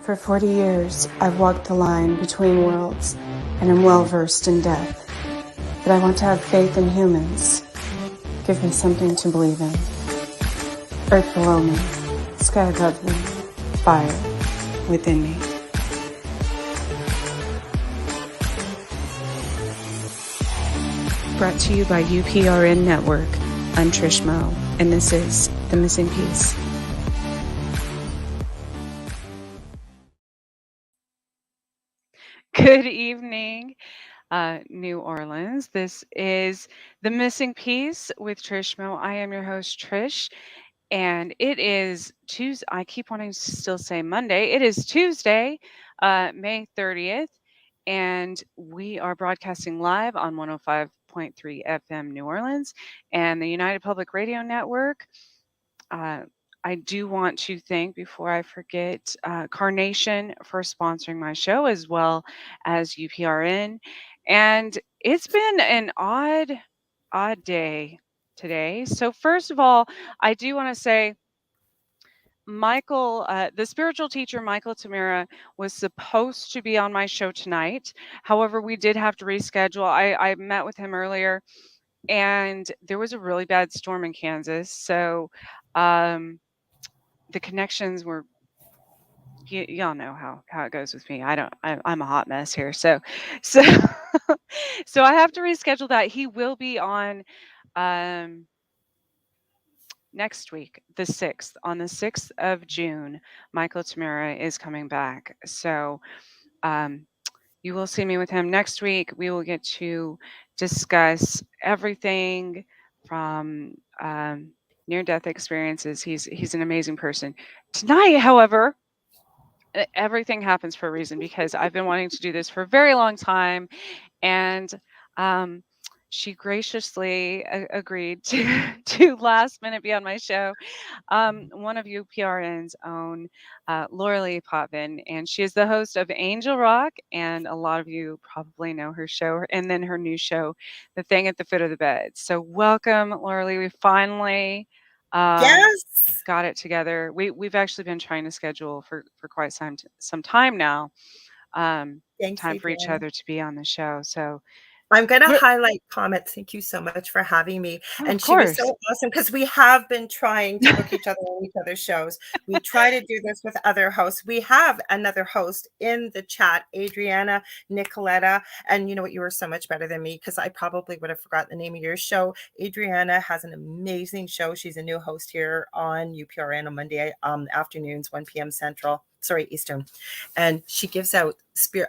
For 40 years, I've walked the line between worlds and am well versed in death. But I want to have faith in humans. Give me something to believe in. Earth below me, sky above me, fire within me. Brought to you by UPRN Network. I'm Trish Moe, and this is The Missing Piece. Good evening, New Orleans. This is The Missing Piece with Trish Moe. I am your host, Trish, and it is Tuesday. I keep wanting to still say Monday. It is Tuesday, May 30th, and we are broadcasting live on 105.3 FM New Orleans and the United Public Radio Network. I do want to thank, before I forget, Carnation for sponsoring my show, as well as UPRN. And it's been an odd day today. So first of all, I do want to say Michael, the spiritual teacher, Michael Tamara, was supposed to be on my show tonight. However, we did have to reschedule. I met with him earlier, and there was a really bad storm in Kansas. So the connections were, y'all know how it goes with me. I'm a hot mess here. So so I have to reschedule that. He will be on next week, the 6th. On the 6th of June, Michael Tamara is coming back. So you will see me with him next week. We will get to discuss everything from near-death experiences. He's an amazing person. Tonight, however, everything happens for a reason, because I've been wanting to do this for a very long time, and she graciously agreed to last minute be on my show. One of UPRN's own, Lorilei Potvin, and she is the host of Angel Rock, and a lot of you probably know her show, and then her new show, The Thing at the Foot of the Bed. So welcome, Lorilei. We finally got it together. We've actually been trying to schedule for quite some time now. Thanks, time for each Adriana. other to be on the show. So I'm going to highlight comments. Thank you so much for having me. And she was so awesome, because we have been trying to book each other on each other's shows. We try to do this with other hosts. We have another host in the chat, Adriana Nicoletta. And you know what? You were so much better than me, because I probably would have forgotten the name of your show. Adriana has an amazing show. She's a new host here on UPRN on Monday afternoons, 1 p.m. Eastern. And she gives out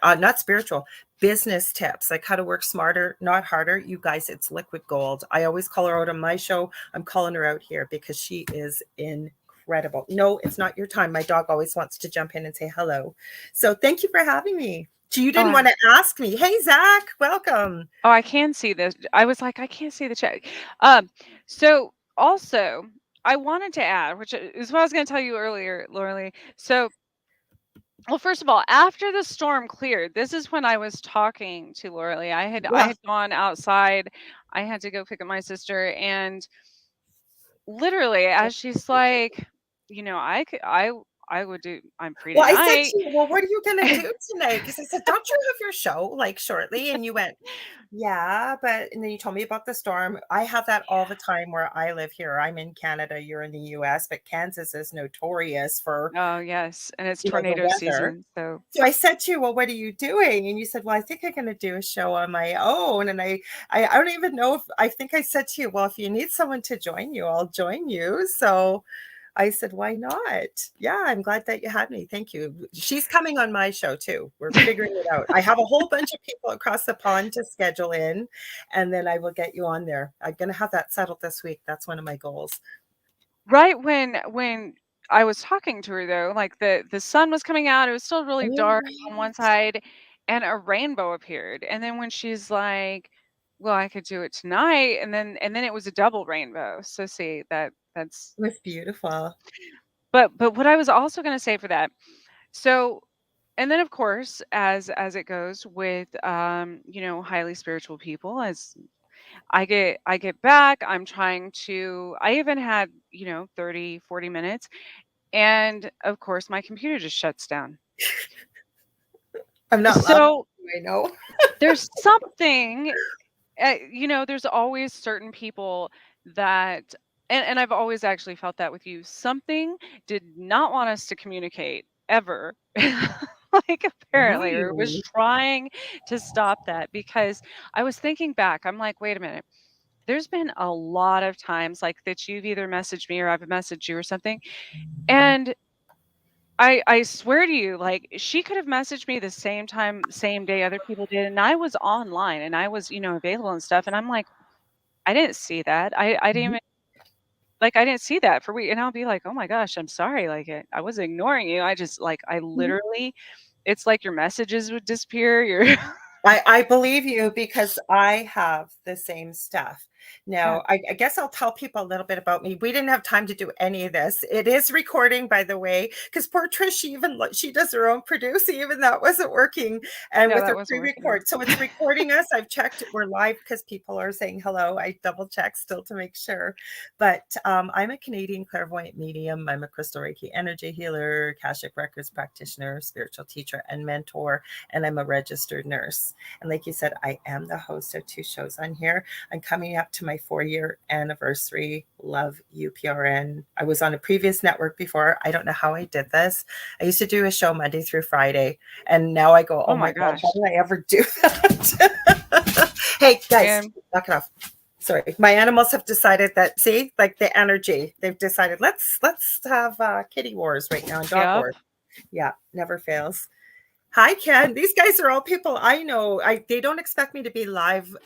not spiritual, business tips, like how to work smarter, not harder. You guys, it's liquid gold. I always call her out on my show. I'm calling her out here because she is incredible. No, it's not your time. My dog always wants to jump in and say hello. So thank you for having me. You didn't want to ask me. Hey, Zach, welcome. Oh, I can see this. I was like, I can't see the chat. So also, I wanted to add, which is what I was going to tell you earlier, Lorilei. So, well, first of all, after the storm cleared, this is when I was talking to Lorilei. I had gone outside. I had to go pick up my sister, and literally, as she's like, I would do. I'm free tonight. I said to you, well, what are you going to do tonight? Because I said, don't you have your show like shortly? And you went, yeah, and then you told me about the storm. I have that all the time where I live here. I'm in Canada, you're in the US, but Kansas is notorious for. Oh, yes. And it's tornado season. So I said to you, well, what are you doing? And you said, well, I think I'm going to do a show on my own. And I don't even know I think I said to you, well, if you need someone to join you, I'll join you. So I said, why not? Yeah, I'm glad that you had me. Thank you. She's coming on my show too. We're figuring it out. I have a whole bunch of people across the pond to schedule in, and then I will get you on there. I'm going to have that settled this week. That's one of my goals. Right when I was talking to her, though, like the sun was coming out, it was still really dark on one side, and a rainbow appeared. And then when she's like, well, I could do it tonight, and then it was a double rainbow. So see, that's beautiful. But what I was also going to say for that, so, and then of course, as it goes with highly spiritual people, as I get back, I even had 30-40 minutes, and of course my computer just shuts down. I'm not laughing, So I know. there's something, there's always certain people that, and I've always actually felt that with you. Something did not want us to communicate ever. Like apparently, or was Mm. trying to stop that because I was thinking back, I'm like, wait a minute. There's been a lot of times like that you've either messaged me or I've messaged you or something. And I swear to you, like she could have messaged me the same time, same day other people did, and I was online and I was, available and stuff. And I'm like, I didn't see that. I didn't Mhm. even like I didn't see that for we and I'll be like, oh my gosh, I'm sorry. Like I was ignoring you. I just like I Mhm. literally it's like your messages would disappear. Your I believe you because I have the same stuff. yeah, Now, I guess I'll tell people a little bit about me. We didn't have time to do any of this. It is recording, by the way, because poor Trish, she does her own producing, even that wasn't working, and yeah, with that her wasn't working. pre-record. So it's recording us. I've checked we're live because people are saying hello. I double check still to make sure. But I'm a Canadian clairvoyant medium. I'm a crystal Reiki energy healer, Akashic Records practitioner, spiritual teacher, and mentor, and I'm a registered nurse. And like you said, I am the host of 2 shows on here. I'm coming up to my 4-year anniversary. Love UPRN. I was on a previous network before. I don't know how I did this. I used to do a show Monday through Friday. And now I go, oh Oh my my God, how gosh. did I ever do that? Hey, guys, And knock it off. Sorry, my animals have decided that, see, like the energy, they've decided let's have kitty wars right now and dog yep. wars. Yeah, never fails. Hi, Ken. These guys are all people I know. They don't expect me to be live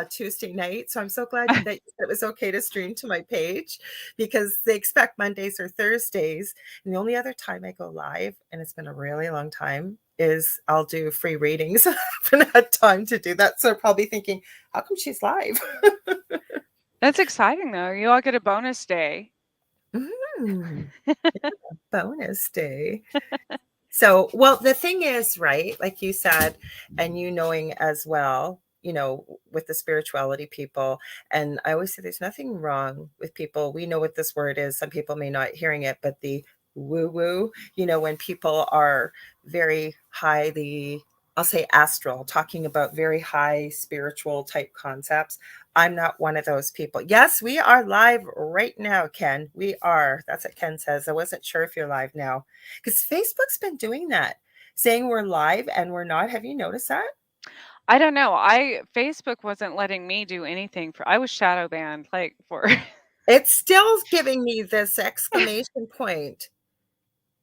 Tuesday night, so I'm so glad that it was okay to stream to my page because they expect Mondays or Thursdays. And the only other time I go live, and it's been a really long time, is I'll do free readings. I haven't had time to do that, so they're probably thinking, "How come she's live?" That's exciting though. You all get a bonus day. Mm, bonus day. So, well, the thing is, right, like you said, and you knowing as well, with the spirituality people, and I always say there's nothing wrong with people. We know what this word is. Some people may not hearing it, but the woo woo, when people are very highly, I'll say astral, talking about very high spiritual type concepts. I'm not one of those people. Yes, we are live right now, Ken. We are. That's what Ken says. I wasn't sure if you're live now because Facebook's been doing that, saying we're live and we're not. Have you noticed that? I don't know. I Facebook wasn't letting me do anything for I was shadow banned like for It's still giving me this exclamation point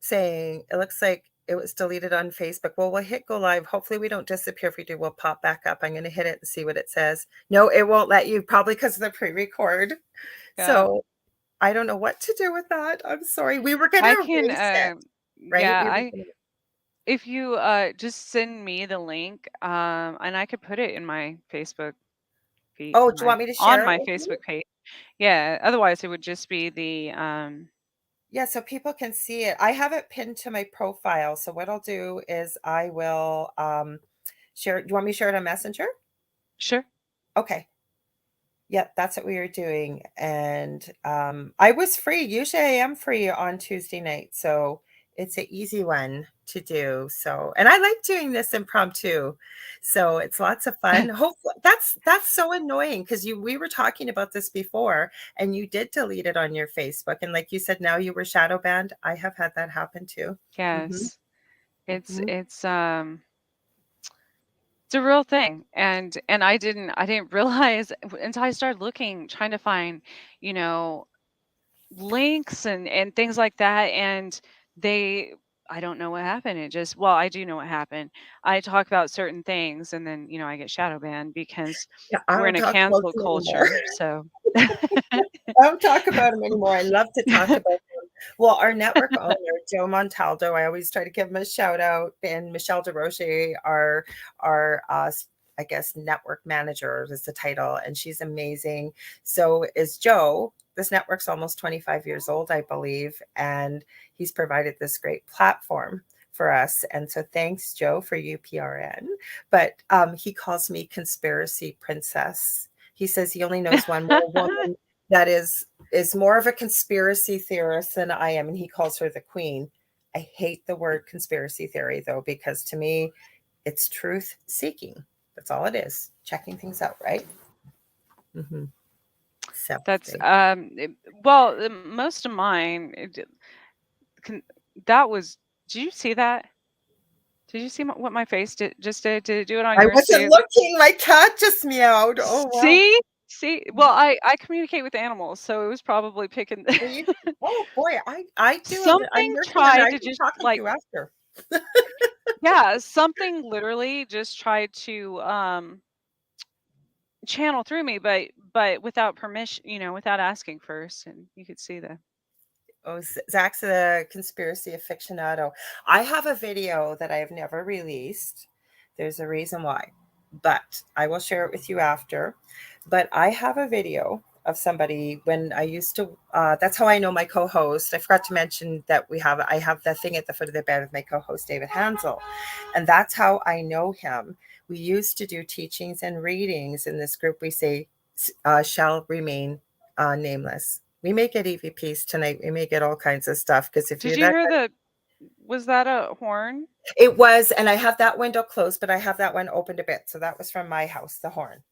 saying it looks like it was deleted on Facebook. Well, we'll hit go live. Hopefully we don't disappear. If we do, we'll pop back up. I'm going to hit it and see what it says. No, it won't let you, probably because of the pre-record. yeah. So I don't know what to do with that. I'm sorry. We were going I to can erase it, right? yeah, We were I gonna, if you just send me the link and I could put it in my Facebook feed oh, in do you my want me to on share it my with you? Facebook page. Yeah, otherwise it would just be the Yeah, so people can see it. I have it pinned to my profile. So what I'll do is I will share. Do you want me to share it on Messenger? sure. Okay. Yep, that's what we were doing. And I was free. Usually I am free on Tuesday night. So it's an easy one to do. So, and I like doing this impromptu. So it's lots of fun. Hopefully that's so annoying because we were talking about this before and you did delete it on your Facebook. And like you said, now you were shadow banned. I have had that happen too. Hmm. Yes. It's Hmm. it's um it's a real thing. And I didn't realize until I started looking trying to find, you know, links and things like that and they I don't know what happened. It just well, I do know what happened. I talk about certain things and then, I get shadow banned because Yeah, I we're in don't a talk about cancel them anymore. culture. So I don't talk about them anymore. I love to talk about them. Well, our network owner, Joe Montaldo, I always try to give him a shout out, and Michelle DeRoche, our I guess network manager is the title, and she's amazing. So is Joe. This network's almost 25 years old, I believe, and he's provided this great platform for us. And so thanks, Joe, for UPRN. But he calls me conspiracy princess. He says he only knows one more woman that is more of a conspiracy theorist than I am, and he calls her the queen. I hate the word conspiracy theory, though, because to me, it's truth seeking. That's all it is. Checking things out, right? Mm-hmm. So, That's there well, most of mine can, that was. Did you see that? Did you see what my face did just did? Did it do it on I yours wasn't too? looking. My cat just meowed. Oh, wow. See? See? Well, I communicate with animals, so it was probably picking Well, oh boy, I do. I'm something working on it. tried I to can just talk with like you after. yeah, something literally just tried to channel through me, but without permission, without asking first, and you could see the Oh, Zach's a conspiracy aficionado. I have a video that I have never released. There's a reason why, but I will share it with you after. But I have a video of somebody when I used to. That's how I know my co-host. I forgot to mention that I have the thing at the foot of the bed with my co-host David Hanzel, and that's how I know him. We used to do teachings and readings in this group. We say shall remain nameless. We may get EVPs tonight. We may get all kinds of stuff because if Did you're you that, hear the was that a horn? it was, and I have that window closed, but I have that one opened a bit. So that was from my house, the horn.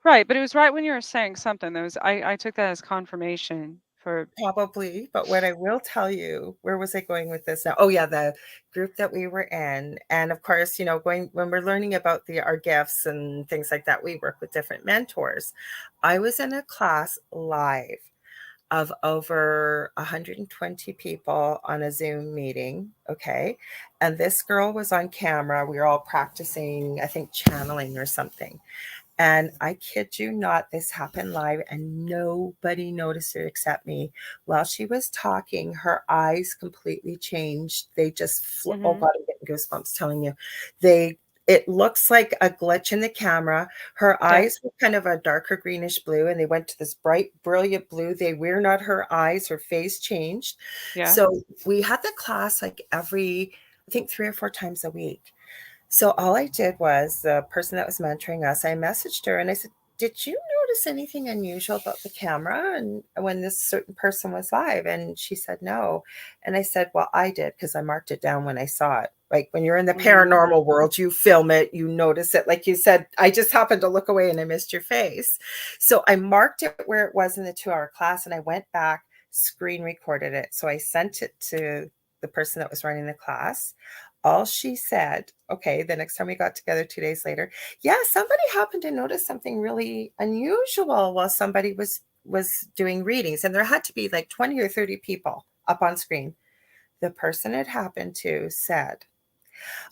Right, but it was right when you were saying something. That was I took that as confirmation for Probably, but what I will tell you, where was I going with this now? Oh yeah, the group that we were in, and of course, going when we're learning about our gifts and things like that, we work with different mentors. I was in a class live of over 120 people on a Zoom meeting. Okay. And this girl was on camera. We were all practicing, I think, channeling or something. And I kid you not, this happened live and nobody noticed it except me. While she was talking, her eyes completely changed. They just, oh mhm. God, I'm getting goosebumps telling you. They, it looks like a glitch in the camera. Her Yeah. eyes were kind of a darker greenish blue and they went to this bright, brilliant blue. They were not her eyes, her face changed. Yeah. So we had the class like I think 3 or 4 times a week. So all I did was the person that was mentoring us, I messaged her and I said, "Did you notice anything unusual about the camera and when this certain person was live?" And she said no. And I said, "Well, I did because I marked it down when I saw it." Like when you're in the Mhm. paranormal world, you film it, you notice it. Like you said, I just happened to look away and I missed your face. So I marked it where it was in the 2 hour class and I went back, screen recorded it. So I sent it to the person that was running the class. All she said, okay, the next time we got together 2 days later, yeah, somebody happened to notice something really unusual while somebody was doing readings, and there had to be like 20 or 30 people up on screen. The person it happened to said,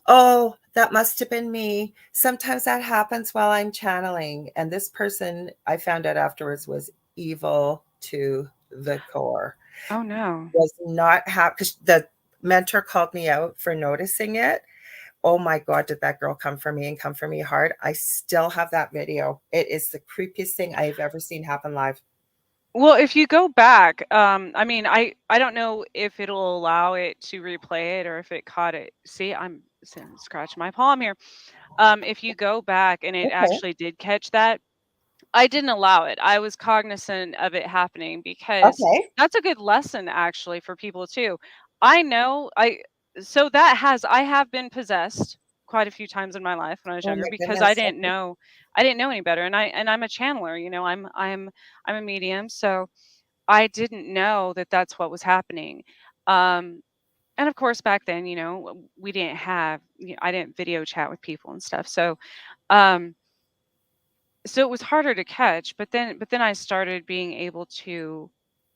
"Oh, that must have been me. Sometimes that happens while I'm channeling." And this person, I found out afterwards, was evil to the core. Oh no. Was not happy because the mentor called me out for noticing it. Oh my God, did that girl come for me and come for me hard? I still have that video. It is the creepiest thing I've ever seen happen live. Well, if you go back, I mean, I don't know if it'll allow it to replay it or if it caught it. See, I'm scratching my palm here. If you go back and it Okay. actually did catch that, I didn't allow it. I was cognizant of it happening because Okay. that's a good lesson actually for people too. I know I so that has I have been possessed quite a few times in my life when I was Oh younger my because goodness. I didn't know any better and I'm a channeler, I'm a medium, so I didn't know that that's what was happening. Um and of course back then, we didn't have I didn't video chat with people and stuff. Um so it was harder to catch, but then I started being able to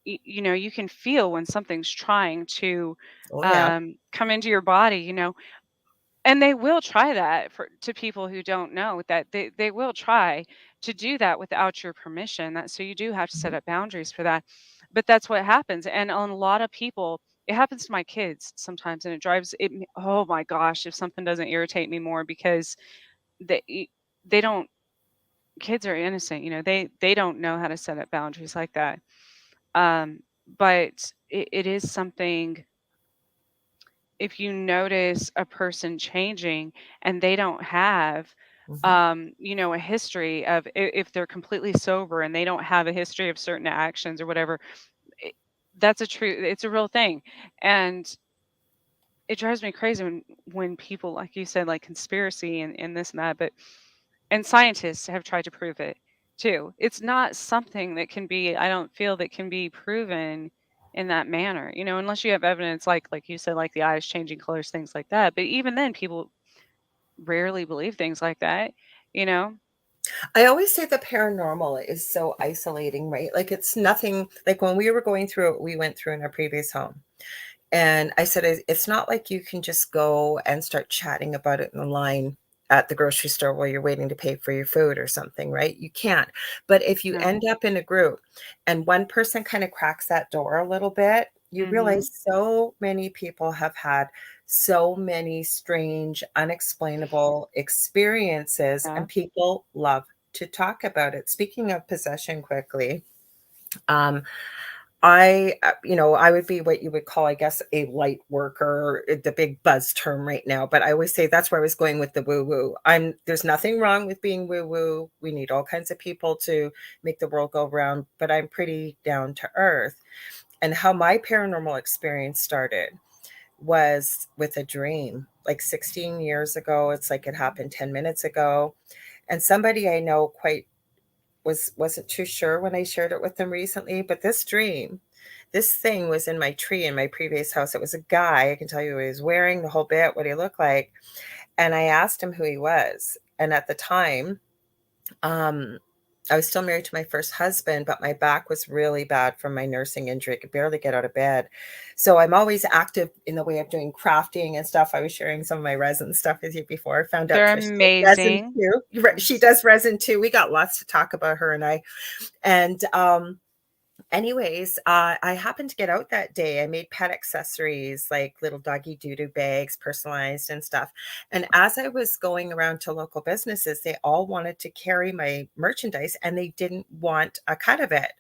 you can feel when something's trying to Oh yeah. come into your body, and they will try that for to people who don't know that they will try to do that without your permission. That so you do have to set Mhm. up boundaries for that. But that's what happens. And on a lot of people, it happens to my kids sometimes and it drives oh my gosh, if something doesn't irritate me more because they don't kids are innocent, they don't know how to set up boundaries like that. Um, but it is something if you notice a person changing and they don't have Mhm. a history of if they're completely sober and they don't have a history of certain actions or whatever, it, it's a real thing. And it drives me crazy when people, like you said, like conspiracy and this and that, but and scientists have tried to prove it too. It's not something that can be, I don't feel that can be proven in that manner, unless you have evidence, like you said, like the eyes changing colors, things like that. But even then, people rarely believe things like that, you know? I always say the paranormal is so isolating, right? Like it's nothing like when we were going through what we went through in our previous home. And I said, it's not like you can just go and start chatting about it in the line at the grocery store while you're waiting to pay for your food or something, right? You can't. But if you No. end up in a group and one person kind of cracks that door a little bit, you Mhm. realize so many people have had so many strange, unexplainable experiences, Yeah. and people love to talk about it. Speaking of possession, quickly, um, I would be what you would call, I guess, a light worker, the big buzz term right now. But I always say that's where I was going with the woo woo. There's nothing wrong with being woo woo. We need all kinds of people to make the world go round, but I'm pretty down to earth. And how my paranormal experience started was with a dream like 16 years ago. It's like it happened 10 minutes ago. And somebody I know quite wasn't too sure when I shared it with them recently, but this thing was in my tree in my previous house. It was a guy. I can tell you what he was wearing, the whole bit, what he looked like. And I asked him who he was. And at the time, um, I was still married to my first husband, but my back was really bad from my nursing injury. I could barely get out of bed. So I'm always active in the way of doing crafting and stuff. I was sharing some of my resin stuff with you before. I found out They're Trish does resin amazing. too. She Yes. does resin too. We got lots to talk about, her and I. And anyways, I happened to get out that day. I made pet accessories like little doggy doo-doo bags, personalized and stuff. And as I was going around to local businesses, they all wanted to carry my merchandise and they didn't want a cut of it.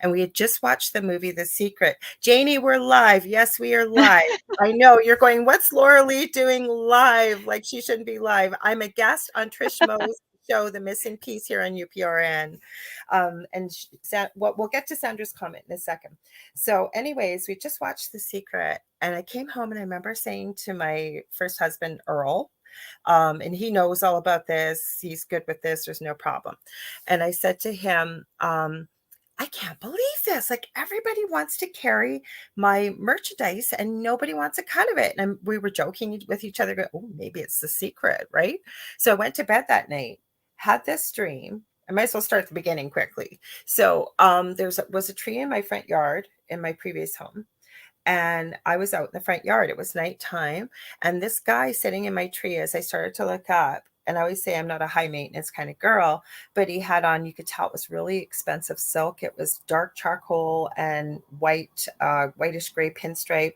And we had just watched the movie The Secret. Janie, we're live. Yes, we are live. I know you're going, what's Lorilei doing live? Like she shouldn't be live. I'm a guest on Trish Mo's show, The Missing Piece, here on UPRN. We'll get to Sandra's comment in a second. So, anyways, we just watched The Secret, and I came home and I remember saying to my first husband, Earl, and he knows all about this. He's good with this. There's no problem. And I said to him, I can't believe this. Like everybody wants to carry my merchandise and nobody wants a cut of it. And we were joking with each other, oh, maybe it's the secret, right? So I went to bed that night, had this dream. I might as well start at the beginning quickly. So was a tree in my front yard in my previous home. And I was out in the front yard. It was nighttime. And this guy sitting in my tree, as I started to look up, and I always say I'm not a high maintenance kind of girl, but he had on, you could tell it was really expensive silk. It was dark charcoal and white, whitish gray pinstripe,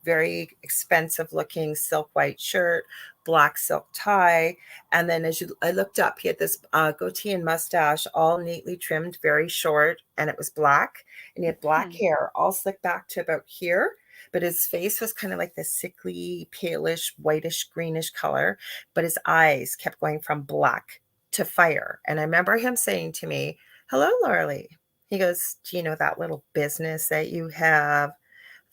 very expensive looking silk white shirt, black silk tie. And then I looked up, he had this goatee and mustache, all neatly trimmed, very short, and it was black. And he had black Hmm. hair, all slicked back to about here. But his face was kind of like this sickly, palish, whitish, greenish color. But his eyes kept going from black to fire. And I remember him saying to me, "Hello, Lorilei." He goes, "Do you know that little business that you have?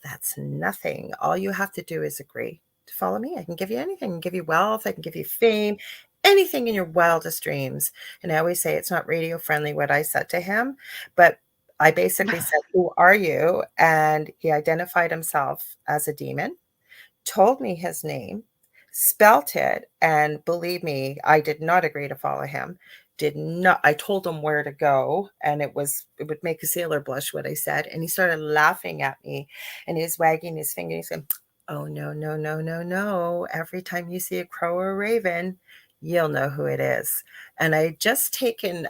That's nothing. All you have to do is agree to follow me. I can give you anything. I can give you wealth. I can give you fame, anything in your wildest dreams." And I always say it's not radio friendly what I said to him, but I basically said, "Who are you?" And he identified himself as a demon, told me his name, spelt it, and believe me, I did not agree to follow him. Did not. I told him where to go, and it would make a sailor blush what I said. And he started laughing at me, and he was wagging his finger. He said, "Oh no, no, no, no, no! Every time you see a crow or a raven, you'll know who it is." And I just taken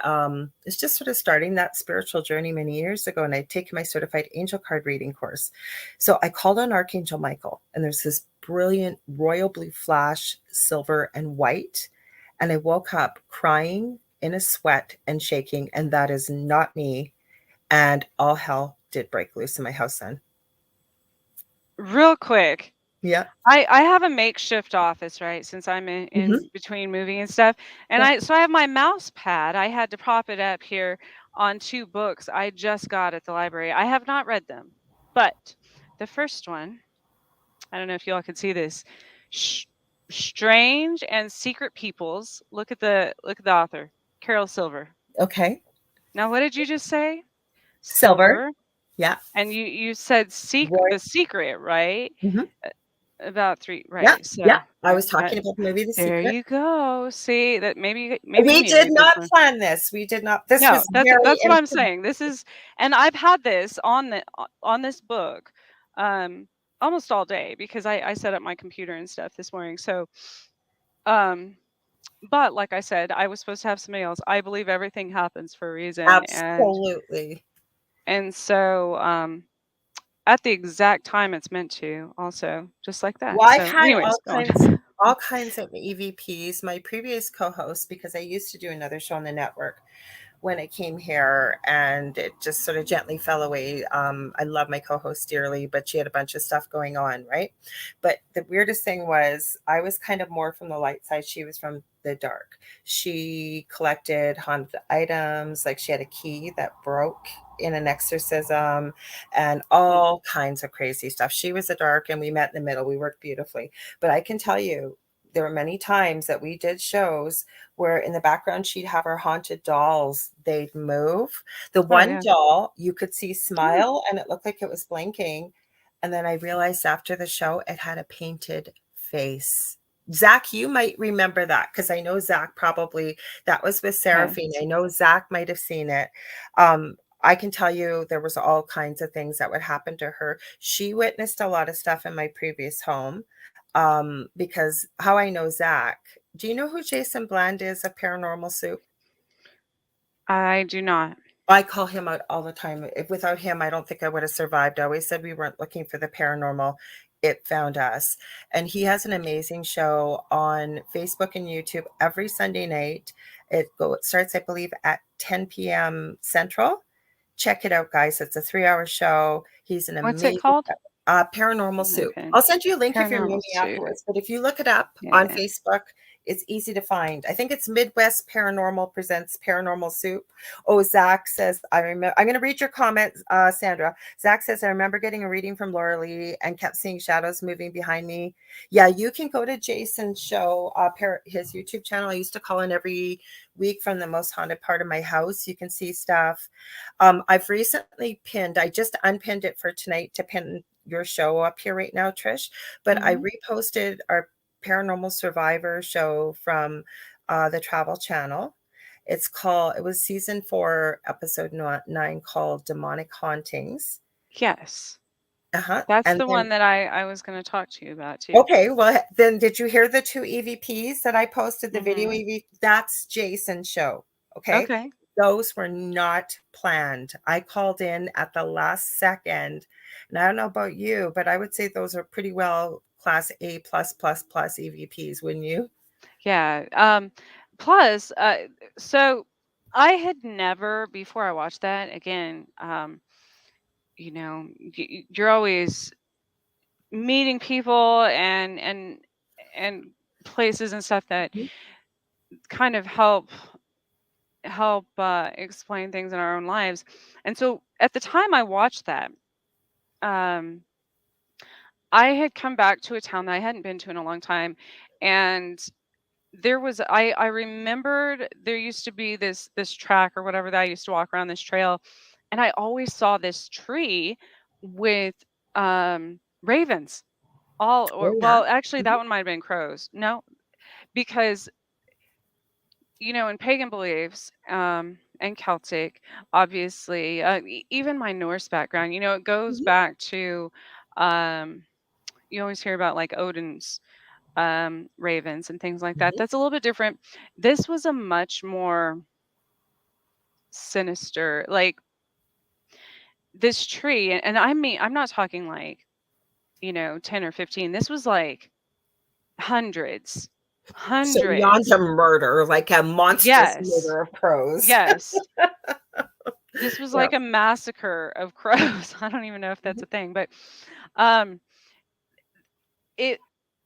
it's just sort of starting that spiritual journey many years ago, and I'd taken my certified angel card reading course. So I called on Archangel Michael, and there's this brilliant royal blue flash, silver and white. And I woke up crying in a sweat and shaking, and that is not me. And all hell did break loose in my house then. Real quick, Yeah. I have a makeshift office, right? Since I'm Hmm. in between moving and stuff. And Yeah. I have my mouse pad. I had to prop it up here on two books I just got at the library. I have not read them. But the first one I don't know if y'all could see this. Sh- Strange and Secret Peoples. Look at the author, Carol Silver. Okay. Now, what did you just say? Silver. Silver. Yeah. And you said Roy. the secret, right? Mhm. Uh, About three, Yeah. right? Yeah. So I was talking that about the movie The there Secret. you go. See that maybe you We need to did read this not one. plan this. We did not. This No, was that's very that's what I'm impromptu. saying. This is, and I've had this on this book, um, almost all day because I set up my computer and stuff this morning. So, um, but like I said, I was supposed to have somebody else. I believe everything happens for a reason, Absolutely. and so at the exact time it's meant to, also just like that. Well, I've So, had anyways, go on. all kinds of EVPs. My previous co-host, because I used to do another show on the network, when I came here, and it just sort of gently fell away. I love my co-host dearly, but she had a bunch of stuff going on, right? But the weirdest thing was I was kind of more from the light side. She was from the dark. She collected haunted items, like she had a key that broke in an exorcism and Hmm. all kinds of crazy stuff. She was a dark and we met in the middle. We worked beautifully. But I can tell you, there were many times that we did shows where in the background she'd have her haunted dolls. They'd move. The Oh one yeah. doll you could see Mm. smile and it looked like it was blinking. And then I realized after the show it had a painted face. Zach, you might remember that because I know Zach probably, that was with Seraphine. Yes. I know Zach might have seen it. I can tell you there was all kinds of things that would happen to her. She witnessed a lot of stuff in my previous home. Because how I know Zach, do you know who Jason Bland is of Paranormal Soup? I do not. I call him out all the time. If without him, I don't think I would have survived. I always said we weren't looking for the paranormal. It found us. And he has an amazing show on Facebook and YouTube every Sunday night. It starts, I believe, at 10 p.m. Central. Check it out, guys. It's a 3-hour show. He's an What's it amazing called? Paranormal Soup. Okay. I'll send you a link if you're near Paranormal me Soup. afterwards. But if you look it up on Yeah. Facebook, it's easy to find. I think it's Midwest Paranormal presents Paranormal Soup. Oh, Zach says, I remember. I'm going to read your comment, Sandra. Zach says, I remember getting a reading from Lorilei and kept seeing shadows moving behind me. Yeah, you can go to Jason's show, his YouTube channel. I used to call in every week from the most haunted part of my house. You can see stuff. I've recently pinned, I just unpinned it for tonight to pin your show up here right now, Trish, but I Hmm. reposted our Paranormal Survivor show from the Travel Channel. It was season 4, episode 9 called Demonic Hauntings. Yes. Uh-huh. That's And the then, one that I was going to talk to you about too. okay, well, then did you hear the 2 EVPs that I posted, the video Hmm. EV? That's Jason's show. Okay. Okay. Those were not planned. I called in at the last second. And I don't know about you, but I would say those are pretty well class A plus plus plus EVPs, wouldn't you? Yeah. Plus, so I had never before I watched that again. You're always meeting people and places and stuff that Mhm. kind of help explain things in our own lives. And so at the time I watched that, um, I had come back to a town that I hadn't been to in a long time, and I remembered there used to be this track or whatever that I used to walk around this trail, and I always saw this tree with ravens. All or Oh, yeah. well, actually Mhm. that one might have been crows. No, because in pagan beliefs, and Celtic, obviously, even my Norse background, it goes Mhm. back to, um, you always hear about like Odin's ravens and things like that. Mhm. That's a little bit different. This was a much more sinister, like this tree, and I mean, I'm not talking like, 10 or 15. This was like hundreds, So beyond hundreds. a murder, like a monstrous Yes, murder of crows. yes. This was Yeah. like a massacre of crows. I don't even know if that's Mhm. a thing, but um it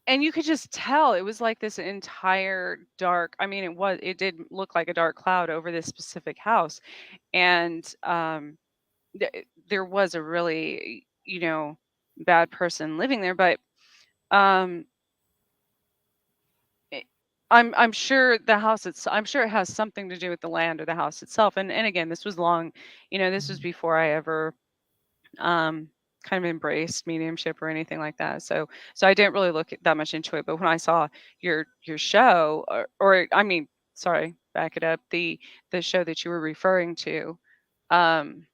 and you could just tell it was like this entire dark, I mean it did look like a dark cloud over this specific house. And there was a really, bad person living there, but Um, it, I'm sure the house I'm sure it has something to do with the land or the house itself. And again, this was long, this was Mhm. before I ever um kind of embraced mediumship or anything like that. So I didn't really look that much into it. But when I saw your show, or I mean, sorry, back it up, the show that you were referring to, um,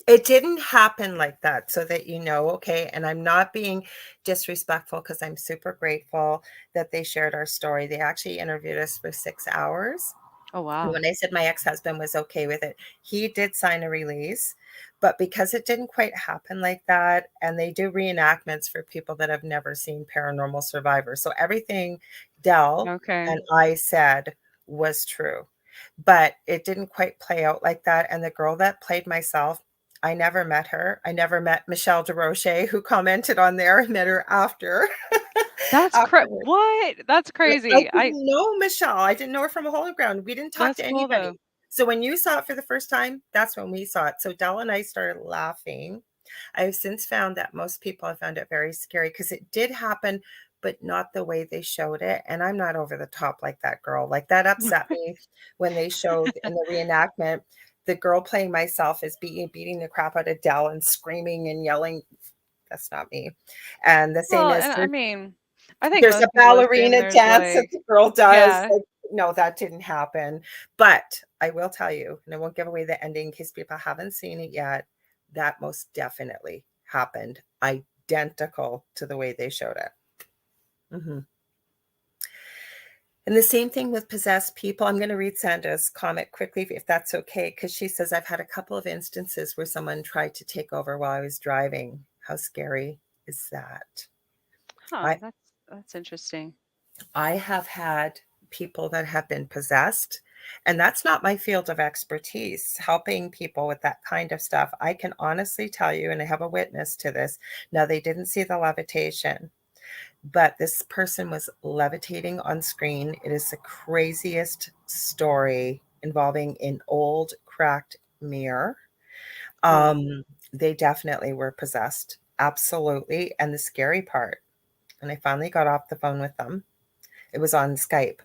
It didn't happen like that, so that you know, okay? And I'm not being disrespectful because I'm super grateful that they shared our story. They actually interviewed us for 6 hours. oh And wow. when I said my ex-husband was okay with it, he did sign a release. But because it didn't quite happen like that, and they do reenactments for people that have never seen Paranormal Survivor. So everything Dell Okay. and I said was true. But it didn't quite play out like that. And the girl that played myself, I never met her. I never met Michelle DeRoche, who commented on there. I met her after. Afterwards. What? That's I crazy. didn't know Michelle. I didn't know her from a hole in the ground. We didn't talk That's to cool though. anybody. So when you saw it for the first time, that's when we saw it. So Dell and I started laughing. I've since found that most people have found it very scary because it did happen, but not the way they showed it. And I'm not over the top like that girl. Like that upset me when they showed in the reenactment the girl playing myself is beating the crap out of Dell and screaming and yelling. That's not me. And the same Well, as and I mean, I think there's a most people assume ballerina there's dance that like, the girl does. yeah, Like, no, that didn't happen. But I will tell you, and I won't give away the ending in case people haven't seen it yet, that most definitely happened. Identical to the way they showed it. Mhm. And the same thing with possessed people. I'm going to read Sandra's comment quickly, if that's okay, because she says, I've had a couple of instances where someone tried to take over while I was driving. How scary is that? huh, I, that's interesting. I have had people that have been possessed, and that's not my field of expertise, helping people with that kind of stuff. I can honestly tell you, and I have a witness to this. Now, they didn't see the levitation, but this person was levitating on screen. It is the craziest story involving an old cracked mirror. Huh. Um, they definitely were possessed. Absolutely. And the scary part, and I finally got off the phone with them. It was on Skype.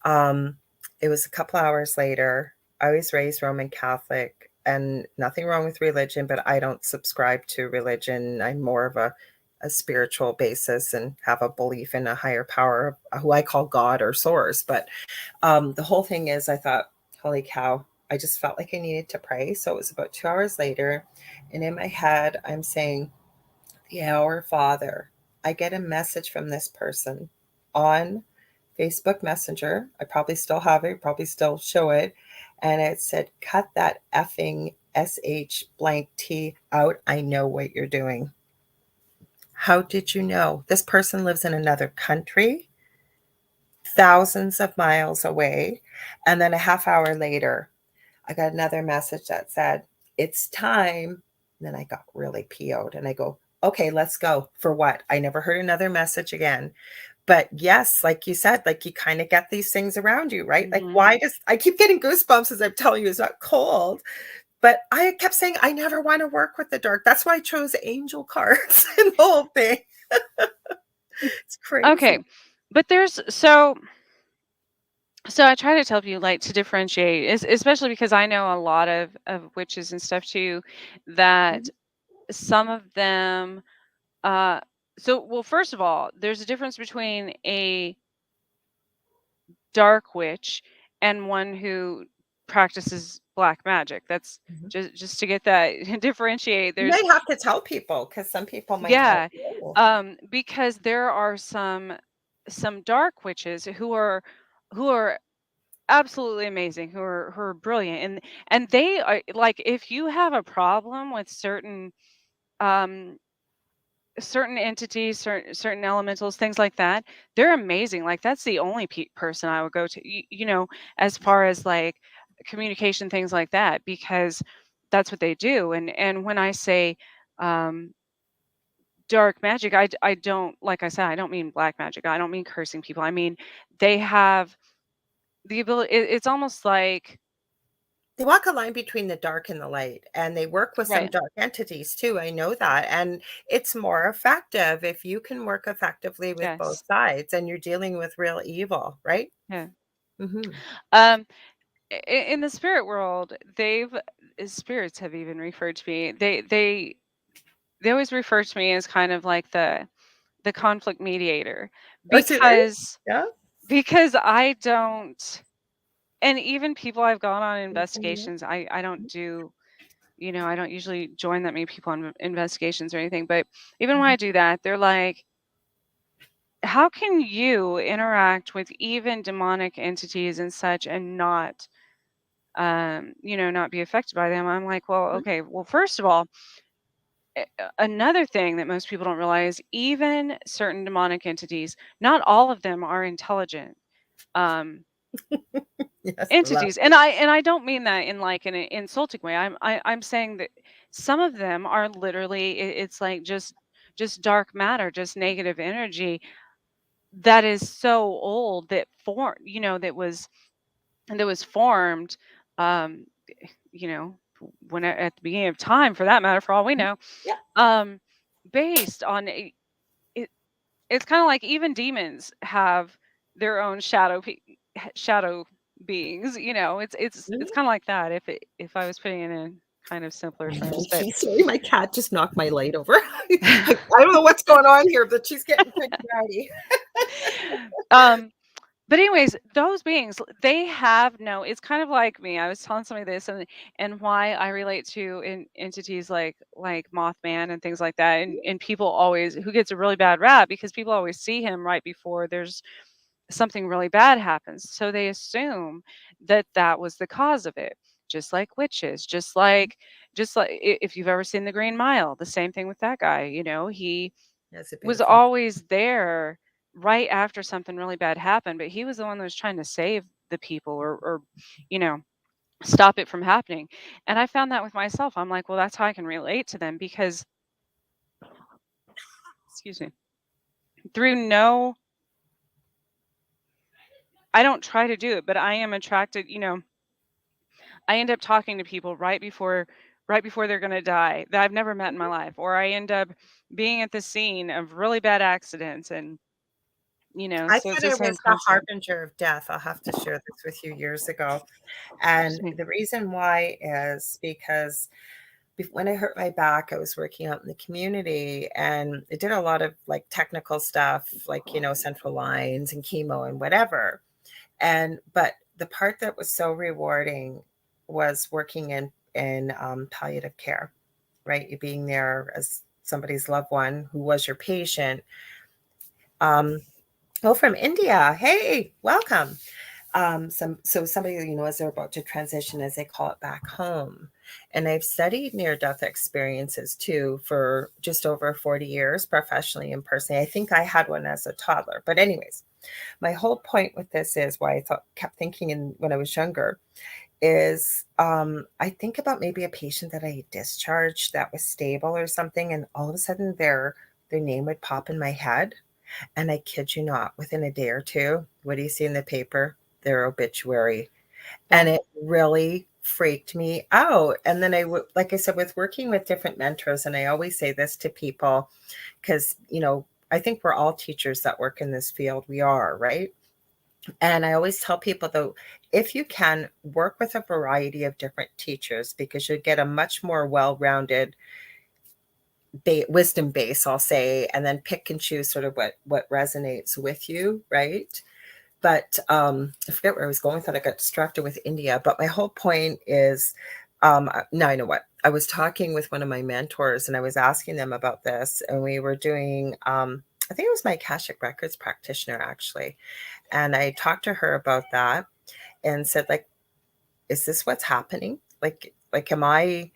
Um, it was a couple hours later. I was raised Roman Catholic, and nothing wrong with religion, but I don't subscribe to religion. I'm more of a spiritual basis and have a belief in a higher power, who I call God or source. But the whole thing is, I thought, holy cow, I just felt like I needed to pray. So it was about 2 hours later. And in my head, I'm saying, the Our Father. I get a message from this person on Facebook Messenger. I probably still have it, probably still show it. And it said, cut that effing SH blank T out. I know what you're doing. How did you know? This person lives in another country, thousands of miles away. And then a half hour later, I got another message that said, it's time. And then I got really PO'd and I go, okay, let's go. For what? I never heard another message again. But yes, like you said, like you kind of get these things around you, right? Like, Hmm. why does I keep getting goosebumps as I'm telling you it's not cold? But I kept saying, I never want to work with the dark. That's why I chose angel cards and the whole thing. It's Okay. crazy. But so I try to tell you like to differentiate, especially because I know a lot of witches and stuff too, that Mhm. some of them, uh so well, first of all, there's a difference between a dark witch and one who practices black magic. That's Mhm. just to get that differentiate. You There's might have to tell people because some people might not yeah, know. because there are some dark witches who are absolutely amazing, who are brilliant, and they are like, if you have a problem with um certain entities, certain elementals, things like that, they're amazing. Like that's the only person I would go to, as far as like communication, things like that, because that's what they do. And when I say um dark magic, I don't, like I said, I don't mean black magic. I don't mean cursing people. I mean they have the ability. It's almost like They walk a line between the dark and the light, and they work with some Right. dark entities too, I know that, and it's more effective if you can work effectively with both Yes. sides and you're dealing with real evil, right? Yeah. Mhm. Um, in the spirit world, spirits have even referred to me. They always refer to me as kind of like the conflict mediator Oh, do they? because Yeah? I don't, and even people I've gone on Mhm. investigations, I don't do, I don't usually join that many people on investigations or anything, but even when Mhm. I do that, they're like, how can you interact with even demonic entities and such and not not be affected by them? I'm like, well, Mhm. okay, well, first of all, another thing that most people don't realize, even certain demonic entities, not all of them are intelligent. Um, Yes, I love entities, and I don't mean that in like an insulting way. I'm saying that some of them are literally it's like just dark matter, just negative energy that is so old that that was formed, um you know at the beginning of time, for that matter, for all we it. know, Yeah. um based on it. It's kind of like even demons have their own shadow beings. It's Mhm. kind of like that, if I was putting it in kind of simpler terms, but She's sorry, my cat just knocked my light over. I don't know what's going on here, but she's getting pretty rowdy. um but anyways, those beings, they have no, it's kind of like me. I was telling somebody this, and why I relate to entities like Mothman and things like that, and people always, who gets a really bad rap because people always see him right before there's something really bad happens. So they assume that that was the cause of it. Just like witches, just like if you've ever seen The Green Mile, the same thing with that guy. He That's a was beautiful. always there right after something really bad happened, but he was the one that was trying to save the people, or you know, stop it from happening. And I found that with myself. I'm like, well, that's how I can relate to them because, excuse me, through no, I don't try to do it, but I am attracted, I end up talking to people right before they're going to die that I've never met in my life, or I end up being at the scene of really bad accidents, and I so it's thought the it was same the concept. harbinger of death. I'll have to share this with you years ago. Excuse And me. the reason why is because when I hurt my back, I was working out in the community and I did a lot of like technical stuff, like, central lines and chemo and whatever. But the part that was so rewarding was working in palliative care, right? You being there as somebody's loved one who was your patient. Um, oh, from India. Hey, welcome. So somebody, as they're about to transition, as they call it, back home. And I've studied near-death experiences too for just over 40 years, professionally and personally. I think I had one as a toddler. But anyways, my whole point with this is why kept thinking when I was younger is I think about maybe a patient that I discharged that was stable or something, and all of a sudden their name would pop in my head. And I kid you not, within a day or two, what do you see in the paper? Their obituary. Yeah. And it really freaked me out. And then like I said, with working with different mentors, and I always say this to people because, I think we're all teachers that work in this field. We are, right? And I always tell people, though, if you can work with a variety of different teachers, because you get a much more well-rounded wisdom base, I'll say, and then pick and choose sort of what resonates with you, right? But I forget where I was going with that. I got distracted with India. But my whole point is, now I know what. I was talking with one of my mentors and I was asking them about this. And we were doing, I think it was my Akashic Records practitioner, actually. And I talked to her about that and said, like, is this what's happening? Am I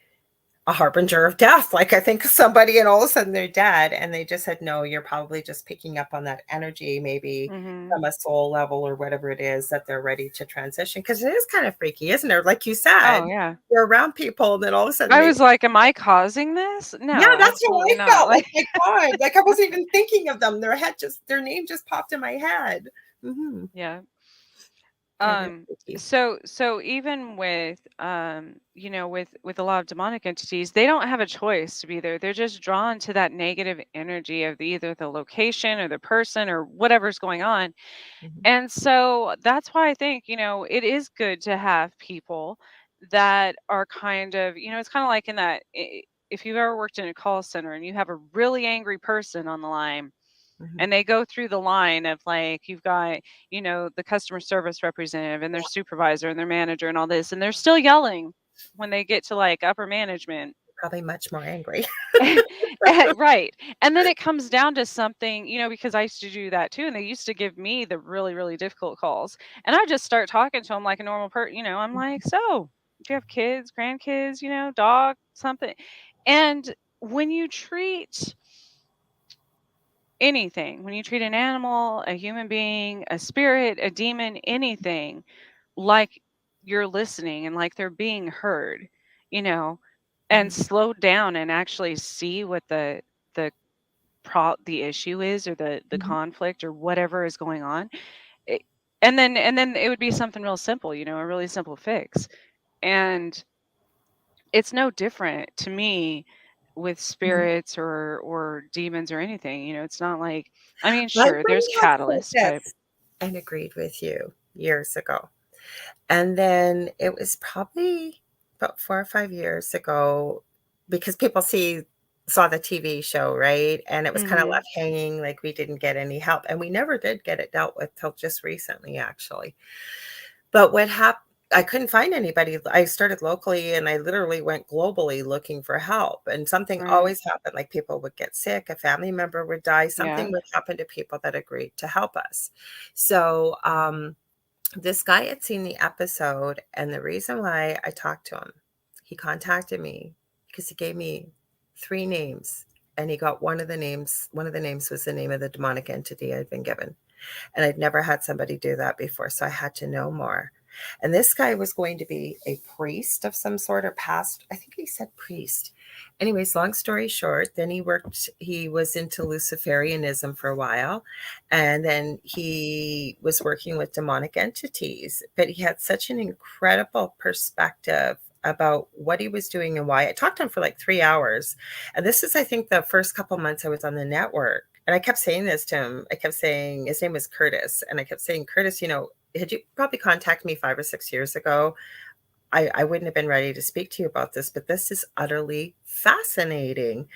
a harbinger of death? Like, I think somebody and all of a sudden they're dead. And they just said, no, you're probably just picking up on that energy, maybe Hmm. from a soul level or whatever it is that they're ready to transition. Because it is kind of freaky, isn't it? Like you said, Oh yeah. you're around people and then all of a sudden I they, was like, am I causing this? yeah, No, that's how absolutely I not. felt. Like, Like, my God, like I wasn't even thinking of them. Their name just popped in my head. Hmm. yeah. Get it, Um, Vicky. so even with with a lot of demonic entities, they don't have a choice to be there. They're just drawn to that negative energy of either the location or the person or whatever's going on. Mhm, And so that's why I think, it is good to have people that are kind of, it's kind of like in that if you've ever worked in a call center and you have a really angry person on the line mhm. and they go through the line of like you've got, the customer service representative and their supervisor and their manager and all this, and they're still yelling when they get to like upper management. Probably much more angry. Right. And then it comes down to something, because I used to do that too. And they used to give me the really, really difficult calls. And I just start talking to them like a normal person. I'm like, so do you have kids, grandkids, dog, something? And when you treat anything, when you treat an animal, a human being, a spirit, a demon, anything, like you're listening and like they're being heard, you know, and Mhm, slow down and actually see what the the issue is or the mhm. conflict or whatever is going on. It, and then it would be something real simple, a really simple fix. And it's no different to me with Mhm. spirits or demons or anything. It's not like, I mean, I sure, there's wouldn't have said catalysts, but this and agreed with you years ago. And then it was probably about 4 or 5 years ago because people saw the TV show, right? And it was kinda mhm, left hanging, like we didn't get any help, and we never did get it dealt with till just recently, actually. But what happened? I couldn't find anybody. I started locally and I literally went globally looking for help, and something right. always happened, like people would get sick, a family member would die, Yeah. something would happen to people that agreed to help us. So, this guy had seen the episode, and the reason why I talked to him, he contacted me because he gave me 3 names, and he got one of the names was the name of the demonic entity I'd been given, and I'd never had somebody do that before, so I had to know more. And this guy was going to be a priest of some sort or past, I think he said priest. Anyways, long story short, then he was into Luciferianism for a while, and then he was working with demonic entities, but he had such an incredible perspective about what he was doing and why. I talked to him for like 3 hours. And this is, I think, the first couple months I was on the network. And I kept saying this to him. I kept saying, his name was Curtis. And I kept saying, Curtis, had you probably contacted me 5 or 6 years ago, I wouldn't have been ready to speak to you about this, but this is utterly fascinating.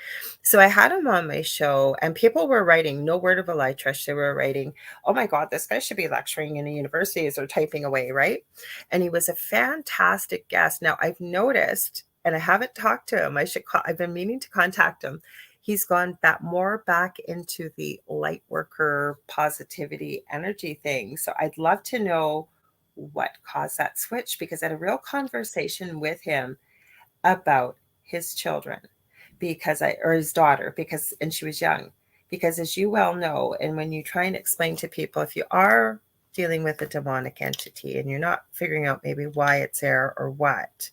So I had him on my show, and people were writing, no word of a lie, Trish. They were writing, oh my God, this guy should be lecturing in a university as they're typing away, right? And he was a fantastic guest. Now I've noticed, and I haven't talked to him. I've been meaning to contact him. He's gone back into the light worker positivity energy thing. So I'd love to know what caused that switch because I had a real conversation with him about his children or his daughter and she was young, because as you well know, and when you try and explain to people, if you are dealing with a demonic entity and you're not figuring out maybe why it's there or what,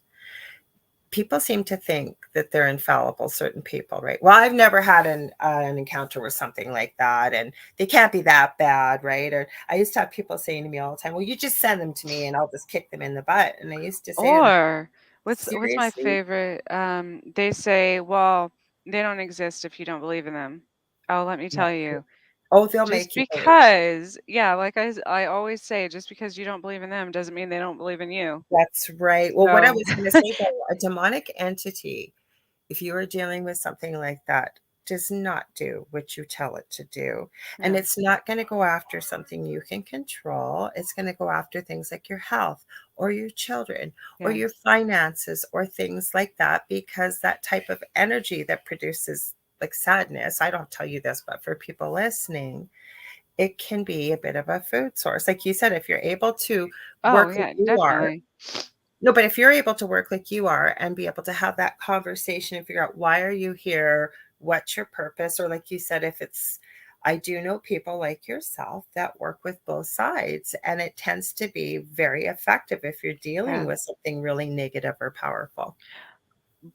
people seem to think that they're infallible, certain people, right? Well, I've never had an encounter with something like that, and they can't be that bad, right? Or I used to have people saying to me all the time, well, you just send them to me and I'll just kick them in the butt. And I used to say to them, Or what's my seriously? favorite? They say, well, they don't exist if you don't believe in them. Oh, let me tell That's true. you, Oh, they'll just make you believe. because, yeah, like I always say, just because you don't believe in them doesn't mean they don't believe in you. That's right. Well, what I So, was going to say though, a demonic entity, if you are dealing with something like that, does not do what you tell it to do. And no, it's not going to go after something you can control. It's going to go after things like your health or your children or your yes. finances or things like that, because that type of energy that produces like sadness, I don't tell you this, but for people listening, it can be a bit of a food source. Like you said, if you're able to Oh, work like yeah, you are, definitely. no, but if you're able to work like you are and be able to have that conversation and figure out why are you here, what's your purpose, or like you said, if it's, I do know people like yourself that work with both sides, and it tends to be very effective if you're dealing Yeah. with something really negative or powerful.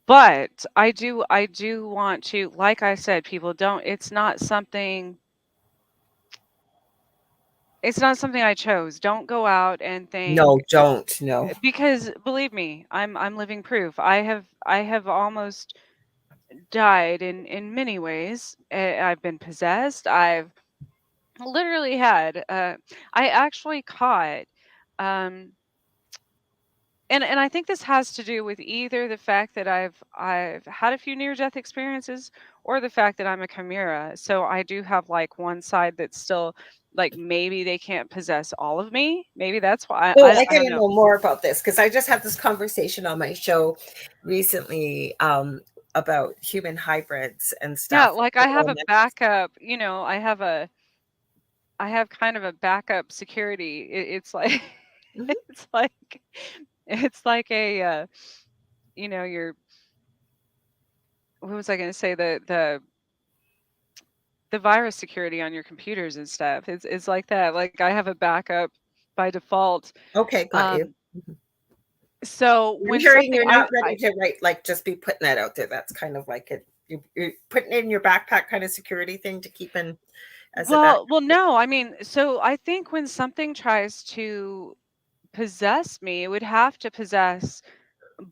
But I do want to, like I said, people don't, it's not something It's not something I chose. Don't go out and think, No, don't. No. because believe me, I'm living proof. I have almost died in many ways. I've been possessed. I've literally had I actually caught um and I think this has to do with either the fact that I've had a few near death experiences, or the fact that I'm a chimera. So I do have like one side that's still like, maybe they can't possess all of me. Maybe that's why Oh, I I don't gotta know. know more about this because I just had this conversation on my show recently about human hybrids and Yeah, stuff. like I have a backup, I have kind of a backup security. It's like Mhm. it's like it's like a your, what was I going to say, the virus security on your computers and stuff. It's like that. Like I have a backup by default. Okay, got you. Um, Mhm. so I'm when hearing something you're I not ready I to like just be putting that out there. That's kind of like it. You're putting it in your backpack kind of security thing to keep in as a back. well no, I mean, so I think when something tries to possess me, it would have to possess,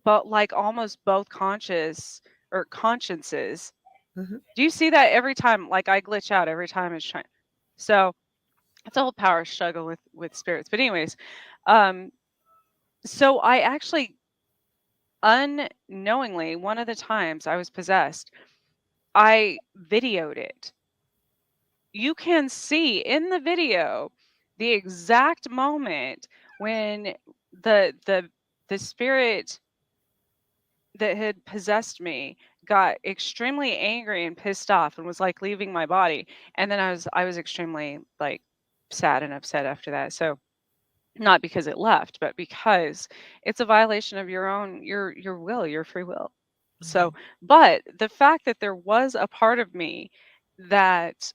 but like almost both conscious or consciences. Mhm. Do you see that every time? Like I glitch out every time it's trying. So it's a whole power struggle with spirits. But anyways, um, so I actually unknowingly, one of the times I was possessed, I videoed it. You can see in the video the exact moment when the spirit that had possessed me got extremely angry and pissed off and was like leaving my body. And then I was extremely like sad and upset after that. So not because it left, but because it's a violation of your will, your free will. So, Mhm. but the fact that there was a part of me that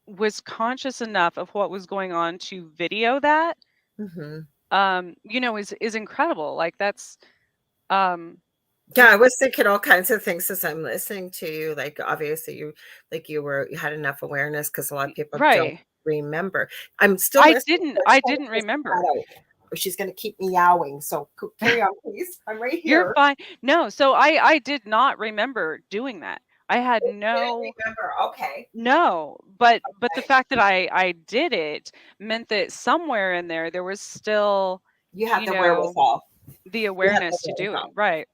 was conscious enough of what was going on to video that, Mhm. is incredible. Like that's um Yeah, I it's was thinking all kinds of things as I'm listening to you. Like obviously you had enough awareness because a lot of people don't right. remember. I'm still I listening. didn't I I just want didn't to kiss the cat remember. out. Or she's going to keep meowing. So carry on, please. I'm right You're here. fine. No, so I did not remember doing that. I had You didn't no. remember. Okay. No, but the Okay. fact that I did it meant that somewhere in there was still, You had you the know, wherewithal. the You had the awareness to do it. wherewithal. Right.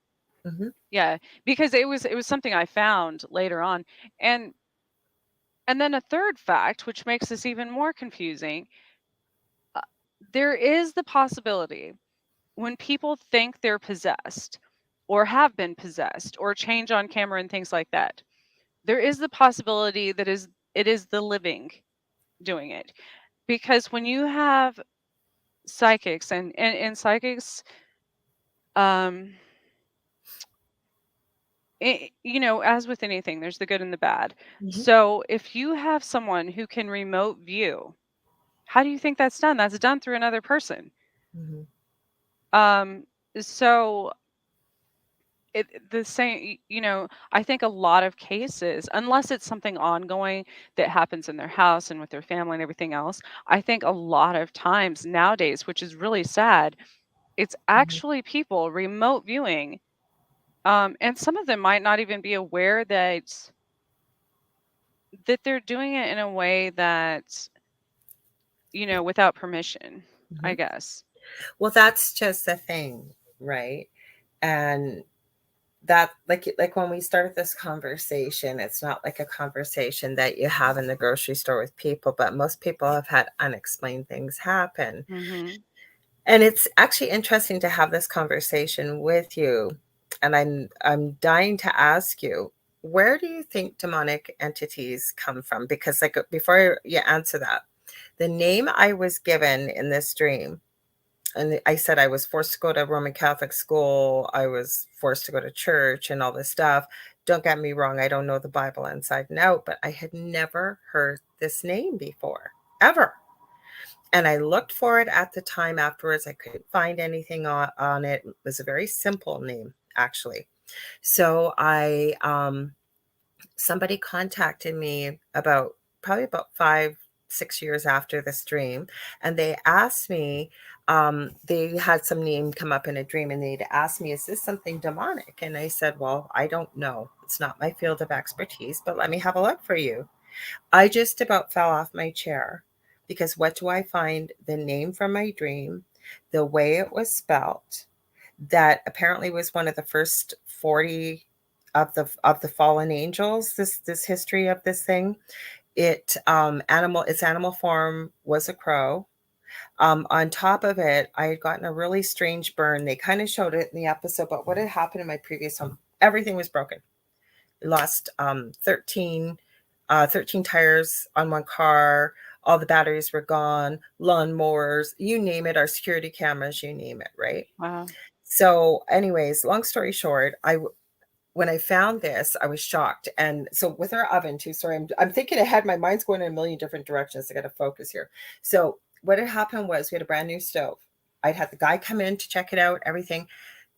Hmm. Yeah, because it was something I found later on. And and then a third fact, which makes this even more confusing, uh, there is the possibility when people think they're possessed or have been possessed or change on camera and things like that, there is the possibility that it is the living doing it. Because when you have psychics and psychics, um as with anything, there's the good and the bad. Hmm. So if you have someone who can remote view, how do you think that's done? That's done through another person. Hmm. um so the same, I think a lot of cases, unless it's something ongoing that happens in their house and with their family and everything else, I think a lot of times nowadays, which is really sad, it's Hmm. actually people remote viewing. And some of them might not even be aware that they're doing it in a way that, without permission, Hmm. I guess. Well, that's just the thing, right? And that like when we started this conversation, it's not like a conversation that you have in the grocery store with people, but most people have had unexplained things happen. Mhm. And it's actually interesting to have this conversation with you. And I'm dying to ask you, where do you think demonic entities come from? Because like before you answer that, the name I was given in this dream, and I said I was forced to go to Roman Catholic school, I was forced to go to church and all this stuff. Don't get me wrong, I don't know the Bible inside and out, but I had never heard this name before, ever. And I looked for it at the time afterwards. I couldn't find anything on it. It was a very simple name, actually. So somebody contacted me about probably about 6 years after this dream, and they asked me, they had some name come up in a dream, and they'd asked me, is this something demonic? And I said, well, I don't know. It's not my field of expertise, but let me have a look for you. I just about fell off my chair because what do I find? The name from my dream, the way it was spelt, that apparently was one of the first 40 of the fallen angels. This history of this thing. Its animal form was a crow. On top of it, I had gotten a really strange burn. They kind of showed it in the episode, but what had happened in my previous home? Everything was broken. I lost 13 tires on one car. All the batteries were gone. Lawnmowers, you name it. Our security cameras, you name it. Right. Wow. So, anyways, long story short, when I found this, I was shocked. And so with our oven too, sorry, I'm thinking ahead. My mind's going in a million different directions. I got to focus here. So what had happened was we had a brand new stove. I'd had the guy come in to check it out, everything.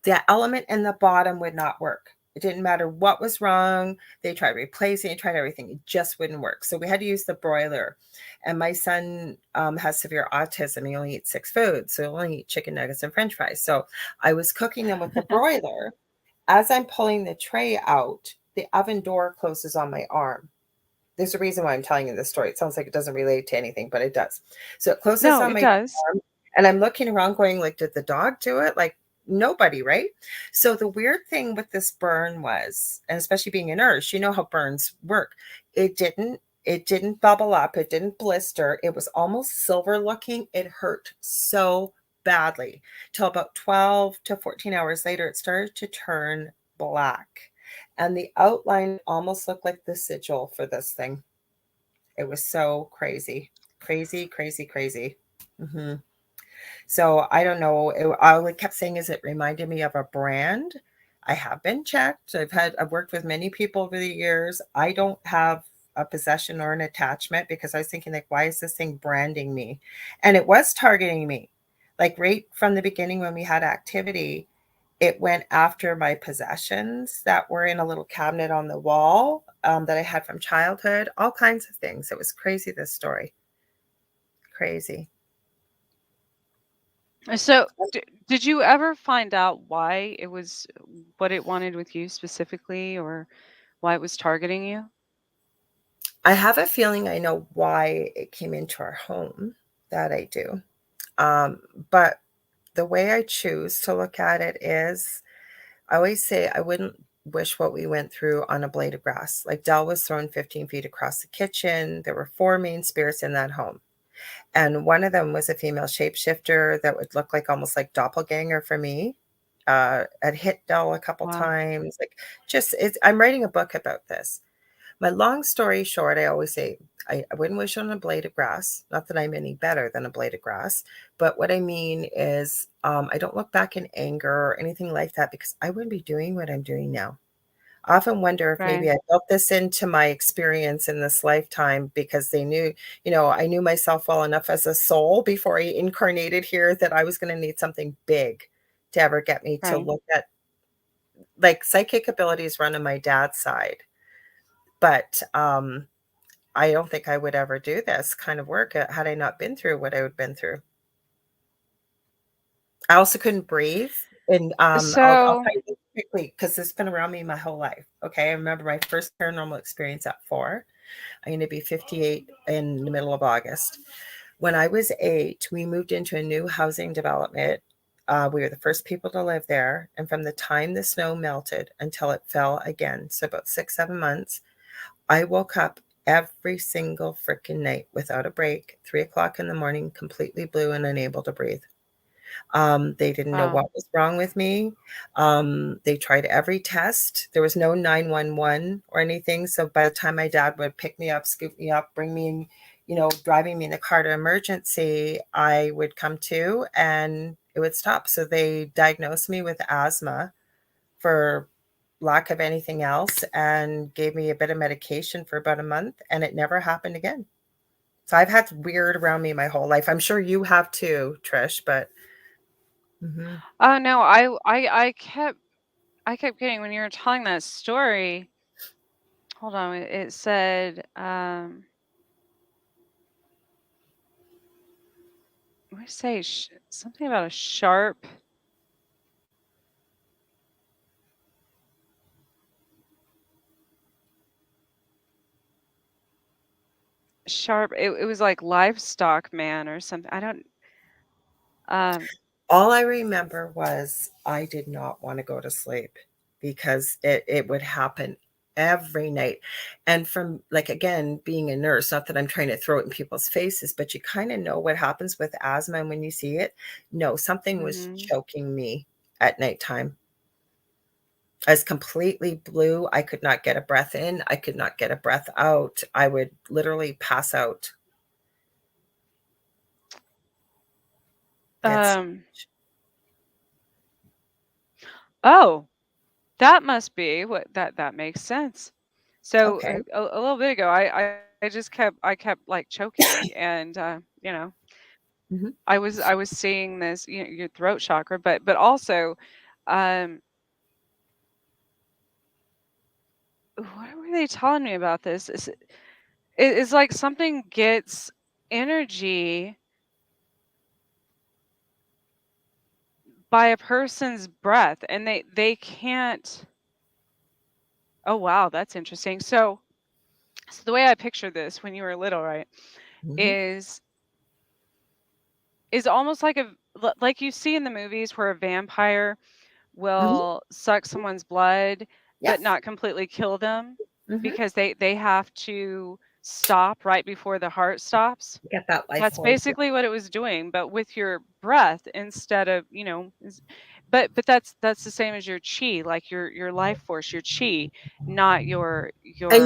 The element in the bottom would not work. It didn't matter what was wrong. They tried replacing it, tried everything. It just wouldn't work. So we had to use the broiler. And my son has severe autism. He only eats 6 foods. So he only eats chicken nuggets and French fries. So I was cooking them with the broiler. As I'm pulling the tray out, the oven door closes on my arm. There's a reason why I'm telling you this story. It sounds like it doesn't relate to anything, but it does. So it closes No, on it my does. arm, and I'm looking around going, like, did the dog do it? Like, nobody, right? So the weird thing with this burn was, and especially being a nurse, you know how burns work. It didn't bubble up, it didn't blister. It was almost silver looking. It hurt so badly till about 12 to 14 hours later, it started to turn black. And the outline almost looked like the sigil for this thing. It was so crazy, crazy, crazy, crazy. hmm So I don't know. All it kept saying is it reminded me of a brand. I have been checked. I've worked with many people over the years. I don't have a possession or an attachment because I was thinking, like, why is this thing branding me? And it was targeting me. Like right from the beginning when we had activity, it went after my possessions that were in a little cabinet on the wall, that I had from childhood, all kinds of things. It was crazy, this story. Crazy. So, did you ever find out why it was what it wanted with you specifically, or why it was targeting you? I have a feeling I know why it came into our home, that I do. Um, but the way I choose to look at it is I always say I wouldn't wish what we went through on a blade of grass. Like Dell was thrown 15 feet across the kitchen. There were 4 main spirits in that home. And one of them was a female shapeshifter that would look like almost like doppelganger for me. I'd hit Dell a couple Wow. times. Like, I'm writing a book about this. My long story short, I always say I wouldn't wish on a blade of grass. Not that I'm any better than a blade of grass, but what I mean is, I don't look back in anger or anything like that because I wouldn't be doing what I'm doing now. I often wonder if Right. maybe I built this into my experience in this lifetime because they knew, I knew myself well enough as a soul before I incarnated here that I was going to need something big to ever get me to Right. look at, like, psychic abilities run on my dad's side. But I don't think I would ever do this kind of work had I not been through what I would been through. I also couldn't breathe, and I'll So, tell you this quickly because it's been around me my whole life. Okay, I remember my first paranormal experience at 4. I'm going to be 58 in the middle of August. When I was 8, we moved into a new housing development. We were the first people to live there, and from the time the snow melted until it fell again, so about 6, 7 months, I woke up every single freaking night without a break, 3 o'clock in the morning, completely blue and unable to breathe. They didn't know wow. what was wrong with me. They tried every test. There was no 911 or anything. So by the time my dad would pick me up, scoop me up, bring me in, driving me in the car to emergency, I would come to and it would stop. So they diagnosed me with asthma for lack of anything else and gave me a bit of medication for about a month and it never happened again. So I've had weird around me my whole life. I'm sure you have too, Trish, but mhm. Oh no, I kept getting when you were telling that story. Hold on, it said I want to say something about a sharp. It was like livestock man or something. I don't. Um. All I remember was I did not want to go to sleep because it would happen every night. And from, like, again, being a nurse, not that I'm trying to throw it in people's faces, but you kind of know what happens with asthma. And when you see it, no, something was Mhm. choking me at nighttime. I was completely blue. I could not get a breath in. I could not get a breath out. I would literally pass out. It's Um. Oh, that must be what that makes sense. So okay. a little bit ago, I kept like choking, and Hmm. I was seeing this, your throat chakra, but also, um, what were they telling me about this? It's like something gets energy by a person's breath, and they can't. Oh wow, that's interesting. So the way I picture this when you were little, right, Hmm. is is almost like like you see in the movies where a vampire Hmm. will suck someone's blood but Yes. not completely kill them Hmm. because they have to stop right before the heart stops. Get that life That's force. Yeah. basically what it was doing, but with your breath instead of, but that's the same as your chi, like your life force, your chi, not And your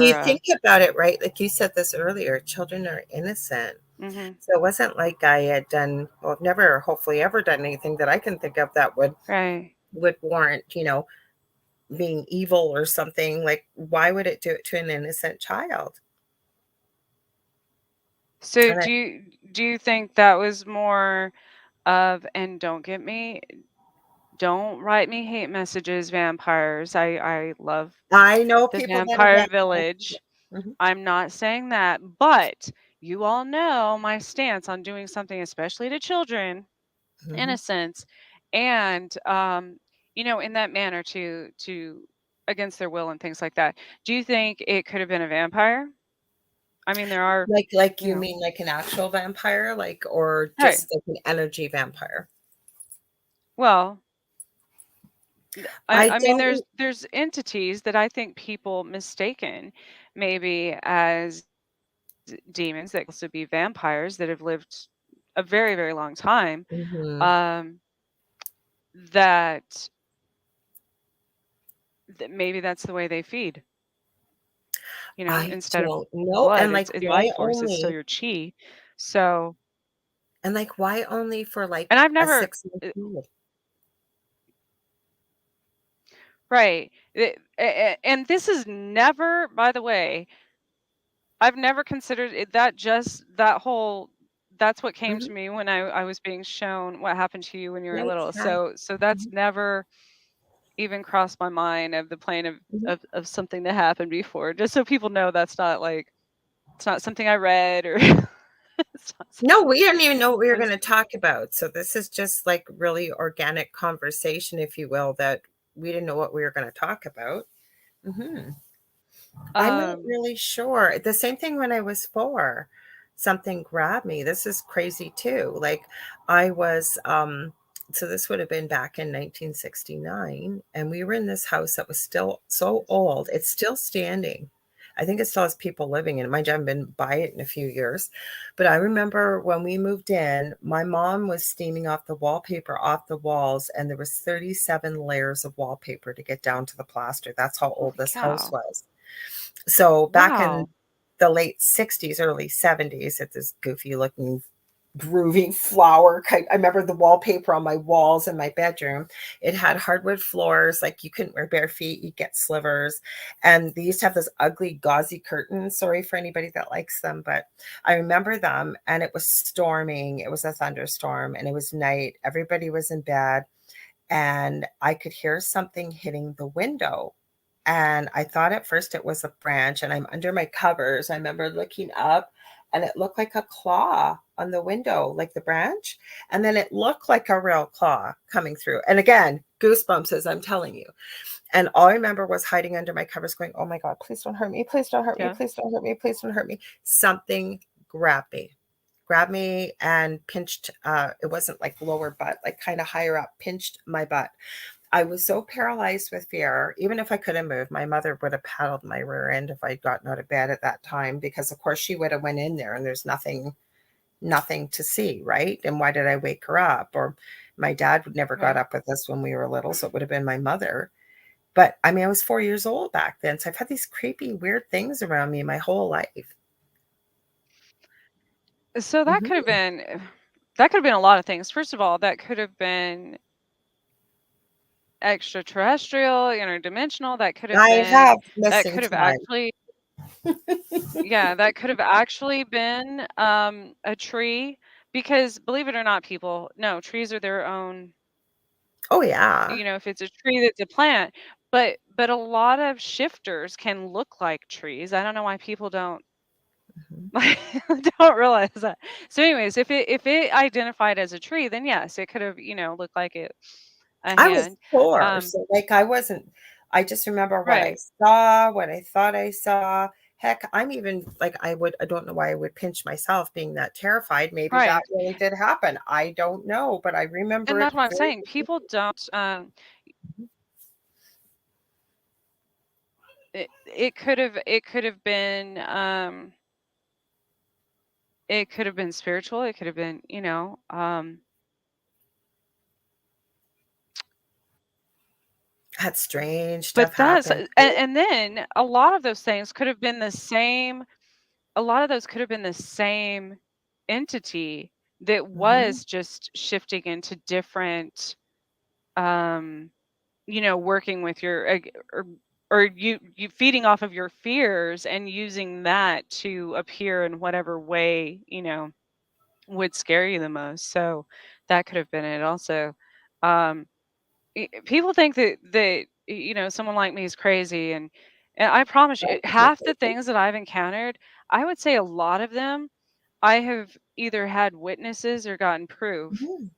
you think about it, right? Like you said this earlier, children are innocent. mhm, So it wasn't like I had done, well, I've never, hopefully, ever done anything that I can think of that right. would warrant, being evil or something. Like, why would it do it to an innocent child? So And I, do you think that was more of, and don't get me, don't write me hate messages, vampires. I love I know the people that are Vampire vampires. Village. Mhm. I'm not saying that, but you all know my stance on doing something, especially to children, Mhm. innocence, and in that manner to against their will and things like that. Do you think it could have been a vampire? I mean, there are, Like you you know, mean like an actual vampire, like, or right. just like an energy vampire? Well, I, I I mean, don't. there's entities that I think people mistaken maybe as demons that can also be vampires that have lived a very, very long time. Mhm. Um, that maybe that's the way they feed, I instead of don't know. blood, And it's life force, it's still your chi. So, why only for like and I've a never, 6 month uh, period? right. And this is never, by the way, I've never considered it that, just that whole, that's what came Mhm. to me when I was being shown what happened to you when you were Night little. sky. So that's Mhm. never even crossed my mind of the plane of Mhm. of something that happened before. Just so people know that's not like, it's not something I read, or it's not No, something we didn't even know what we I were was gonna talk about, so this is just, like, really organic conversation, if you will, that we didn't know what we were gonna talk about. Mhm. I'm not um really sure. The same thing when I was 4. Something grabbed me. This is crazy too. Like, I was, so this would have been back in 1969, and we were in this house that was still so old. It's still standing. I think it still has people living in it. Mind you, I haven't been by it in a few years. But I remember when we moved in, my mom was steaming off the wallpaper off the walls, and there was 37 layers of wallpaper to get down to the plaster. That's how old Holy this house cow. was. So back in Wow. the late 60s, early 70s, it's this goofy looking groovy flower. I remember the wallpaper on my walls in my bedroom. It had hardwood floors, like you couldn't wear bare feet, you get slivers. And they used to have those ugly gauzy curtains. Sorry for anybody that likes them, but I remember them. And it was storming. It was a thunderstorm and it was night. Everybody was in bed and I could hear something hitting the window. And I thought at first it was a branch, and I'm under my covers. I remember looking up, and it looked like a claw on the window, like the branch. And then it looked like a real claw coming through. And again, goosebumps as I'm telling you. And all I remember was hiding under my covers going, oh my God, please don't hurt me. Please don't hurt me. Yeah. Please don't hurt me. Please don't hurt me. Something grabbed me and pinched, it wasn't like lower butt, like kind of higher up, pinched my butt. I was so paralyzed with fear. Even if I couldn't move, my mother would have paddled my rear end if I'd gotten out of bed at that time, because of course she would have went in there and there's nothing to see, right? And why did I wake her up? Or my dad would never got Right. up with us when we were little, so it would have been my mother. But I mean, I was 4 years old back then, so I've had these creepy, weird things around me my whole life. So Hmm. that could have been a lot of things. First of all, that could have been extraterrestrial, interdimensional. I have That missing could have time. actually, yeah, that could have actually been a tree, because believe it or not, people, no, trees are their own, Oh yeah. if it's a tree that's a plant, but a lot of shifters can look like trees. I don't know why people don't Mhm. like don't realize that. So anyways, if it identified as a tree, then yes, it could have, looked like a I was hand. 4, Um, so, like, I wasn't, I just remember what I right, saw, what I thought I saw. Heck, I'm even like, I don't know why I would pinch myself being that terrified. Maybe that right. really did happen. I don't know, but I remember And it that's what I'm very saying. People don't it could have been spiritual, it could have been, had strange but stuff that's happen too. and then a lot of those things could have been the same a lot of those could have been the same entity that Mhm. was just shifting into different, um working with or you feeding off of your fears and using that to appear in whatever way, would scare you the most. So that could have been it also. Um, People think that someone like me is crazy, and I promise you, That was so half the crazy. things that I've encountered, I would say a lot of them, I have either had witnesses or gotten proof, Mhm.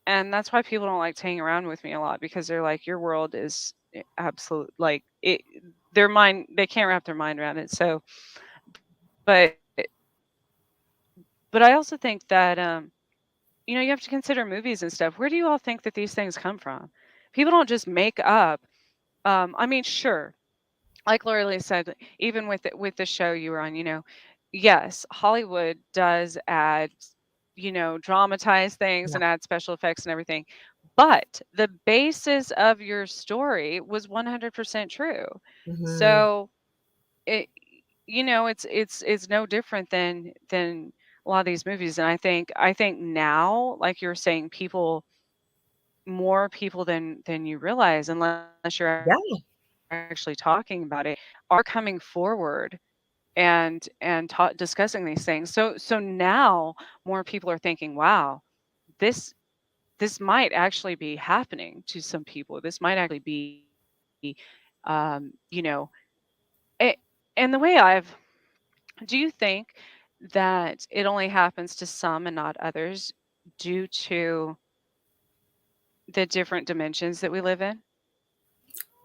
and that's why people don't like to hang around with me a lot, because they're like, your world is absolute, like it. Their mind, they can't wrap their mind around it. So, but I also think that you have to consider movies and stuff. Where do you all think that these things come from? People don't just make up. I mean, sure, like Lorilei said, even with the show you were on, yes, Hollywood does add, dramatize things Yeah. and add special effects and everything. But the basis of your story was 100% true. Mhm. So it, it's no different than a lot of these movies. And I think now, like you were saying, more people than you realize, unless you're Yeah. actually talking about it, are coming forward and discussing these things. So now more people are thinking, wow, this this might actually be happening to some people. This might actually be, um, you know, it, and the way do you think that it only happens to some and not others due to the different dimensions that we live in?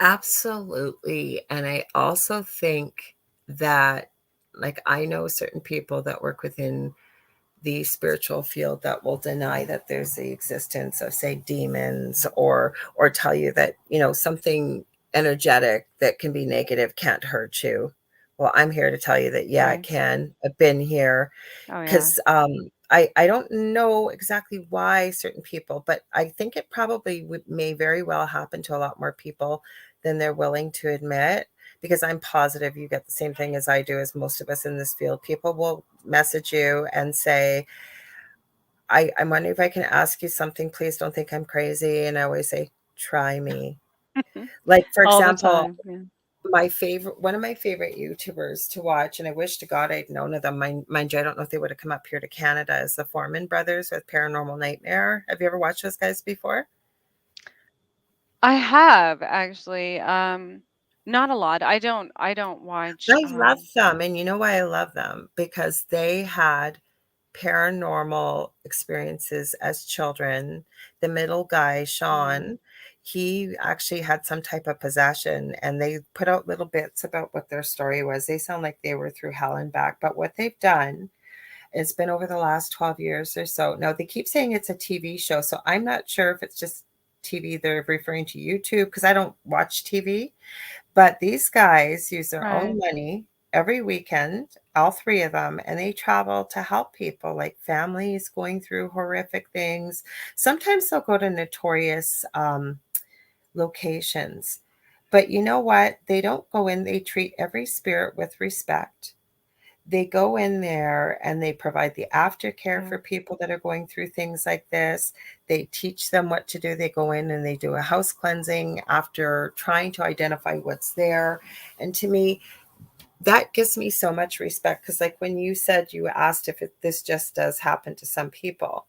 Absolutely. And I also think that, like, I know certain people that work within the spiritual field that will deny that there's the existence of, say, demons, or tell you that, something energetic that can be negative can't hurt you. Well, I'm here to tell you that, yeah, it Right. can. I've been here. Oh yeah. 'Cause, I don't know exactly why certain people, but I think it probably may very well happen to a lot more people than they're willing to admit, because I'm positive you get the same thing as I do, as most of us in this field. People will message you and say, I'm wondering if I can ask you something. Please don't think I'm crazy." And I always say, "Try me." Like, for All the example, time. Yeah. one of my favorite YouTubers to watch, and I wish to God I'd known of them. Mind you, I don't know if they would have come up here to Canada, is the Foreman brothers with Paranormal Nightmare. Have you ever watched those guys before? I have actually. Not a lot. I don't watch, I love them, and you know why I love them? Because they had paranormal experiences as children. The middle guy, mhm, Sean, he actually had some type of possession, and they put out little bits about what their story was. They sound like they were through hell and back, but what they've done, it's been over the last 12 years or so. Now, they keep saying it's a TV show, so I'm not sure if it's just TV they're referring to YouTube because I don't watch TV. But these guys use their right, own money every weekend, all three of them, and they travel to help people, like families going through horrific things. Sometimes they'll go to notorious locations. But you know what? They don't go in, they treat every spirit with respect. They go in there and they provide the aftercare yeah, for people that are going through things like this. They teach them what to do. They go in and they do a house cleansing after trying to identify what's there. And to me, that gives me so much respect because, like, when you said you asked if this just does happen to some people.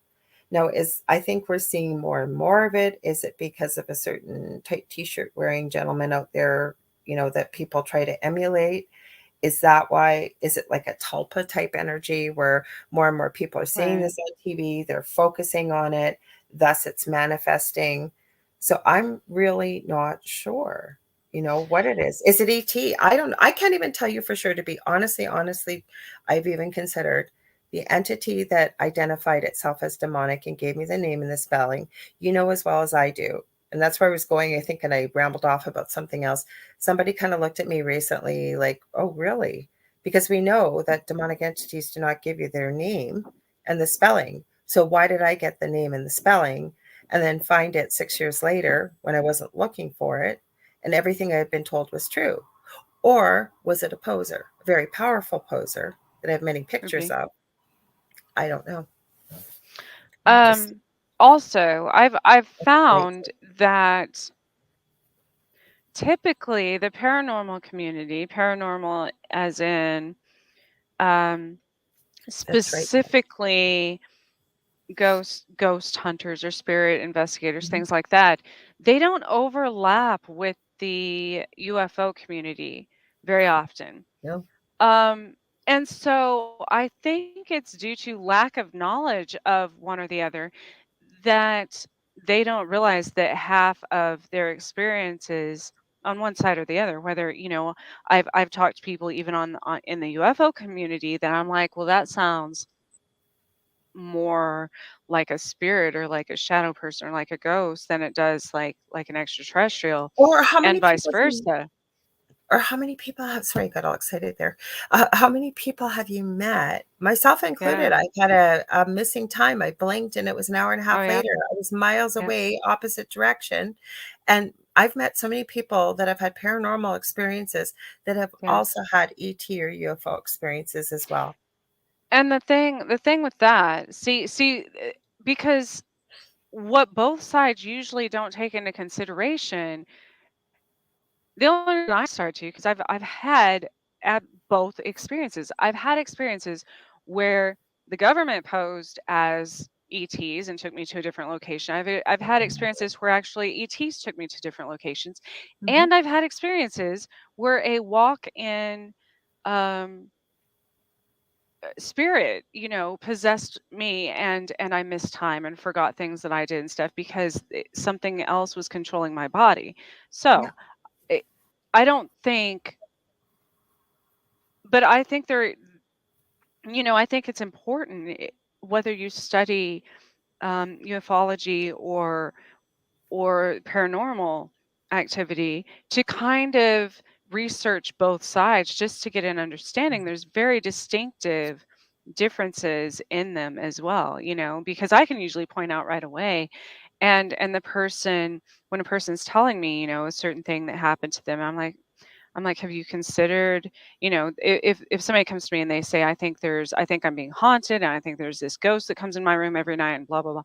Now, is I think we're seeing more and more of it. Is it because of a certain tight t-shirt wearing gentleman out there, that people try to emulate? Is that why? Is it like a tulpa type energy where more and more people are seeing right. this on TV, they're focusing on it, thus it's manifesting? So I'm really not sure, what it is. Is it ET? I can't even tell you for sure, to be honestly, I've even considered the entity that identified itself as demonic and gave me the name and the spelling, as well as I do. And that's where I was going, I think, and I rambled off about something else. Somebody kind of looked at me recently like, oh, really? Because we know that demonic entities do not give you their name and the spelling. So why did I get the name and the spelling and then find it 6 years later when I wasn't looking for it and everything I had been told was true? Or was it a poser, a very powerful poser that I have many Could pictures be. of? I don't know. Just Um, Also, I've great. found that typically the paranormal community, paranormal as in um, That's right. specifically ghost hunters or spirit investigators, Mhm. things like that, they don't overlap with the UFO community very often. No. Um, and so I think it's due to lack of knowledge of one or the other that they don't realize that half of their experiences on one side or the other, whether, I've talked to people even in the UFO community that I'm like, well, that sounds more like a spirit or like a shadow person or like a ghost than it does like an extraterrestrial, Or how and many vice people have versa. Or how many people have sorry, I got all excited there. How many people have you met, myself included? Yeah. I've had a missing time. I blinked and it was an hour and a Oh half yeah. later. I was miles Yeah. away, opposite direction. And I've met so many people that have had paranormal experiences that have also Yes. had ET or UFO experiences as well. And the thing with that, because what both sides usually don't take into consideration, the only reason I start to, because I've had at both experiences. I've had experiences where the government posed as ETs and took me to a different location. I've had experiences where actually ETs took me to different locations, Mhm. and I've had experiences where a walk-in um, spirit, possessed me, and I missed time and forgot things that I did and stuff because something else was controlling my body. Yeah. So it, I don't think, but I think I think it's important, whether you study ufology or paranormal activity, to kind of research both sides just to get an understanding. There's very distinctive differences in them as well, because I can usually point out right away, and the person, when a person's telling me, a certain thing that happened to them, I'm like, have you considered, if somebody comes to me and they say, I think I'm being haunted, and I think there's this ghost that comes in my room every night and blah blah blah,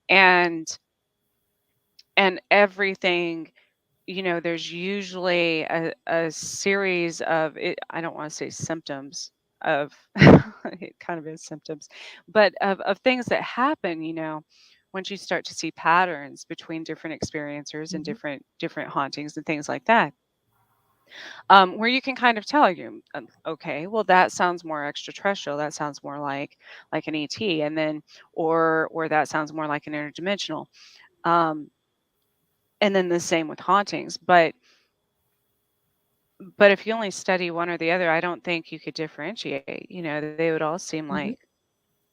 and everything, there's usually a series of it, I don't want to say symptoms of it kind of is symptoms, but of things that happen, once you start to see patterns between different experiencers and Mhm. different hauntings and things like that. where you can kind of tell you, okay, well that sounds more extraterrestrial. That sounds more like an ET, and then or that sounds more like an interdimensional. Um, and then the same with hauntings. But if you only study one or the other, I don't think you could differentiate. You know, they would all seem Mhm.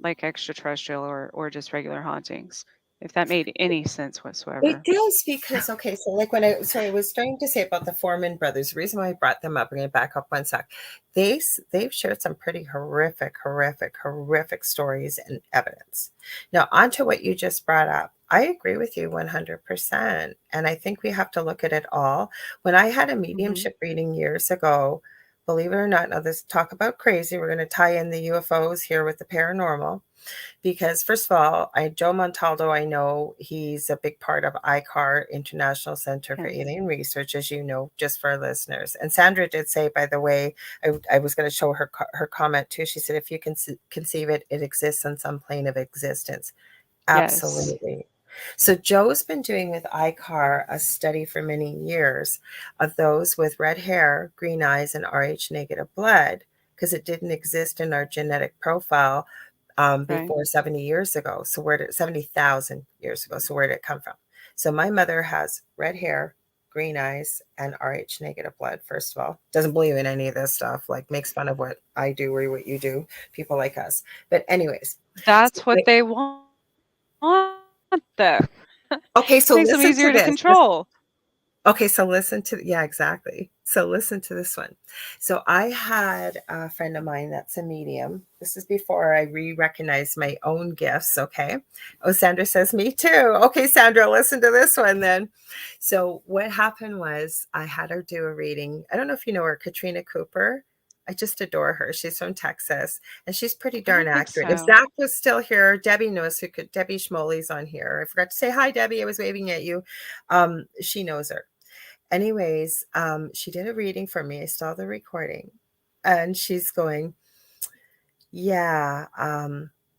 like extraterrestrial or just regular hauntings, if that made any sense It whatsoever. does because okay, so like when I was starting to say about the Foreman brothers, the reason why I brought them up, I'm going to back up one sec. They've shared some pretty horrific stories and evidence. Now, onto what you just brought up, I agree with you 100%, and I think we have to look at it all. When I had a Hmm. mediumship reading years ago, believe it or not, now this talk about crazy, we're going to tie in the UFOs here with the paranormal because first of all, Joe Montaldo, I know he's a big part of ICAR, International Center for Yes. Alien Research, as you know, just for our listeners. And Sandra did say, by the way, I was going to show her her comment too. She said, if you can conceive it, it exists on some plane of existence. Yes. Absolutely. So Joe's been doing with ICAR a study for many years of those with red hair, green eyes, and Rh negative blood because it didn't exist in our genetic profile Right. before 70 years ago. So where did 70,000 years ago? So where did it come from? So my mother has red hair, green eyes, and Rh negative blood. First of all, doesn't believe in any of this stuff. Like makes fun of what I do or what you do. People like us. But anyways, so, That's what they want, though. okay, Makes so them easier listen to to this. control. Okay, so listen to yeah, exactly. So listen to this one. So I had a friend of mine that's a medium. This is before I recognized my own gifts. Okay. Oh, Sandra says me too. Okay, Sandra, listen to this one then. So what happened was I had her do a reading. I don't know if you know her, Katrina Cooper. I just adore her. She's from Texas and she's pretty I darn don't think accurate. If so. Zach was still here, Debbie knows who could. Debbie Schmoley's on here. I forgot to say hi, Debbie. I was waving at you. She knows her. Anyways, she did a reading for me. I saw the recording, and she's going, "Yeah,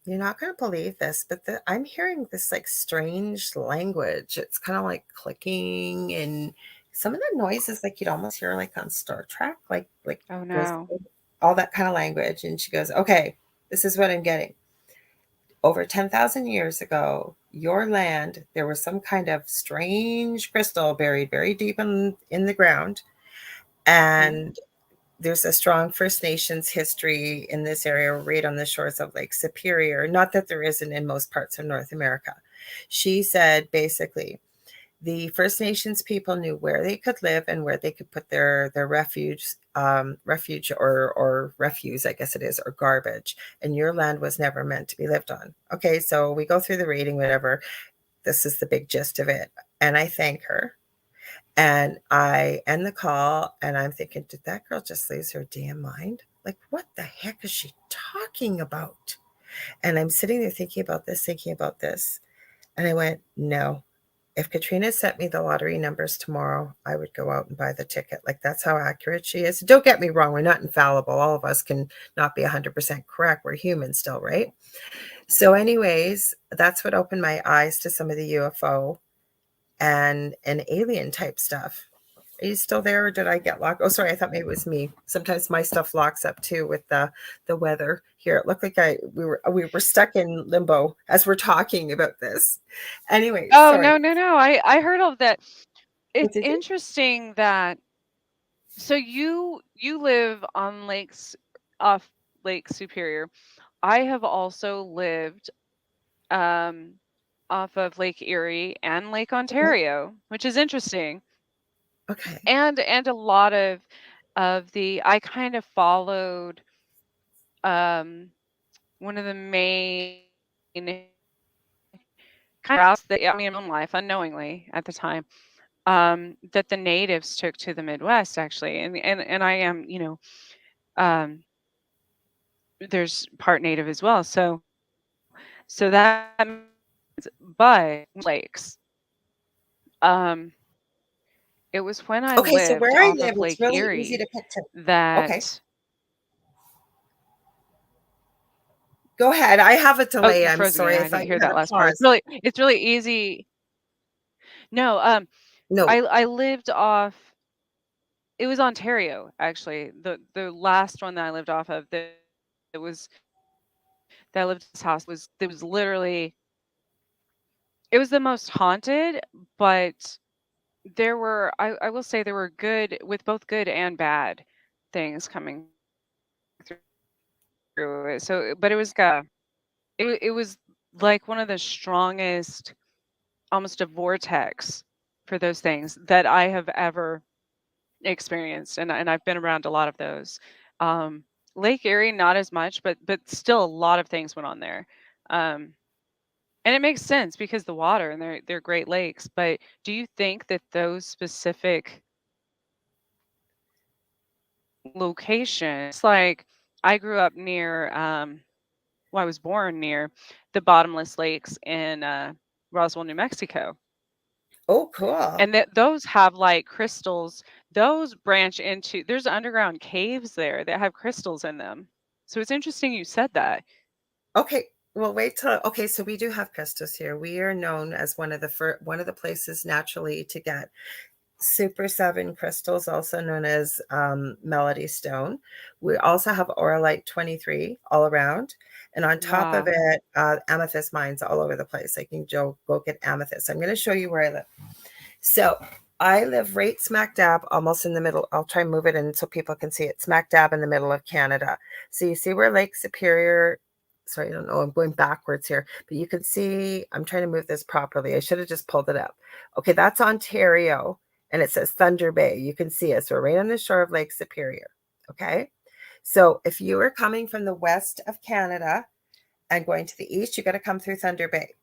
you're not going to believe this, but I'm hearing this like strange language. It's kind of like clicking, and some of the noises like you'd almost hear like on Star Trek, like Oh those no. all that kind of language." And she goes, "Okay, this is what I'm getting. Over 10,000 years ago, your land, there was some kind of strange crystal buried very deep in the ground. Hmm. And there's a strong First Nations history in this area, right on the shores of Lake Superior. Not that there isn't in most parts of North America." She said basically, the First Nations people knew where they could live and where they could put their refuge or refuse, I guess it is, or garbage. And your land was never meant to be lived on. Okay, so we go through the reading, whatever. This is the big gist of it. And I thank her. And I end the call and I'm thinking, did that girl just lose her damn mind? Like, what the heck is she talking about? And I'm sitting there thinking about this. And I went, no. If Katrina sent me the lottery numbers tomorrow, I would go out and buy the ticket. Like, that's how accurate she is. Don't get me wrong, we're not infallible. All of us can not be 100% correct. We're human still, right? So, anyways, that's what opened my eyes to some of the UFO and alien type stuff. Are you still there or did I get locked? Oh, sorry, I thought maybe it was me. Sometimes my stuff locks up too with the weather here. It looked like we were stuck in limbo as we're talking about this. Anyways, Oh sorry. no, no, no. I heard all of that. What It's did you? interesting that so you live on lakes off Lake Superior. I have also lived um off of Lake Erie and Lake Okay. Ontario, which is interesting. Okay. And a lot of the I kind of followed um one of the main kind of routes that I mean in my own life unknowingly at the time that the natives took to the Midwest actually and I am um there's part native as well so that makes sense but lakes um it was when I Okay. So lived where I off live, of it's Lake really easy Erie to picture. Okay. that Go ahead. I have a oh delay. you I'm froze again sorry. I I thought didn't you hear had that a last part pause. it's really easy no No. I lived off it was Ontario, actually. The last one that I lived off of that lived in this house was there was literally it was the most haunted, but there were I will say there were good with both good and bad things coming through it. But it was it was like one of the strongest, almost a vortex for those things that I have ever experienced, and I've been around a lot of those. Um, Lake Erie, not as much, but still a lot of things went on there. Um, and it makes sense because the water and they're Great Lakes. But do you think that those specific locations, like I grew up near, well, I was born near the bottomless lakes in Roswell, New Mexico, Oh, cool. and that those have like crystals. Those branch into there's underground caves there that have crystals in them. So it's interesting you said that. Okay, well, wait till okay, so we do have crystals here. We are known as one of the places naturally to get Super 7 crystals, also known as Melody Stone. We also have Oralite 23 all around. And on top of Wow. it, amethyst mines all over the place. Like you can go get amethyst. I'm going to show you where I live. So I live right smack dab, almost in the middle. I'll try and move it in so people can see it. Smack dab in the middle of Canada. So you see where Lake Superior. Sorry, I don't know. I'm going backwards here, but you can see. I'm trying to move this properly. I should have just pulled it up. Okay, that's Ontario, and it says Thunder Bay. You can see us. We're right on the shore of Lake Superior. Okay, so if you are coming from the west of Canada and going to the east, you got to come through Thunder Bay.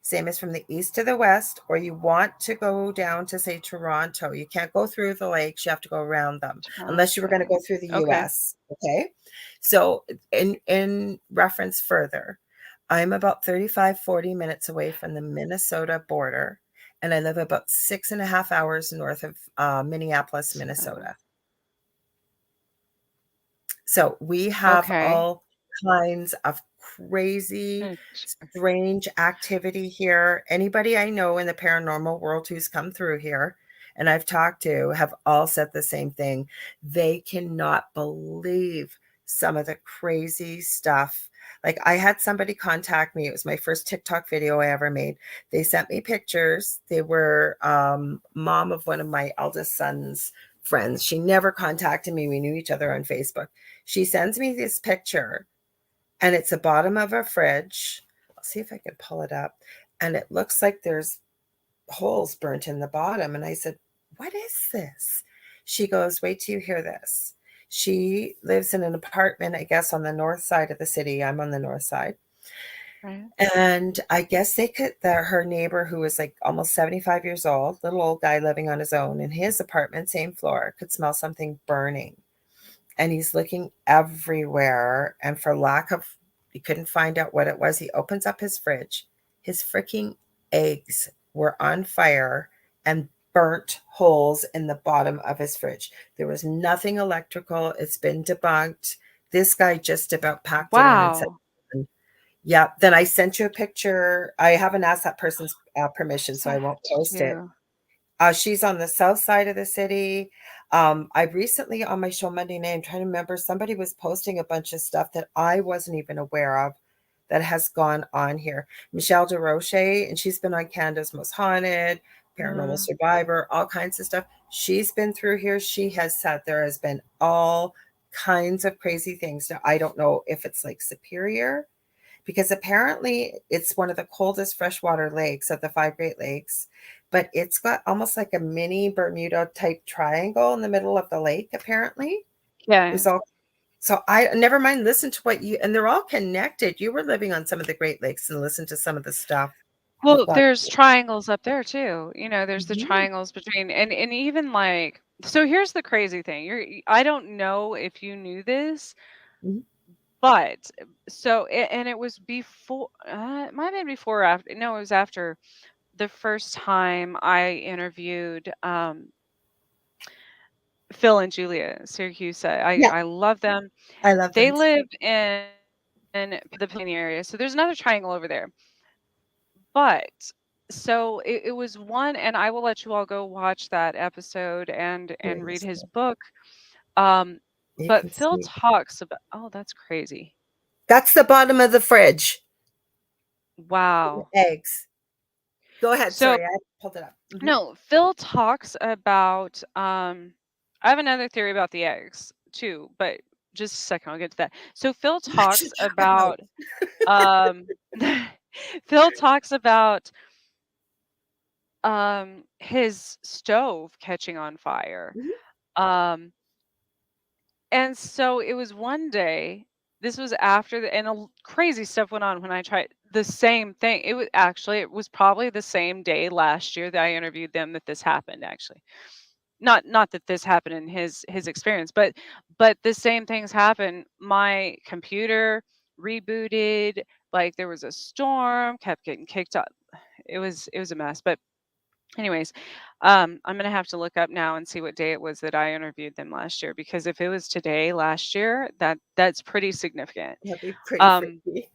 Same as from the east to the west, or you want to go down to, say, Toronto. You can't go through the lakes. You have to go around them, unless you were going to Toronto. go through the Okay. US. Okay. So, in reference further, I'm about 35-40 minutes away from the Minnesota border, and I live about 6.5 hours north of Minneapolis, So, Minnesota. So we have okay. all kinds of crazy, Gonna strange activity here. Anybody I know in the paranormal world who's come through here and I've talked to have all said the same thing. They cannot believe some of the crazy stuff. Like I had somebody contact me. It was my first TikTok video I ever made. They sent me pictures. They were mom of one of my eldest son's friends. She never contacted me. We knew each other on Facebook. She sends me this picture, and it's the bottom of a fridge. I'll see if I can pull it up. And it looks like there's holes burnt in the bottom. And I said, "What is this?" She goes, "Wait till you hear this." She lives in an apartment, I guess, on the north side of the city. I'm on the north side. right. And I guess her neighbor, who was like almost 75 years old, little old guy living on his own in his apartment, same floor, could smell something burning, and he's looking everywhere. And for lack of, he couldn't find out what it was. He opens up his fridge. His freaking eggs were on fire and burnt holes in the bottom of his fridge. There was nothing electrical. It's been debunked. This guy just about packed it in and said, Wow. yeah. Then I sent you a picture. I haven't asked that person's permission, so I I have won't post it. to. She's on the south side of the city. I recently on my show Monday night, I'm trying to remember, somebody was posting a bunch of stuff that I wasn't even aware of that has gone on here. Michelle DeRoche, and she's been on Canada's Most Haunted, Paranormal Mhm. Survivor, all kinds of stuff. She's been through here. She has said there has been all kinds of crazy things. Now, I don't know if it's like Superior, because apparently it's one of the coldest freshwater lakes of the five Great Lakes, but it's got almost like a mini Bermuda type triangle in the middle of the lake, apparently. Yeah. There's all so I never mind, listen to what you, and they're all connected. You were living on some of the Great Lakes and listen to some of the stuff you've Well, got. there's triangles up there too. There's the Mhm, triangles between and even like so here's the crazy thing. I don't know if you knew this, mhm. but and it was before it might have been before or after. No, it was after the first time I interviewed Phil and Julia Syracuse. Yeah, I love them. I love They them. live in the Pennsylvania area. So there's another triangle over there. But So it was one, and I will let you all go watch that episode and read Please, his book. Um, you but can Phil see. talks about, oh, that's crazy. That's the bottom of the fridge. Wow. Eggs. Go ahead. So Sorry, I pulled it up. no, Phil talks about I have another theory about the eggs too, but just a second, I'll get to that. So Phil talks I know. about um Phil talks about his stove catching on fire. Mhm. Um and so it was one day, this was after the and crazy stuff went on when I tried the same thing. It was probably the same day last year that I interviewed them that this happened actually. Not that this happened in his experience, but the same things happened. My computer rebooted, like there was a storm, kept getting kicked out. It was a mess. But anyways, I'm gonna have to look up now and see what day it was that I interviewed them last year, because if it was today last year, that's pretty significant. That'd be pretty Um, freaky.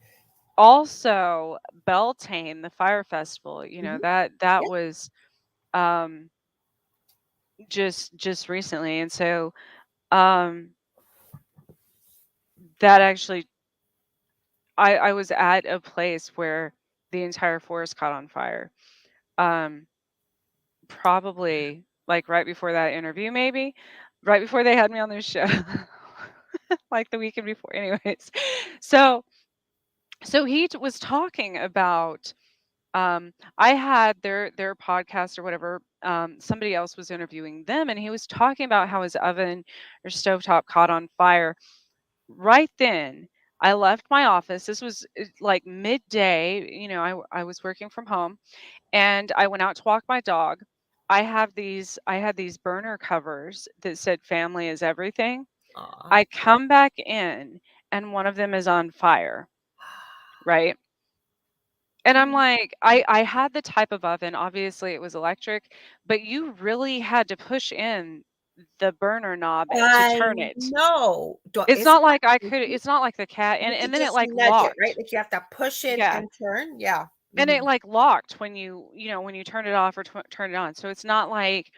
Also Beltane, the fire festival, Mhm. that Yeah. was um just recently. And so um that actually, I was at a place where the entire forest caught on fire. Um, Probably like right before that interview, maybe right before they had me on their show, like the weekend before. Anyways, so was talking about. I had their podcast or whatever. Somebody else was interviewing them, and he was talking about how his oven or stovetop caught on fire. Right then, I left my office. This was like midday. I was working from home, and I went out to walk my dog. I had these burner covers that said family is everything. Aw. I come back in, and one of them is on fire, right? And I'm like, I had the type of oven, obviously it was electric, but you really had to push in the burner knob to I turn it. know. It's Isn't not like that I could freaky? it's not like the cat, You and could then it just like nudge it, right? locked. Like, you have to push it Yeah. and turn? Yeah. And it Mhm. like locked when when you turn it off or turn it on. So it's not like,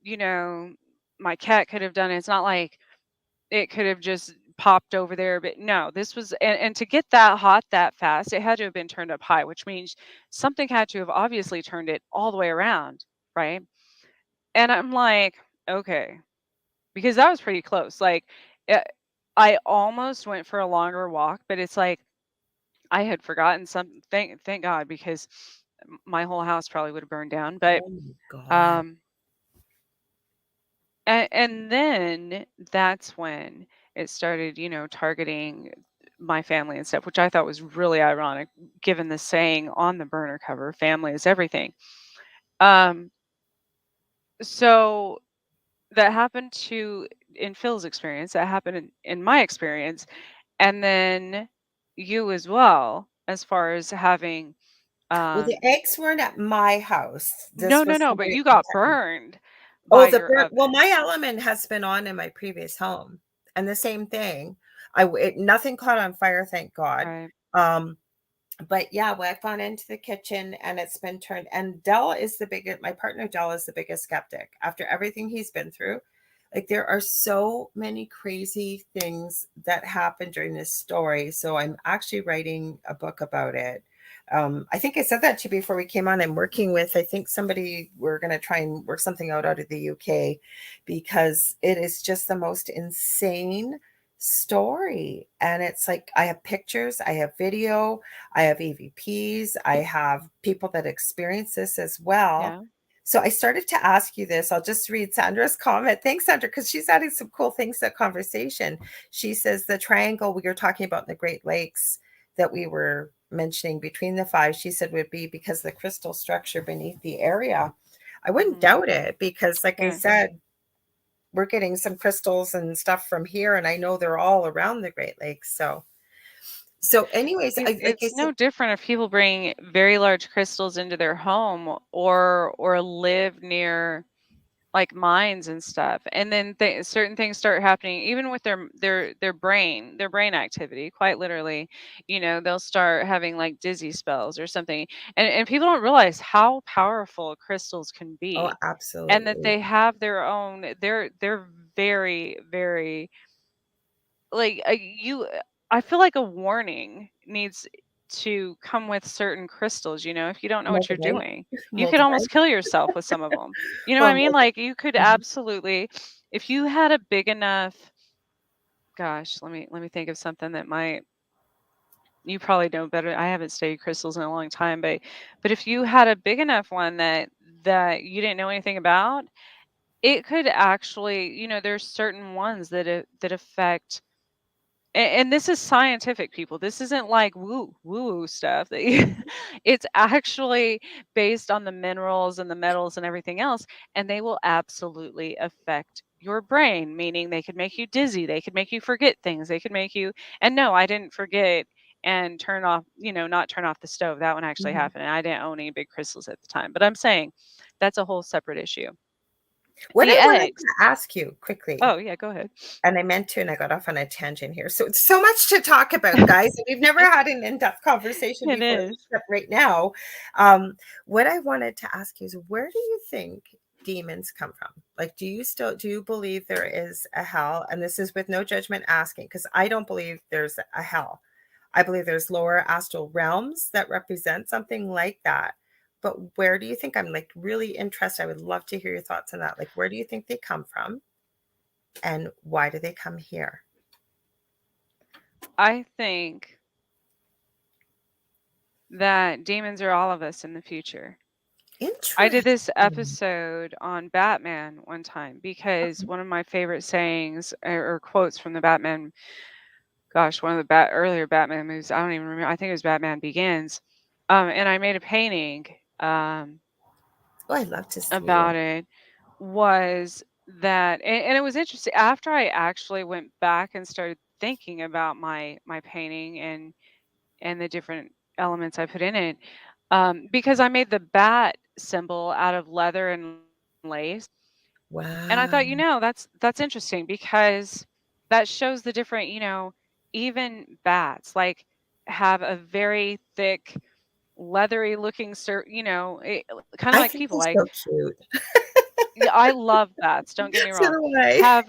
you know, my cat could have done it. It's not like it could have just popped over there, but no, this was, and to get that hot that fast, it had to have been turned up high, which means something had to have obviously turned it all the way around, right? And I'm like, okay, because that was pretty close. Like, eh, I almost went for a longer walk, but it's like I had forgotten something. Thank God, because my whole house probably would have burned down. But Oh my god. um, and then that's when it started, targeting my family and stuff, which I thought was really ironic, given the saying on the burner cover, "Family is everything." Um, so that happened in Phil's experience. That happened in my experience, and then you as well, as far as having Well, the um eggs weren't at my house. no, This no, was no, but somebody you got contacted. burned Oh, by the your burnt well, oven, my element has been on in my previous home, and the same thing. Nothing caught on fire, thank God. right? Um, but yeah, well, I've gone into the kitchen and it's been turned. And Dell is the biggest. My partner Dell is the biggest skeptic after everything he's been through. Like, there are so many crazy things that happened during this story. So I'm actually writing a book about it. I think I said that to you before we came on. I'm working with, I think somebody, we're going to try and work something out of the UK, because it is just the most insane story. And it's like, I have pictures, I have video, I have EVPs, I have people that experience this as well. Yeah. So I started to ask you this. I'll just read Sandra's comment. Thanks, Sandra, because she's adding some cool things to the conversation. She says the triangle we were talking about in the Great Lakes that we were mentioning between the five, she said would be because of the crystal structure beneath the area. I wouldn't Hmm. doubt it, because like I Yeah. said, we're getting some crystals and stuff from here, and I know they're all around the Great Lakes. So anyways, like I It's said, no different if people bring very large crystals into their home or live near. like minds and stuff, and then certain things start happening even with their brain activity, quite literally. They'll start having like dizzy spells or something, and people don't realize how powerful crystals can Oh, be, and that absolutely. they have their own. They're very, very, like, I feel like a warning needs to come with certain crystals. If you don't know what you're Moldavite, doing, you could almost Moldavite. kill yourself with some of them. You know what Oh, I mean? Like, you could mhm. absolutely, if you had a big enough, gosh, let me think of something that might, you probably know better. I haven't studied crystals in a long time, but if you had a big enough one that you didn't know anything about, it could actually, there's certain ones that affect. And this is scientific, people. This isn't like woo stuff. It's actually based on the minerals and the metals and everything else, and they will absolutely affect your brain, meaning they could make you dizzy, they could make you forget things, they could make you. And no, I didn't forget and turn off, not turn off the stove. That one actually Mhm. happened, and I didn't own any big crystals at the time. But I'm saying that's a whole separate issue. What The I wanted eggs. to ask you quickly, Oh yeah, go ahead. and I meant to, and I got off on a tangent here. So it's so much to talk about, guys. And we've never had an in-depth conversation It before, is. except right now. Um, what I wanted to ask you is, where do you think demons come from? Like, do you believe there is a hell? And this is with no judgment asking, because I don't believe there's a hell. I believe there's lower astral realms that represent something like that. But where do you think, I'm like really interested. I would love to hear your thoughts on that. Like, where do you think they come from? And why do they come here? I think that demons are all of us in the future. I did this Interesting. episode on Batman one time because one of my favorite sayings or quotes from the Batman, gosh, one of the earlier Batman movies, I don't even remember. I think it was Batman Begins. And I made a painting um, Oh, I'd love to see it. about it. Was that, and it was interesting after I actually went back and started thinking about my painting and the different elements I put in it. Because I made the bat symbol out of leather and lace. And I thought, Wow. that's interesting because that shows the different, even bats like have a very thick, leathery looking, kind of I like think people. they're Like, so cute. yeah, I love bats. Don't get me So wrong. do I. Have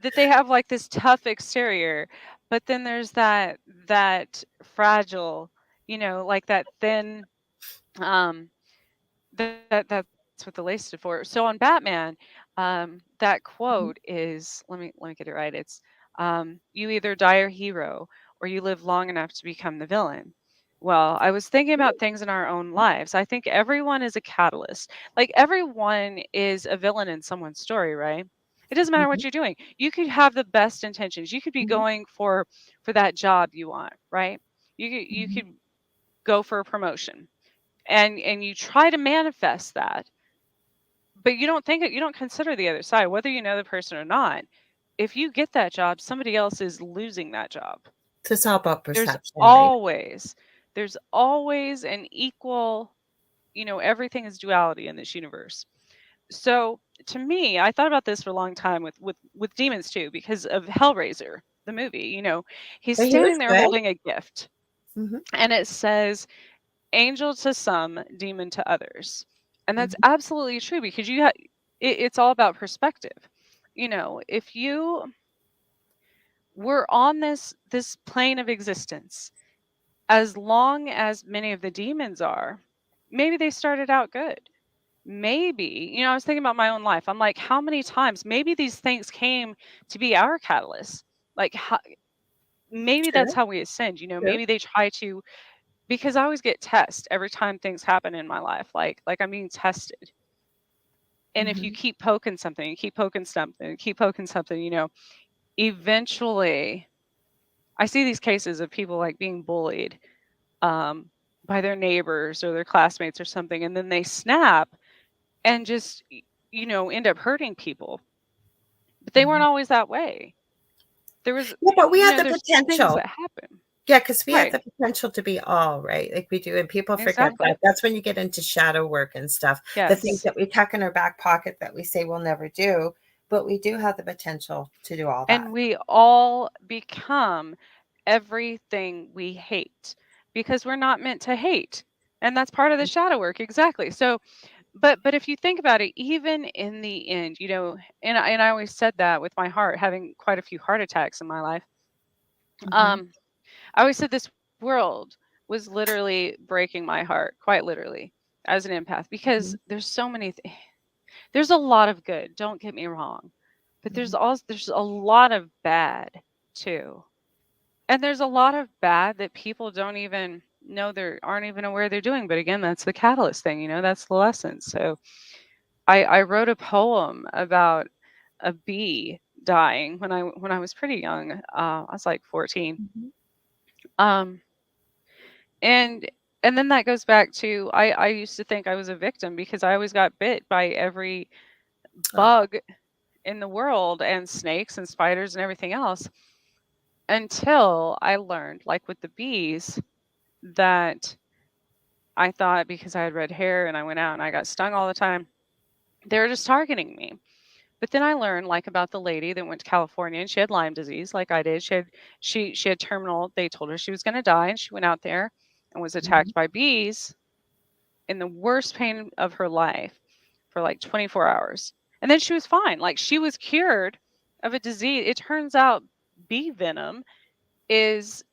that they have like this tough exterior, but then there's that fragile, like that thin. Um, that's what the lace stood for. So on Batman, that quote Mhm. is, let me get it right. It's you either die a hero or you live long enough to become the villain. Well, I was thinking about things in our own lives. I think everyone is a catalyst. Like, everyone is a villain in someone's story, right? It doesn't matter Mhm. what you're doing. You could have the best intentions. You could be Mhm. going for that job you want, right? You could Mhm. go for a promotion, and you try to manifest that, but you don't consider the other side, whether you know the person or not. If you get that job, somebody else is losing that job. So it's all about there's perception, right? always there's always an equal, everything is duality in this universe. So to me, I thought about this for a long time with demons too, because of Hellraiser, the movie. He's But he was standing there good. holding a gift, Mhm. and it says angel to some, demon to others. And that's Mhm. absolutely true, because it's all about perspective. If you were on this plane of existence, as long as many of the demons are, maybe they started out good. Maybe, I was thinking about my own life. I'm like, how many times maybe these things came to be our catalyst? Like, maybe that's True, how we ascend. true. Maybe they try to, because I always get tested every time things happen in my life. Like I'm being tested. And if you Mhm. keep poking something, you keep poking something, keep poking something, eventually I see these cases of people like being bullied um, by their neighbors or their classmates or something, and then they snap and just, end up hurting people. But they weren't Mhm. always that way. There was, Yeah, but we had the there's things potential. that happen. Yeah, because we have Right. the potential to be all, right? Like we do, and people forget that. Exactly. That's when you get into shadow work and stuff. The things Yes. that we tuck in our back pocket that we say we'll never do, but we do have the potential to do all that. And we all become everything we hate because we're not meant to hate. And that's part of the shadow work. Exactly. So, but if you think about it, even in the end, and I always said that with my heart, having quite a few heart attacks in my life. Mhm, Um, I always said this world was literally breaking my heart, quite literally, as an empath, because mhm, there's a lot of good. Don't get me wrong, but mhm. there's a lot of bad too, and there's a lot of bad that people don't even know they aren't even aware they're doing. But again, that's the catalyst thing. That's the lesson. So I wrote a poem about a bee dying when I was pretty young. I was like 14. Mhm. Um, and and then that goes back to I used to think I was a victim because I always got bit by every Oh, bug in the world and snakes and spiders and everything else until I learned, like with the bees, that I thought because I had red hair and I went out and I got stung all the time, they were just targeting me. But then I learned like about the lady that went to California and she had Lyme disease like I did. She had terminal, they told her she was gonna die and she went out there and was mhm. attacked by bees in the worst pain of her life for like 24 hours. And then she was fine. Like she was cured of a disease. It turns out bee venom is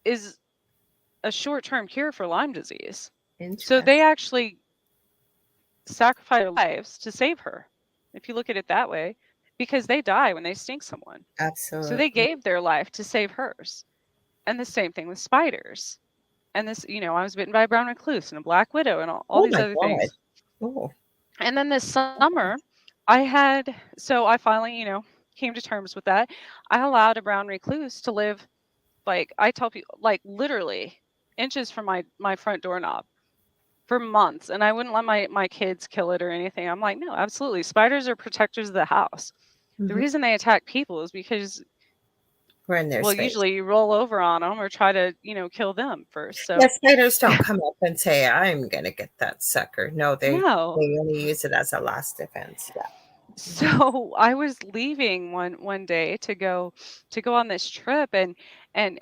is a short-term cure for Lyme disease. So they Interesting. actually sacrifice their lives to save her. If you look at it that way, because they die when they sting someone. So they Absolutely. gave their life to save hers. And the same thing with spiders. And I was bitten by a brown recluse and a black widow and all Oh these my other God. things. Oh. And then this summer, I finally, came to terms with that. I allowed a brown recluse to live, like I tell people, like literally inches from my front doorknob for months. And I wouldn't let my kids kill it or anything. I'm like, no, absolutely. Spiders are protectors of the house. The Mhm. reason they attack people is because, We're in their well, space. usually you roll over on them or try to, kill them first. So Yeah, spiders don't come up and say, "I'm gonna get that sucker." No, no. they only use it as a last defense. Yeah. Mhm. So I was leaving one day to go on this trip, and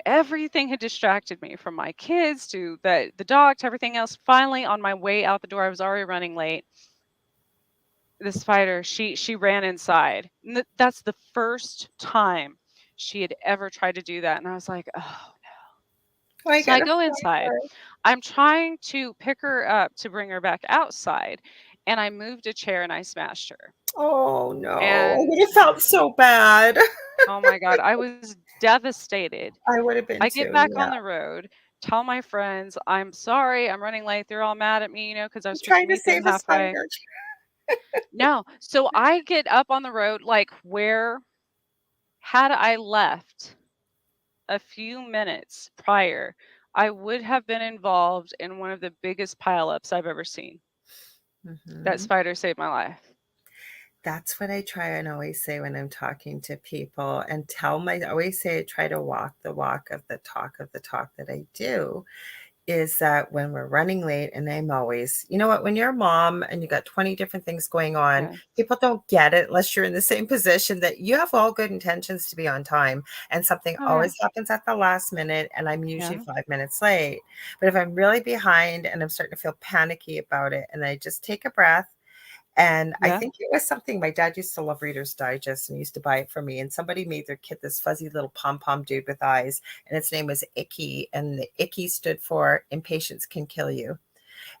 everything had distracted me from my kids to the dog to everything else. Finally, on my way out the door, I was already running late. The spider, she ran inside. And that's the first time she had ever tried to do that, and I was like, oh. Oh, I So I gotta go find inside. her. I'm trying to pick her up to bring her back outside, and I moved a chair and I smashed her. Oh, no. I And would have felt so bad. oh my God, I was devastated. I would have been I get too, back yeah. on the road, tell my friends, I'm sorry, I'm running late. They're all mad at me, because I was I'm supposed to trying to meet them save a halfway. spider. No. So I get up on the road, like where had I left a few minutes prior, I would have been involved in one of the biggest pileups I've ever seen. That Mhm. spider saved my life. That's what I try and always say when I'm talking to people and I always say I try to walk the walk of the talk that I do. Is that when we're running late, and I'm always, you know what, when you're a mom and you got 20 different things going on, Yes. people don't get it unless you're in the same position that you have all good intentions to be on time. And something Oh yeah. always happens at the last minute, and I'm usually Yeah. 5 minutes late. But if I'm really behind and I'm starting to feel panicky about it, and I just take a breath, and I Yeah. think it was something my dad used to love Reader's Digest and used to buy it for me. And somebody made their kid this fuzzy little pom pom dude with eyes, and its name was Icky. And the Icky stood for Impatience Can Kill You.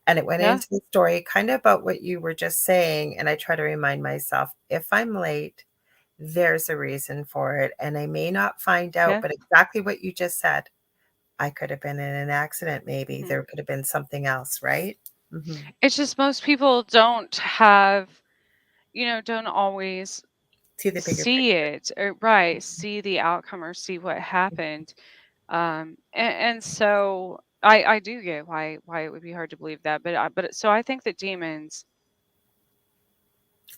And it went Yeah. into the story kind of about what you were just saying. And I try to remind myself if I'm late, there's a reason for it. And I may not find out, Yeah. but exactly what you just said, I could have been in an accident, maybe. Mhm. There could have been something else, right? Hmm. It's just most people don't always See the bigger see picture. it or right, see the outcome or see what happened. And so I do get why it would be hard to believe that, so I think that demons,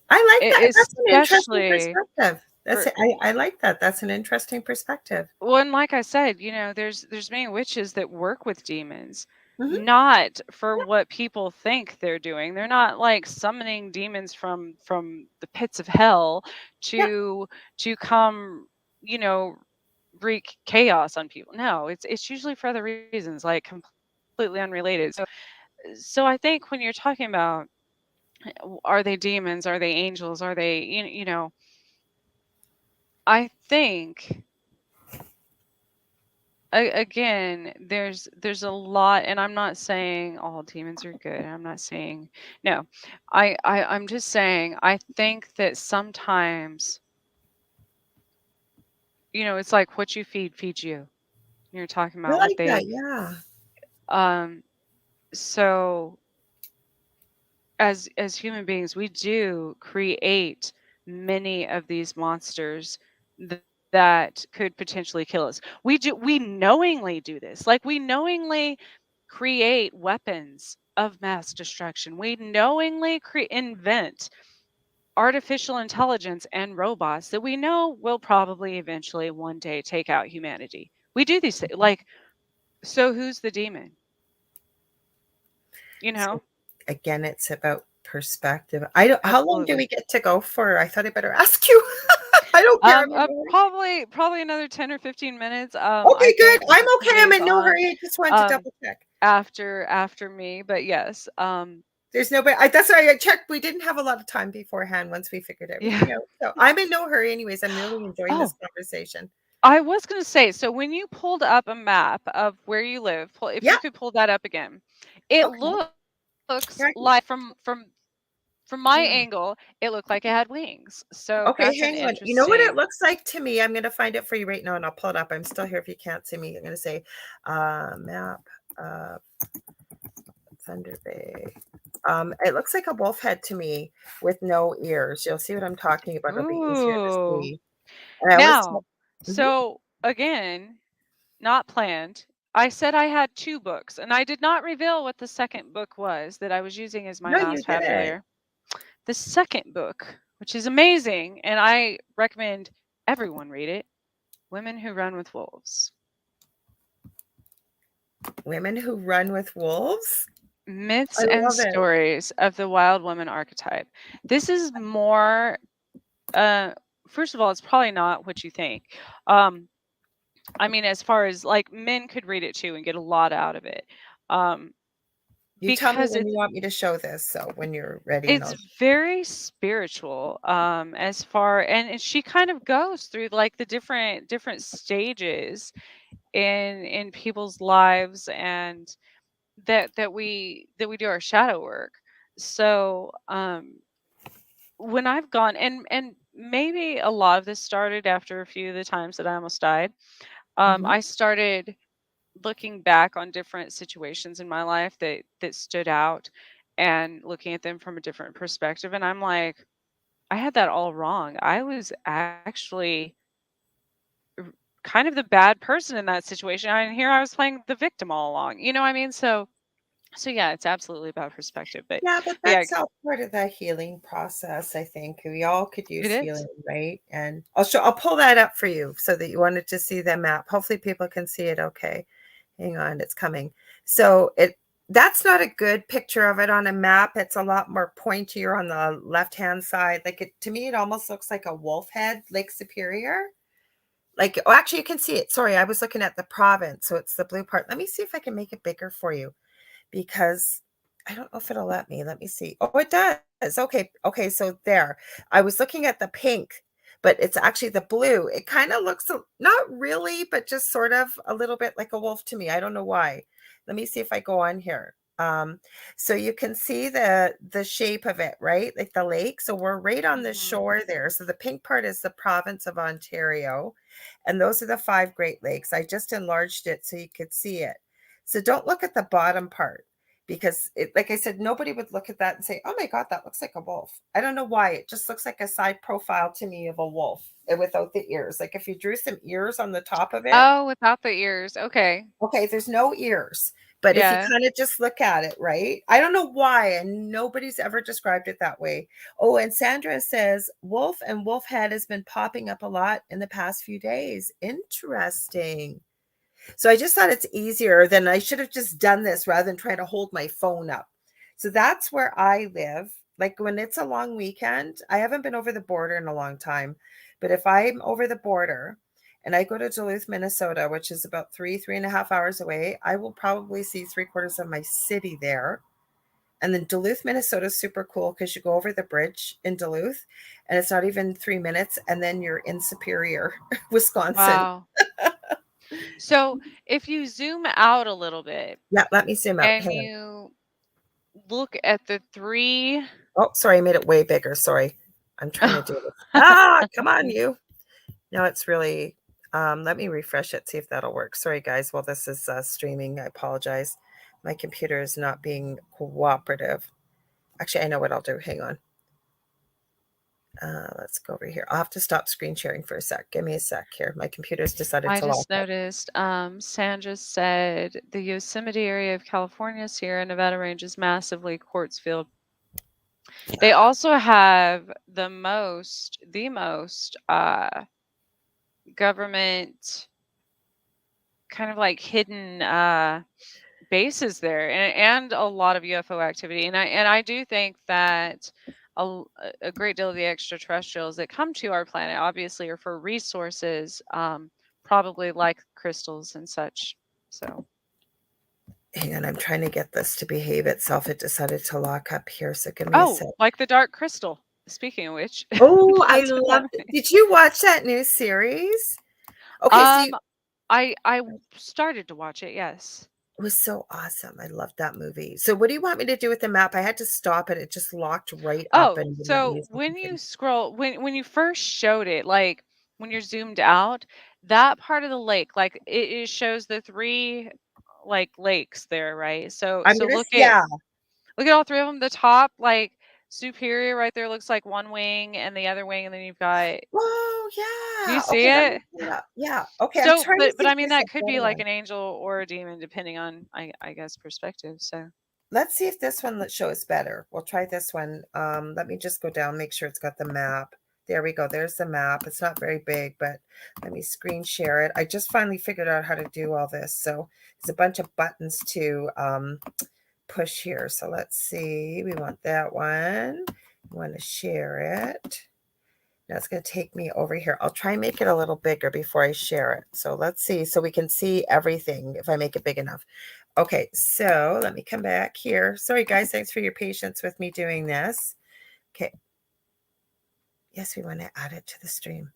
I like that. That's an interesting especially perspective. That's I like that. That's an interesting perspective. Well, and like I said, there's many witches that work with demons, Mhm. not for what people think they're doing. They're not like summoning demons from the pits of hell Yeah. to come, you know, wreak chaos on people. No, it's usually for other reasons, like completely unrelated. So I think when you're talking about are they demons, are they angels, are they I think again, there's a lot, and I'm not saying all demons are good. I'm not saying no. I'm just saying I think that sometimes, it's like what you feeds you. You're talking I about what like that, they yeah. um so as human beings, we do create many of these monsters that could potentially kill us. We knowingly do this. Like we knowingly create weapons of mass destruction. We knowingly invent artificial intelligence and robots that we know will probably eventually one day take out humanity. We do these things. Like, so who's the demon? You So, know? again, it's about perspective. I don't how long do we Absolutely. get to go for? I thought I better ask you. I don't care, I'm in no hurry. Probably another 10 or 15 minutes. I Okay, good. think I'm you can okay, I'm move in no on hurry, I just wanted to um double check. after me, but yes. There's nobody that's why I checked, we didn't have a lot of time beforehand once we figured everything Yeah. out. So, I'm in no hurry anyways, I'm really enjoying this Oh, conversation. I was going to say, so when you pulled up a map of where you live, if Yeah, you could pull that up again, it okay. looks Yeah, like from my hang on. angle, it looked like it had wings. So Okay, that's an hang on. You know what it interesting. looks like to me? I'm gonna find it for you right now, and I'll pull it up. I'm still here if you can't see me. I'm gonna say, map of Thunder Bay. It looks like a wolf head to me with no ears. You'll see what I'm talking about. It'll be easier to Ooh. see. And I always Now, mhm. so again, not planned. I said I had two books, and I did not reveal what the second book was that I was using as my No, you mouse pad didn't. earlier. The second book, which is amazing, and I recommend everyone read it, Women Who Run with Wolves. Women who run with wolves. Myths I and love it. Stories of the Wild Woman Archetype. This is more, uh, first of all, it's probably not what you think. Um, I mean, as far as like men could read it too and get a lot out of it. Um, You tell me because when you want me to show this, so when you're ready, and it's I'll. very spiritual, as far, and she kind of goes through like the different stages in people's lives, and that we do our shadow work. So when I've gone, and maybe a lot of this started after a few of the times that I almost died. Mhm. I started looking back on different situations in my life that stood out, and looking at them from a different perspective, and I'm like, I had that all wrong. I was actually r- kind of the bad person in that situation, and here I was playing the victim all along. You know what I mean? So yeah, it's absolutely about perspective. But Yeah, but yeah, that's all part of the healing process, I think. We all could it use is. healing, right? And I'll pull that up for you so that you wanted to see the map. Hopefully people can see it okay. Hang on, it's coming. So that's not a good picture of it on a map. It's a lot more pointier on the left-hand side. Like it to me, it almost looks like a wolf head, Lake Superior. Like, oh, actually, you can see it. Sorry, I was looking at the province, so it's the blue part. Let me see if I can make it bigger for you because I don't know if it'll let me. Let me see. Oh, it does. Okay. Okay. So there. I was looking at the pink, but it's actually the blue. It kind of looks not really, but just sort of a little bit like a wolf to me. I don't know why. Let me see if I go on here. So you can see the shape of it, right? Like the lake. So we're right on the Hmm. shore there. So the pink part is the province of Ontario, and those are the 5 Great Lakes. I just enlarged it so you could see it. So don't look at the bottom part because like I said, nobody would look at that and say, oh my God, that looks like a wolf. I don't know why. It just looks like a side profile to me of a wolf without the ears. Like if you drew some ears on the top of it, Oh, without the ears. Okay. okay, there's no ears. But if you Yeah. kind of just look at it, right? I don't know why, and nobody's ever described it that way. Oh, and Sandra says wolf and wolf head has been popping up a lot in the past few days. Interesting. So I just thought it's easier than I should have just done this rather than trying to hold my phone up. So that's where I live. Like when it's a long weekend, I haven't been over the border in a long time, but if I'm over the border and I go to Duluth, Minnesota, which is about 3.5 hours away, I will probably see 3/4 of my city there. And then Duluth, Minnesota is super cool because you go over the bridge in Duluth and it's not even 3 minutes, and then you're in Superior, Wisconsin. Wow. So if you zoom out a little bit Yeah, let me zoom out. and Hang on. you look at the three. Oh, sorry, I made it way bigger. Sorry. I'm trying to do this. Come on, you. No, it's really, let me refresh it, see if that'll work. Sorry, guys. Well, this is streaming. I apologize. My computer is not being cooperative. Actually, I know what I'll do. Hang on. Let's go over here. I'll have to stop screen sharing for a sec. Give me a sec here. My computer's decided I to lock just up. noticed Sandra said the Yosemite area of California, Sierra Nevada range is massively quartz field. They also have the most government kind of like hidden bases there, and a lot of UFO activity. And I do think that a great deal of the extraterrestrials that come to our planet obviously are for resources, probably like crystals and such. So Hang on. I'm trying to get this to behave itself. It decided to lock up here. So give me a sec. like the dark crystal. Speaking of which, Oh, I that's what that loved it. means. Did you watch that new series? Okay, so Um, I started to watch it. Yes. it was so awesome. I loved that movie. So what do you want me to do with the map? I had to stop it. It just locked right up Oh, and wouldn't let me so use my when computer. you scroll, when you first showed it, like when you're zoomed out, that part of the lake, like it shows the three like lakes there, right? So I'm so gonna yeah. look at all three of them. The top, like Superior, right there, looks like one wing, and the other wing, and then you've got. Oh Do you yeah. see Okay, let me it? pull it up. Yeah. Okay, I'm So, trying to but see if I mean there's a that could be better like one. an angel or a demon, depending on I guess perspective. So. Let's see if this one that shows better. We'll try this one. Let me just go down, make sure it's got the map. There we go. There's the map. It's not very big, but let me screen share it. I just finally figured out how to do all this. So there's a bunch of buttons to push here. So let's see. We want that one. We want to share it. Now it's going to take me over here. I'll try and make it a little bigger before I share it. So let's see. So we can see everything if I make it big enough. Okay, so let me come back here. Sorry, guys. Thanks for your patience with me doing this. Okay. Yes, we want to add it to the stream.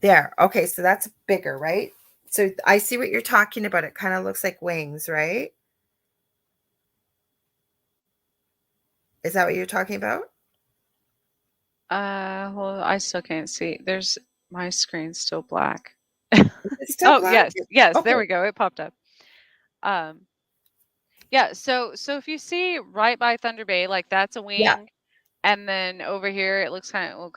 There. Okay, so that's bigger, right? So I see what you're talking about. It kind of looks like wings, right? Is that what you're talking about? Well, I still can't see. There's my screen's still black. It's still Oh, black? yes. Yes, Okay. there we go. It popped up. Um, yeah, so if you see right by Thunder Bay, like that's a Yeah. wing, and then over here it looks kind of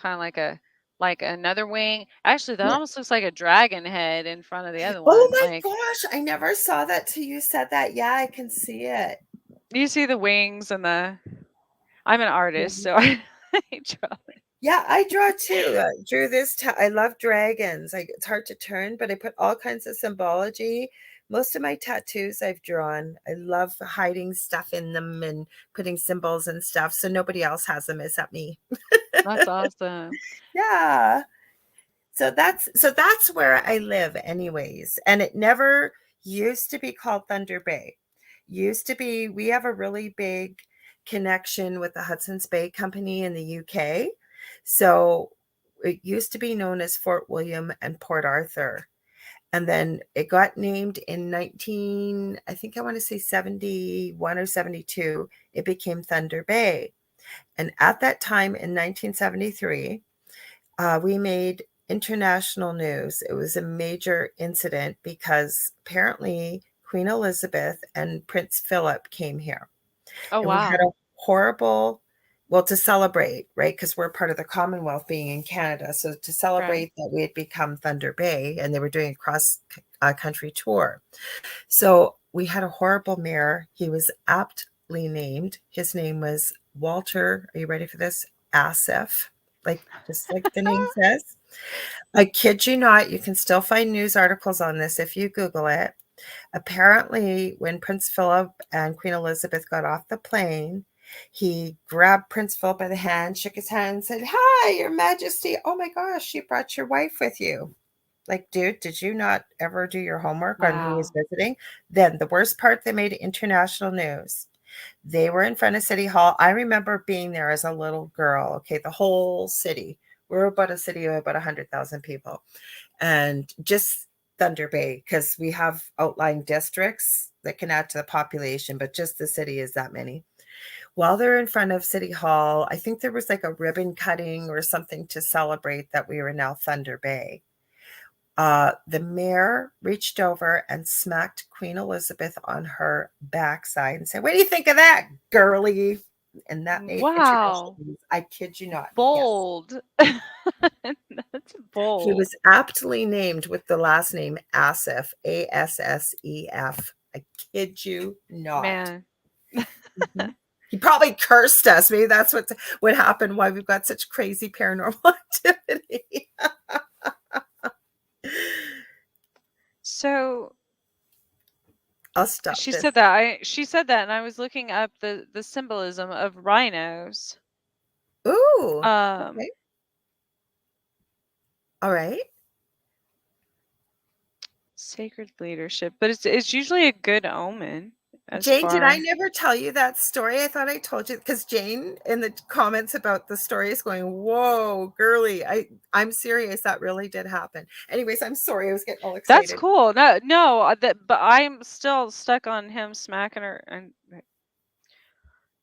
like another wing. Actually, that Yeah. almost looks like a dragon head in front of the other Oh one. my Like gosh. I never saw that till you said that. Yeah, I can see it. you see the wings and the. I'm an artist, Yeah. so I draw. Yeah, I draw too. Drew this. I love dragons. Like it's hard to turn, but I put all kinds of symbology. Most of my tattoos I've drawn. I love hiding stuff in them and putting symbols and stuff, so nobody else has them except me. That's awesome. Yeah. So that's where I live, anyways. And it never used to be called Thunder Bay. Used to be. We have a really big connection with the Hudson's Bay Company in the UK. So it used to be known as Fort William and Port Arthur. And then it got named in 19, I think I want to say 71 or 72, it became Thunder Bay. And at that time in 1973, we made international news. It was a major incident because apparently Queen Elizabeth and Prince Philip came here. Oh And we had wow. a horrible, well, to celebrate, right? Because we're part of the Commonwealth being in Canada. So to Right. celebrate that we had become Thunder Bay and they were doing a cross country tour. So we had a horrible mayor. He was aptly named. His name was Walter. Are you ready for this? Asif, like just like the name says. I kid you not, you can still find news articles on this if you Google it. Apparently, when Prince Philip and Queen Elizabeth got off the plane, he grabbed Prince Philip by the hand, shook his hand, and said, "Hi, Your Majesty. Oh my gosh, you brought your wife with you." Like, dude, did you not ever do your homework on who was Wow. visiting? Then the worst part, they made international news. They were in front of City Hall. I remember being there as a little girl. Okay, the whole city. We're about a city of about 100,000 people. And just Thunder Bay, because we have outlying districts that can add to the population, but just the city is that many. While they're in front of City Hall, I think there was like a ribbon cutting or something to celebrate that we were now Thunder Bay. The mayor reached over and smacked Queen Elizabeth on her backside and said, "What do you think of that, girly?" And that made international Wow. news. I kid you not. Yes. Bold. That's He bold. was aptly named with the last name Asif, Assef. I kid you not. Man. Mhm. He probably cursed us. Maybe that's what happened, why we've got such crazy paranormal activity. So I'll stop this. she said that and I was looking up the symbolism of rhinos. Ooh, Um okay. All right. Sacred leadership, but it's usually a good omen as Jane, did I far. never tell you that story? I thought I told you because Jane in the comments about the story is going, "Whoa, girly." I'm serious. That really did happen. Anyways, I'm sorry. I was getting all That's excited. cool. No, no, that but I'm still stuck on him smacking her and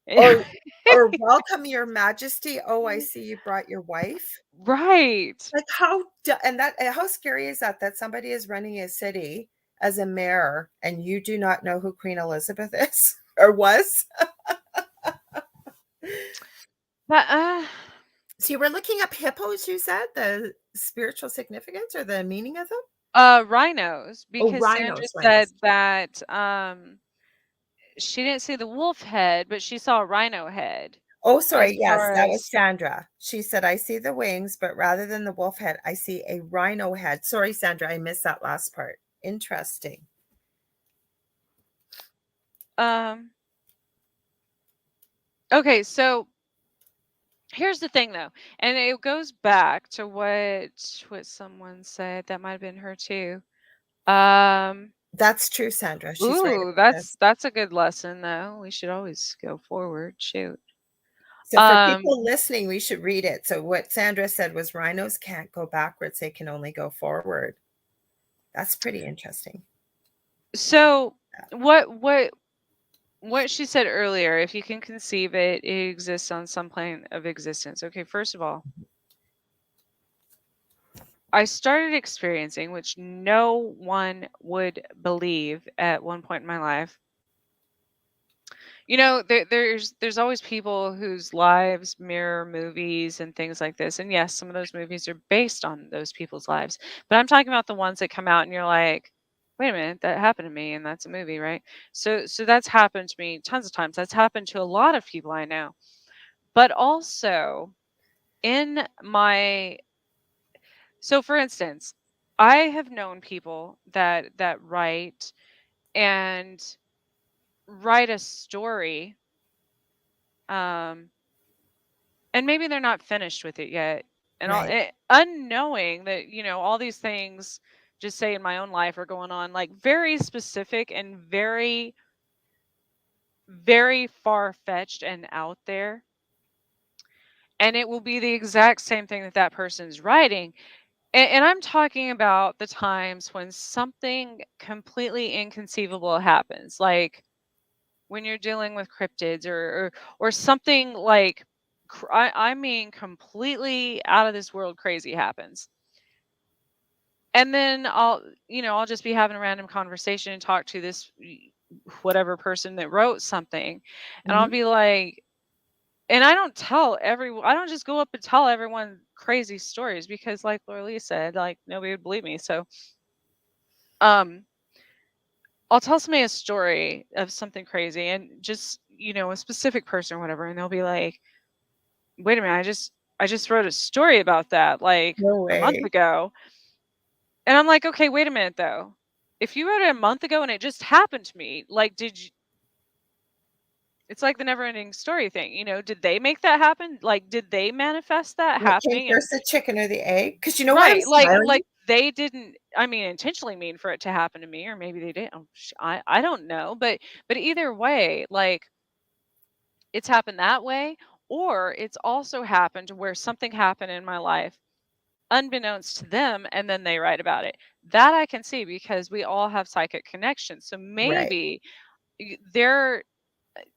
Or or welcome your majesty. Oh, I see you brought your wife. right. Like how scary is that that somebody is running a city as a mayor and you do not know who Queen Elizabeth is or was? But So you were looking up hippos, you said the spiritual significance or the meaning of them? rhinos Oh, because Sandra rhinos, said rhinos. that she didn't see the wolf head, but she saw a rhino head Oh, as sorry. Yes, far that was as Sandra. She said, I see the wings, but rather than the wolf head, I see a rhino head. Sorry, Sandra, I missed that last part. Interesting. um okay, so here's the thing though, and it goes back to what someone said that might have been her too. Um That's true, Sandra. She's right Ooh, about this. that's a good lesson though. We should always go forward. Shoot. So for Um, people listening, we should read it. So what Sandra said was rhinos can't go backwards, they can only go forward. That's pretty interesting. so what she said earlier, if you can conceive it, it exists on some plane of existence. Okay, first of all, I started experiencing, which no one would believe at one point in my life. You know, there's always people whose lives mirror movies and things like this. And yes, some of those movies are based on those people's lives. But I'm talking about the ones that come out and you're like, wait a minute, that happened to me and that's a movie, right? So that's happened to me tons of times. That's happened to a lot of people I know. But also in my so for instance, I have known people that and write a story um and maybe they're not finished with it yet and Right. unknowing that all these things just say in my own life are going on like very specific and very very far fetched and out there, and it will be the exact same thing that that person's writing, and I'm talking about the times when something completely inconceivable happens, like when you're dealing with cryptids or something like I mean completely out of this world crazy happens. And then I'll just be having a random conversation and talk to this whatever person that wrote something, and I'll Mhm. be like, and I don't just go up and tell everyone crazy stories because like Lorilei said, like nobody would believe me. So um I'll tell somebody a story of something crazy and just, a specific person or whatever, and they'll be like, "Wait a minute, I just wrote a story about that like No a month way. ago." And I'm like, "Okay, wait a minute though. If you wrote it a month ago and it just happened to me, like did you it's like the never ending story thing, did they make that happen? Like did they manifest that What came happening? And first, the chicken or the egg? Because you know why I'm right, like smiling? they didn't, I mean, intentionally mean for it to happen to me, or maybe they didn't. I don't know, but either way, like it's happened that way, or it's also happened where something happened in my life unbeknownst to them, and then they write about it. That I can see because we all have psychic connections. So Right. maybe they're,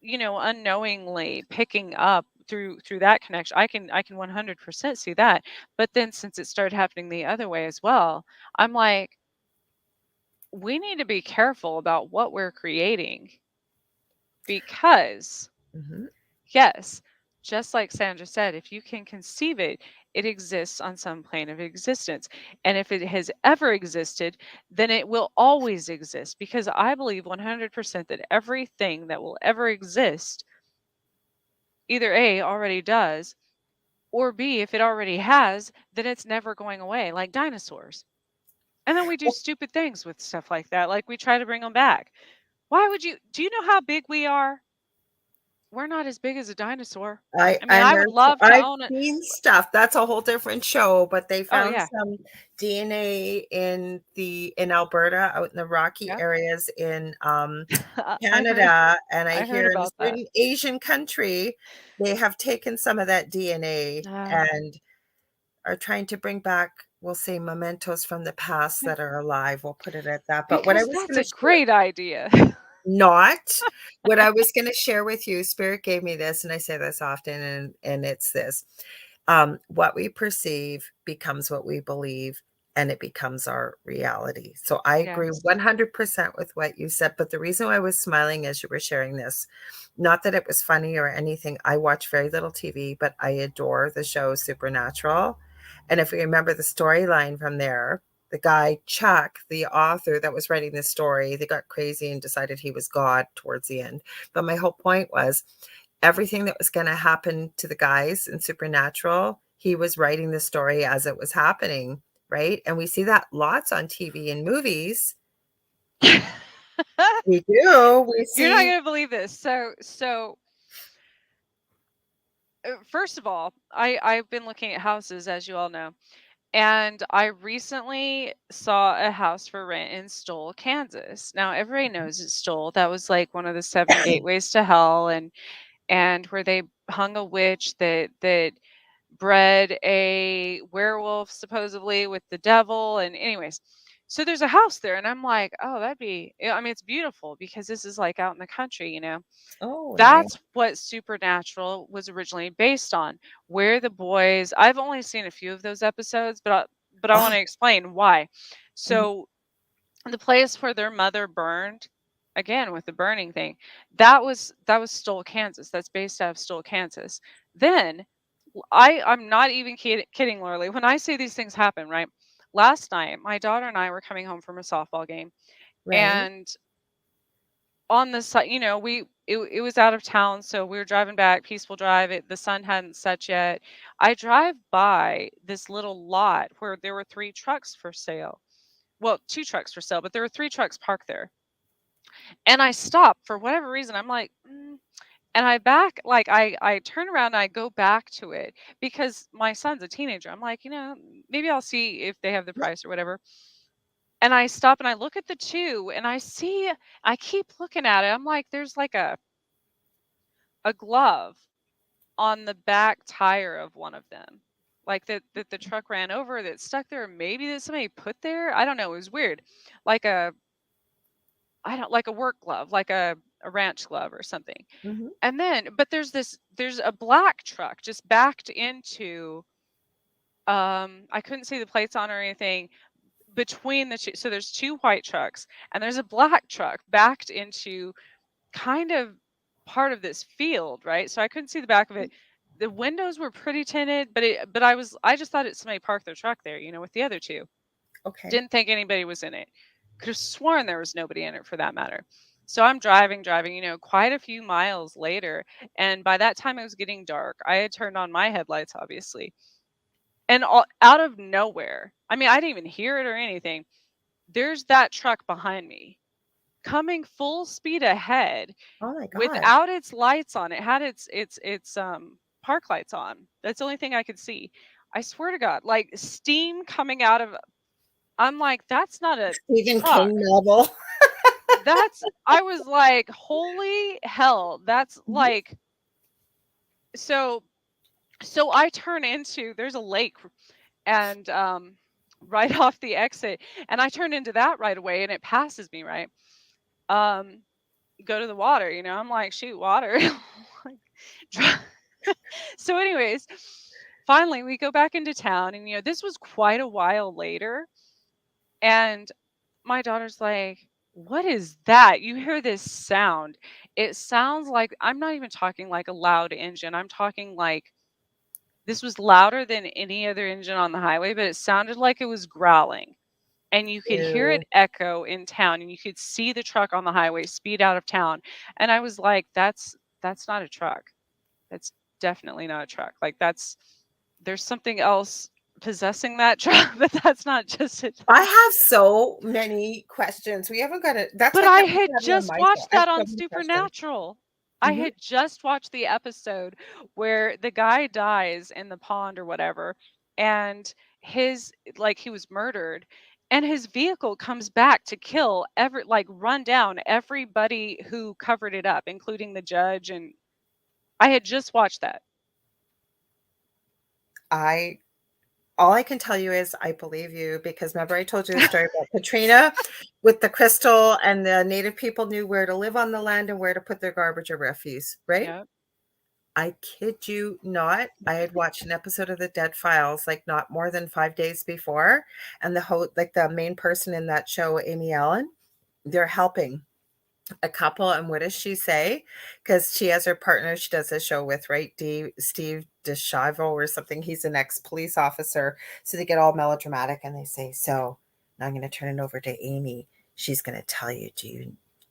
unknowingly picking up through that connection. I can 100% see that. But then since it started happening the other way as well, I'm like, we need to be careful about what we're creating because Mhm. yes, just like Sandra said, if you can conceive it, it exists on some plane of existence. And if it has ever existed, then it will always exist because I believe 100% that everything that will ever exist either A, already does, or B, if it already has, then it's never going away, like dinosaurs. And then we do Well, stupid things with stuff like that, like we try to bring them back. Why would you? Do you know how big we are? We're not as big as a dinosaur. I I mean, and I would there's love to I've own it. seen stuff. That's a whole different show, but they Oh, found yeah. some DNA in Alberta, out in the Rocky Yep. areas in, I heard Canada, and I I heard hear in a about that. certain Asian country, they have taken some of that DNA Uh, and are trying to bring back, we'll say, mementos from the past yeah, that are alive. We'll put it at that. But what I because was that's gonna a share great idea. not. What I was gonna share with you, Spirit gave me this, and I say this often, and it's this. What we perceive becomes what we believe, and it becomes our reality. So I agree Yes. 100% with what you said. But the reason why I was smiling as you were sharing this, not that it was funny or anything, I watch very little TV, but I adore the show Supernatural. And if you remember the storyline from there, the guy, Chuck, the author that was writing this story, they got crazy and decided he was God towards the end. But my whole point was everything that was going to happen to the guys in Supernatural, he was writing the story as it was happening, right? And we see that lots on TV and movies. We do. We You're not see, gonna believe this. So first of all, I've been looking at houses, as you all know, and I recently saw a house for rent in Stoll, Kansas. Now everybody knows it's Stoll. That was like one of the seven gateways to hell, and where they hung a witch that bred a werewolf supposedly with the devil. And anyways, so there's a house there, and I'm like, oh, that'd be, I mean, it's beautiful because this is like out in the country. oh, nice. That's what Supernatural was originally based on, where the boys, I've only seen a few of those episodes, but I Oh, want to explain why. mhm. So the place where their mother burned, again with the burning thing, that was Stoll, Kansas. That's based out of Stoll, Kansas. Then I'm not even kidding, Lorelei. When I say these things happen, right? Last night, my daughter and I were coming home from a softball game, Right. and on the side, it was out of town, so we were driving back, peaceful drive. The sun hadn't set yet. I drive by this little lot where there were three trucks for sale. Well, two trucks for sale, but there were three trucks parked there. And I stop for whatever reason. I'm like, and I back, like I turn around and I go back to it because my son's a teenager. I'm like, maybe I'll see if they have the price or whatever. And I stop and I look at the two and I keep looking at it. I'm like, there's like a glove on the back tire of one of them. Like that the truck ran over, that stuck there, maybe that somebody put there. I don't know. It was weird. Like I don't, like a work glove, like a ranch glove or something. Mhm. And then, but there's a black truck just backed into, I couldn't see the plates on or anything, between the two. So there's two white trucks and there's a black truck backed into kind of part of this field, right? So I couldn't see the back of it. The windows were pretty tinted, but I just thought it somebody parked their truck there, with the other two. Okay. Didn't think anybody was in it. Could have sworn there was nobody in it for that matter. So I'm driving, quite a few miles later. And by that time, it was getting dark. I had turned on my headlights, obviously. And out of nowhere, I mean, I didn't even hear it or anything. There's that truck behind me coming full speed ahead Oh my gosh. without its lights on. It had its park lights on. That's the only thing I could see. I swear to God, like steam coming out of. I'm like, that's not a Stephen truck. King novel. I was like, holy hell. That's Mhm. like, so, so I turn into, there's a lake and, right off the exit, and I turn into that right away and it passes me, right? Um, go to the water, I'm like, shoot, water. Like, so anyways, finally we go back into town and, this was quite a while later. And my daughter's like, "What is that? You hear this sound? It sounds like," I'm not even talking like a loud engine. I'm talking like this was louder than any other engine on the highway, but it sounded like it was growling. And you could hear it Ew. echo in town and you could see the truck on the highway speed out of town. And I was like, that's not a truck. That's definitely not a truck. Like there's something else possessing that truck, but that's not just a I truck. have so many questions. We haven't got it. That's But why I I can't wait to had have you on just my show. watched I have that on so many questions. Supernatural. I Mhm. had just watched the episode where the guy dies in the pond or whatever, and he was murdered, and his vehicle comes back to kill run down everybody who covered it up, including the judge. And I had just watched that. I all I can tell you is I believe you because remember I told you the story about Katrina with the crystal and the native people knew where to live on the land and where to put their garbage or refuse, right? Yep. I kid you not. I had watched an episode of the Dead Files like not more than 5 days before, and like the main person in that show, Amy Allen, they're helping a couple. And what does she say? Because she has her partner she does a show with, right? Steve DeShivo or something. He's an ex-police officer. So they get all melodramatic and they say, so now I'm going to turn it over to Amy. She's going to tell you,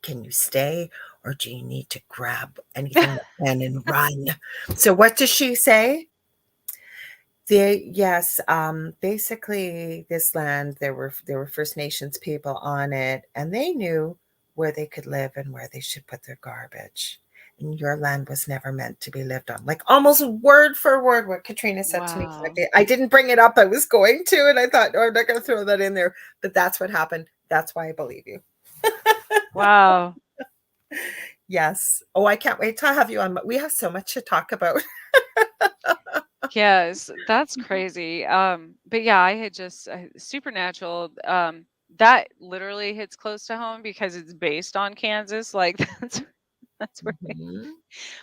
can you stay or do you need to grab anything you can and run? So what does she say? Yes, basically this land there were First Nations people on it, and they knew where they could live and where they should put their garbage. And your land was never meant to be lived on. Like almost word for word what Katrina said to me. Wow. I didn't bring it up. I was going to, and I thought, no, I'm not going to throw that in there. But that's what happened. That's why I believe you. Wow. Yes. Oh, I can't wait to have you on. We have so much to talk about. Yes, that's crazy. But yeah, I had just Supernatural. That literally hits close to home because it's based on Kansas. Like that's where. Mhm.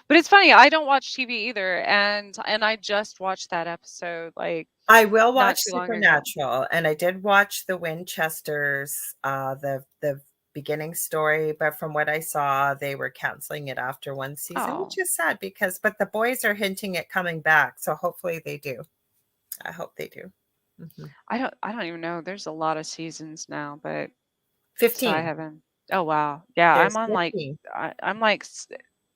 But it's funny. I don't watch TV either, and I just watched that episode like I will not watch too long ago. Supernatural, and I did watch the Winchesters, the beginning story, but from what I saw, they were canceling it after one season, Oh, which is sad but the boys are hinting at coming back, so hopefully they do. I hope they do. Mhm. I don't even know. There's a lot of seasons now, but so I 15. haven't. Oh wow, yeah. There's 15. I'm like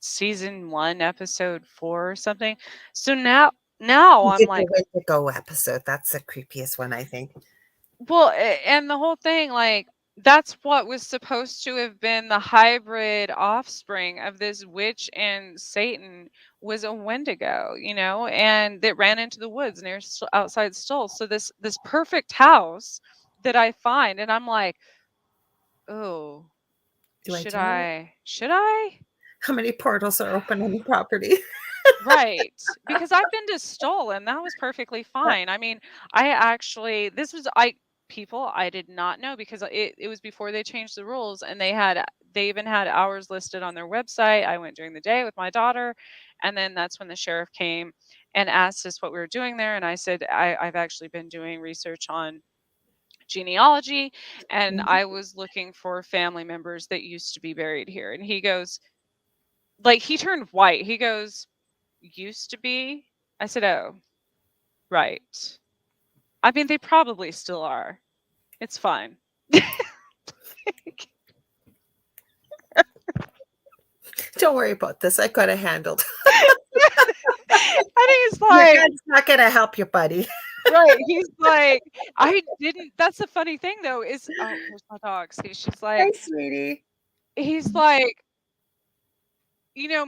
season 1, episode 4 or something. So now You I'm did the like, Wendigo episode. That's the creepiest one, I think. well, and the whole thing, like, that's what was supposed to have been the hybrid offspring of this witch and Satan was a Wendigo, and that ran into the woods near outside Stoll. So this perfect house that I find, and I'm like, oh, Do I should do it? I? Should I? How many portals are open on the property? Right, because I've been to Stoll and that was perfectly fine. I mean, I actually this was I people I did not know because it was before they changed the rules and they even had hours listed on their website. I went during the day with my daughter, and then that's when the sheriff came and asked us what we were doing there, and I said I've actually been doing research on genealogy, and Mhm. I was looking for family members that used to be buried here. And he goes, like, he turned white. He goes, used to be? I said, "Oh, right." I mean, they probably still are. It's fine. Don't worry about this. I got it handled. I think it's Your like, gun's not gonna help you, buddy. right, he's like, I didn't that's the funny thing though is oh, there's my dog. See, she's Hi, like sweetie. he's like, you know,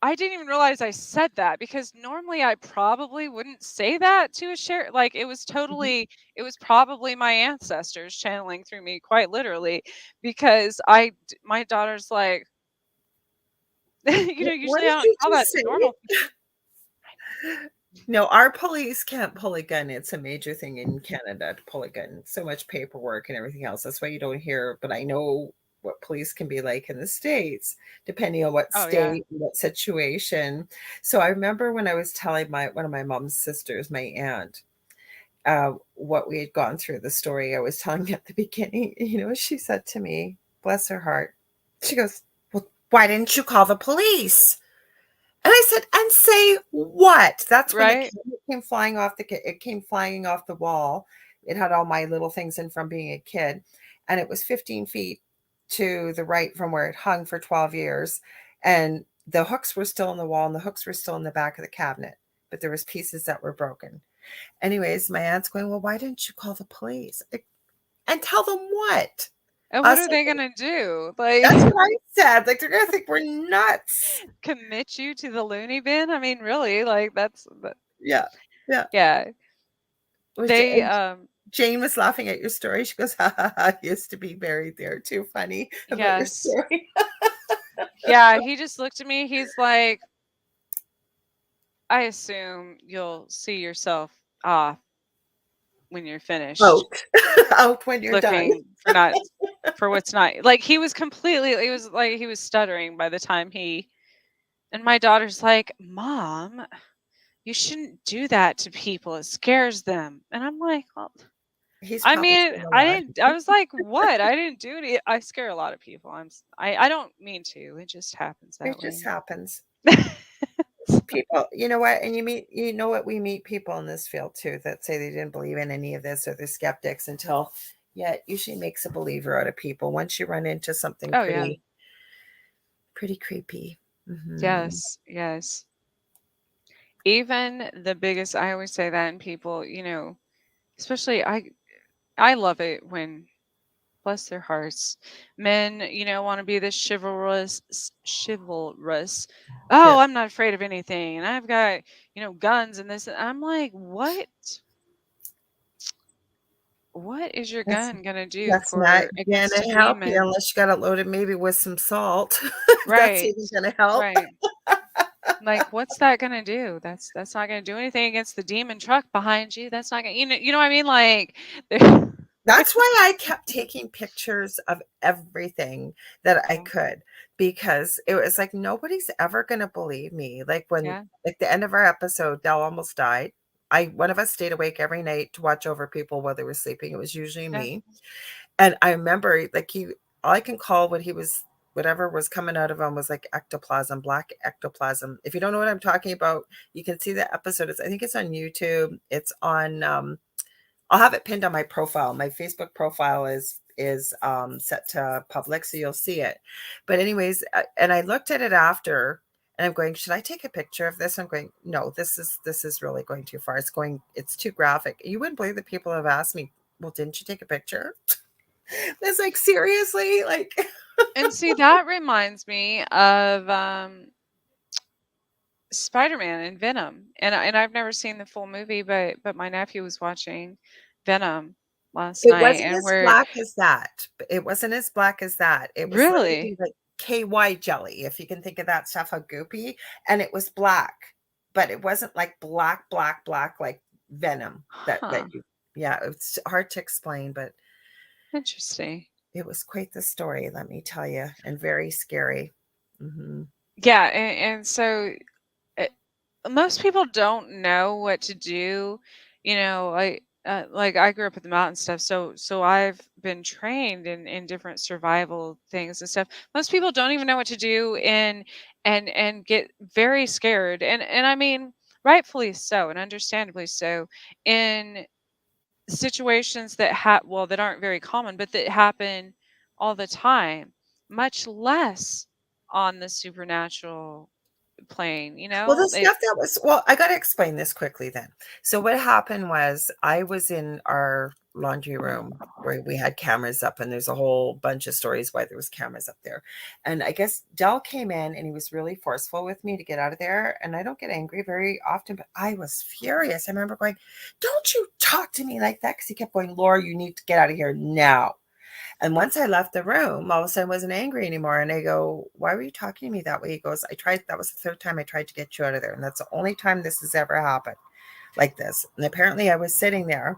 I didn't even realize I said that because normally I probably wouldn't say that to a sheriff. Like Mhm. it was probably my ancestors channeling through me, quite literally, because my daughter's like, What usually I did don't you tell that just to say? normal people. No, our police can't pull a gun. It's a major thing in Canada to pull a gun. So much paperwork and everything else. That's why you don't hear, but I know what police can be like in the States, depending on what Oh yeah. state and what situation. So I remember when I was telling my one of my mom's sisters, my aunt, what we had gone through, the story I was telling at the beginning, she said to me, bless her heart, she goes, well, why didn't you call the police? And I said, "And say what?" That's when Right? it came flying off it came flying off the wall. It had all my little things in from being a kid, and it was 15 feet to the right from where it hung for 12 years, and the hooks were still in the wall, and the hooks were still in the back of the cabinet, but there was pieces that were broken. Anyways, my aunt's going, "Well, why didn't you call the police?" And tell them what? And what Us are they gonna do? Like That's what I said. Like, they're gonna think we're nuts. commit you to the loony bin? I mean, really, like Yeah, yeah. yeah. Which They Jane was laughing at your story. She goes, "Ha ha ha! Used to be buried there. Too funny about your yes. story." Yeah, he just looked at me. He's like, I assume you'll see yourself off when you're finished Out, out when you're done. looking for what's not like he was completely it was like he was stuttering by the time he and my daughter's like, Mom, you shouldn't do that to people. It scares them. And I'm like, well, He's I probably mean, seen a I lot. didn't I was like, what? I didn't do it. I scare a lot of people. I don't mean to. It just happens It that just way. happens. People, you know what? And you know what? We meet people in this field too that say they didn't believe in any of this or they're skeptics until, yeah, it usually makes a believer out of people once you run into something Oh yeah. pretty creepy. Hmm. Yes, yes. Even the biggest I always say that in people, especially I love it when bless their hearts, men, want to be this chivalrous. Yeah, Oh, I'm not afraid of anything, and I've got guns and this. And I'm like, what? What is your that's gun gonna do that's not for against a gonna help you demon? unless you got it loaded maybe with some salt. If that's Right, even gonna help. right. Like, what's that gonna do? That's not gonna do anything against the demon truck behind you. That's not gonna, you know what I mean? Like, That's why I kept taking pictures of everything that I yeah, could because it was like nobody's ever gonna believe me. Like when yeah, like the end of our episode, Dell almost died. One of us stayed awake every night to watch over people while they were sleeping. It was usually yeah. me. And I remember like all I can call what he was whatever was coming out of him was like ectoplasm, black ectoplasm. If you don't know what I'm talking about, you can see the episode. I think it's on YouTube. It's on I'll have it pinned on my profile. My Facebook profile is set to public, so you'll see it. But anyways, and I looked at it after, and I'm going, should I take a picture of this? I'm going, no, this is really going too far. It's too graphic. You wouldn't believe that people have asked me, well, didn't you take a picture? It's like seriously, like And see, that reminds me of Spider-Man and Venom. And I've never seen the full movie, but my nephew was watching Venom last it night, wasn't and as we're black as that. It wasn't as black as that. It was literally really, like KY jelly, if you can think of that stuff, how goopy. And it was black, but it wasn't like black, black, black like venom that huh? you yeah, it's hard to explain, but Interesting. it was quite the story, let me tell you, and very scary. Hmm. Yeah, and so most people don't know what to do. Like I grew up in the mountain stuff, so I've been trained in different survival things and stuff. Most people don't even know what to do and get very scared, and I mean rightfully so and understandably so in situations that that aren't very common but that happen all the time, much less on the supernatural plane, you Well, know? the stuff that was well, I gotta explain this quickly then. So what happened was I was in our laundry room where we had cameras up, and there's a whole bunch of stories why there was cameras up there. And I guess Dell came in and he was really forceful with me to get out of there. And I don't get angry very often, but I was furious. I remember going, "Don't you talk to me like that," because he kept going, "Laura, you need to get out of here now." And once I left the room, all of a sudden I wasn't angry anymore. And I go, "Why were you talking to me that way?" He goes, "I tried, that was the third time I tried to get you out of there. And that's the only time this has ever happened like this." And apparently I was sitting there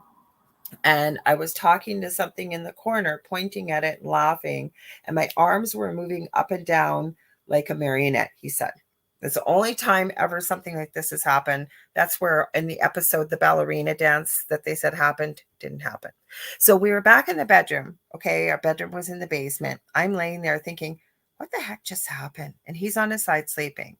and I was talking to something in the corner, pointing at it and laughing. And my arms were moving up and down like a marionette, he said. That's the only time ever something like this has happened. That's where in the episode, the ballerina dance that they said happened didn't happen. So we were back in the bedroom. Okay. Our bedroom was in the basement. I'm laying there thinking, what the heck just happened? And he's on his side sleeping.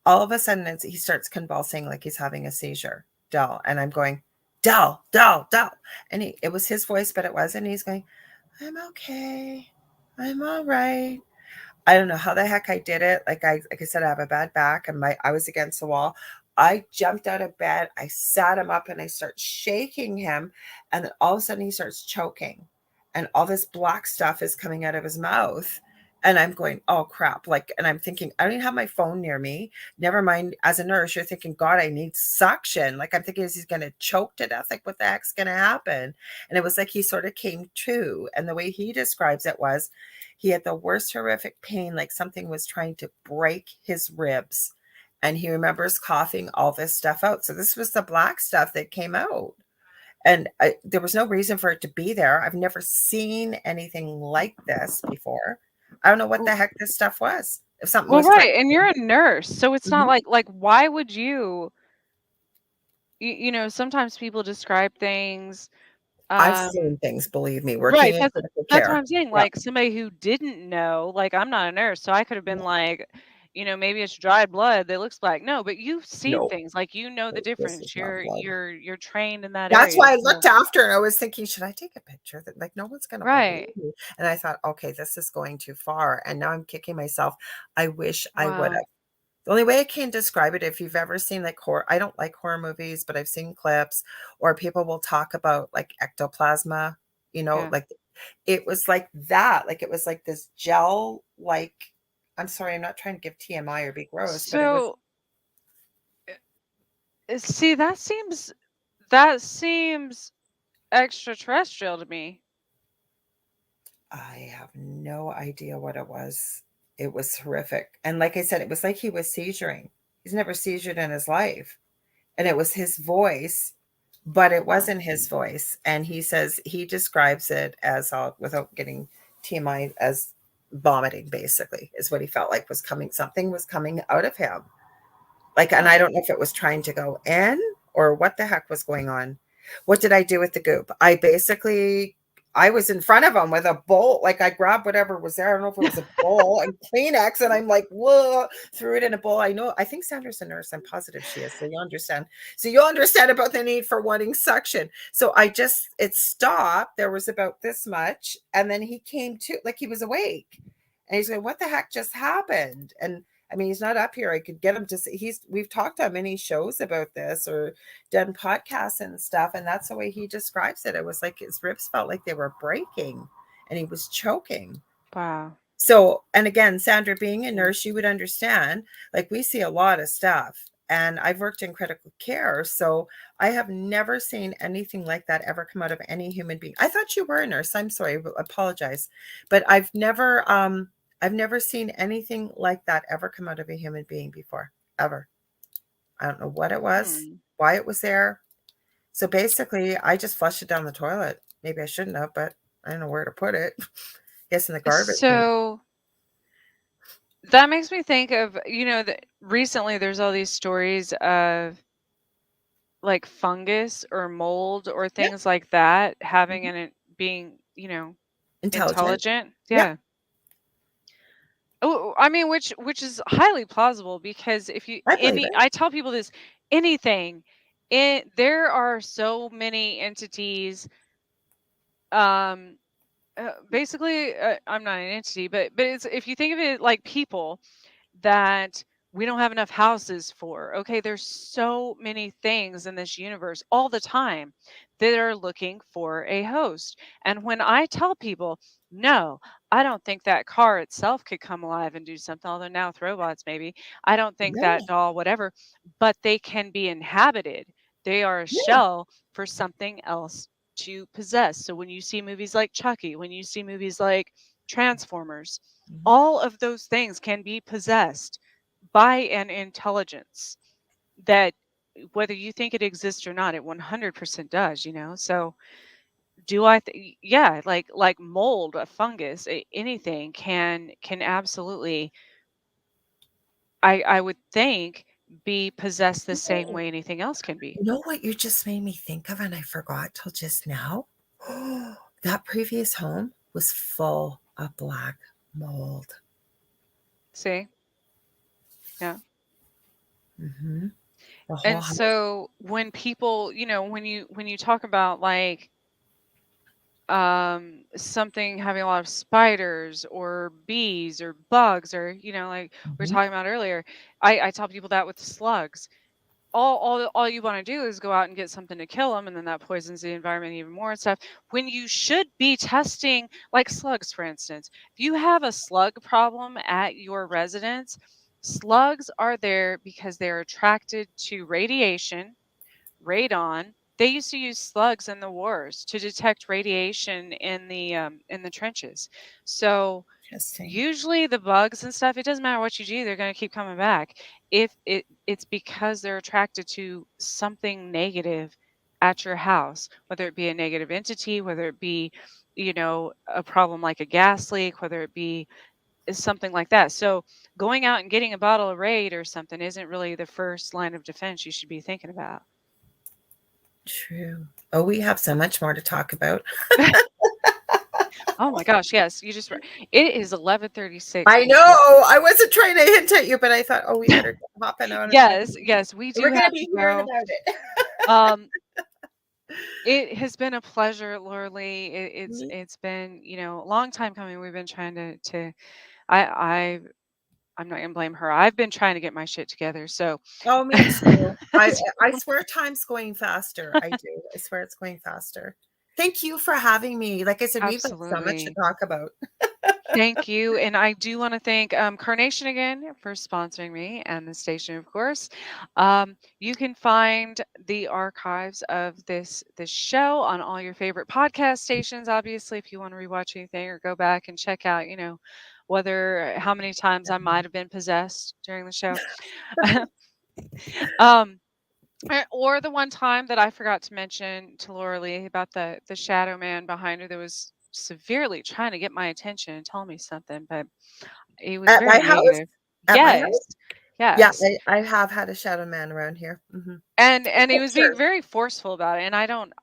All of a sudden, he starts convulsing like he's having a seizure. Dell. And I'm going, "Dell, Dell, Dell." And it was his voice, but it wasn't. He's going, "I'm okay. I'm all right." I don't know how the heck I did it. Like I said, I have a bad back and I was against the wall. I jumped out of bed, I sat him up and I start shaking him. And then all of a sudden he starts choking. And all this black stuff is coming out of his mouth. And I'm going, "Oh crap." Like, and I'm thinking, I don't even have my phone near me. Never mind, as a nurse, you're thinking, "God, I need suction." Like I'm thinking, is he gonna choke to death? Like, what the heck's gonna happen? And it was like he sort of came to. And the way he describes it was he had the worst horrific pain, like something was trying to break his ribs. And he remembers coughing all this stuff out. So this was the black stuff that came out. And there was no reason for it to be there. I've never seen anything like this before. I don't know what the heck this stuff was. If something Well, was trying right, and you're a nurse, so it's not Mhm. like why would you, sometimes people describe things, I've um seen things, believe me, working right, in critical that's what care. I'm saying, Yeah. like, somebody who didn't know, like, I'm not a nurse, so I could have been like, maybe it's dried blood that looks black. No, but you've seen No, things, like, you know the this is difference. not blood. You're trained in that That's area, why I so looked after and I was thinking, "Should I take a picture?" That like, no one's gonna believe right. me. And I thought, "Okay, this is going too far." And now I'm kicking myself. I wish I would Wow. have. The only way I can describe it, if you've ever seen like horror, I don't like horror movies, but I've seen clips or people will talk about like ectoplasma, Yeah. like it was like that. Like it was like this gel, like I'm sorry, I'm not trying to give TMI or be gross, but it was So, see, that seems extraterrestrial to me. I have no idea what it was. It was horrific. And like I said, it was like he was seizuring. He's never seizured in his life. And it was his voice, but it Wow. wasn't his voice. And he says he describes it as without getting TMI as vomiting, basically, is what he felt like was coming. Something was coming out of him. Like, and Huh. I don't know if it was trying to go in or what the heck was going on. What did I do with the goop? I was in front of him with a bowl. Like I grabbed whatever was there. I don't know if it was a bowl and Kleenex, and I'm like, whoa, threw it in a bowl. I think Sandra's a nurse. I'm positive she is. So you understand. So you'll understand about the need for wanting suction. So it stopped. There was about this much. And then he came to, like he was awake. And he's going, "What the heck just happened?" And I mean, he's not up here. I could get him to say we've talked on many shows about this or done podcasts and stuff. And that's the way he describes it. It was like his ribs felt like they were breaking and he was choking. Wow. So, and again, Sandra, being a Mm. nurse, you would understand, like we see a lot of stuff. And I've worked in critical care. So I have never seen anything like that ever come out of any human being. I thought you were a nurse. I'm sorry, I apologize. But I've never seen anything like that ever come out of a human being before, ever. I don't know what it was, Hmm. why it was there. So basically, I just flushed it down the toilet. Maybe I shouldn't have, but I don't know where to put it. Guess in the garbage. So that makes me think of, that recently there's all these stories of like fungus or mold or Yeah. things like that having Mhm. being, Intelligent. intelligent. Yeah, Yeah. Oh, I mean, which is highly plausible because if you I believe any it. I tell people this, anything, there are so many entities, um basically, I'm not an entity, but it's, if you think of it like people that we don't have enough houses for. Okay, there's so many things in this universe all the time that are looking for a host. And when I tell people, no, I don't think that car itself could come alive and do something, although now with robots, maybe. I don't think that Yeah, doll, whatever, but they can be inhabited. They are a yeah. shell for something else to possess. So when you see movies like Chucky, when you see movies like Transformers, Mhm. all of those things can be possessed by an intelligence that, whether you think it exists or not, it 100% does, you know? So do yeah, like mold, a fungus, anything can absolutely, I would think, be possessed the same Oh, way anything else can be. you know what you just made me think of, and I forgot till just now? That previous home was full of black mold. See? Yeah. Mhm. The whole And house. so when people, when you talk about like something having a lot of spiders or bees or bugs, or like we were Mhm. talking about earlier, I tell people that with slugs, all you want to do is go out and get something to kill them, and then that poisons the environment even more and stuff, when you should be testing, like slugs, for instance. If you have a slug problem at your residence, slugs are there because they're attracted to radiation, radon. They used to use slugs in the wars to detect radiation in the trenches. So Interesting. usually the bugs and stuff, it doesn't matter what you do, they're going to keep coming back. If it's because they're attracted to something negative at your house, whether it be a negative entity, whether it be, a problem like a gas leak, whether it be something like that. So going out and getting a bottle of Raid or something isn't really the first line of defense you should be thinking about. True. Oh, we have so much more to talk about. Oh my gosh, yes, you just it is 11:36 I people. know. I wasn't trying to hint at you, but I thought, oh, we better get hopping on it. Yes, yes, we do We're have gonna to be hearing go. about it. Um, it has been a pleasure, Lorilei. It's Me? it's been, a long time coming. We've been trying to I I I'm not gonna blame her. I've been trying to get my shit together. So Oh, me too. I swear time's going faster. I do. I swear it's going faster. Thank you for having me. Like I said, we've got so much to absolutely. talk about. Thank you. And I do want to thank Carnation again for sponsoring me, and the station, of course. You can find the archives of this show on all your favorite podcast stations. Obviously, if you want to rewatch anything or go back and check out, whether how many times I might have been possessed during the show. um, or the one time that I forgot to mention to Laura Lee about the shadow man behind her that was severely trying to get my attention and tell me something, but it was At my very house? negative. At my house? Yes. Yeah, Yes. I have had a shadow man around here. For And he was being pictures. very forceful about it, and I don't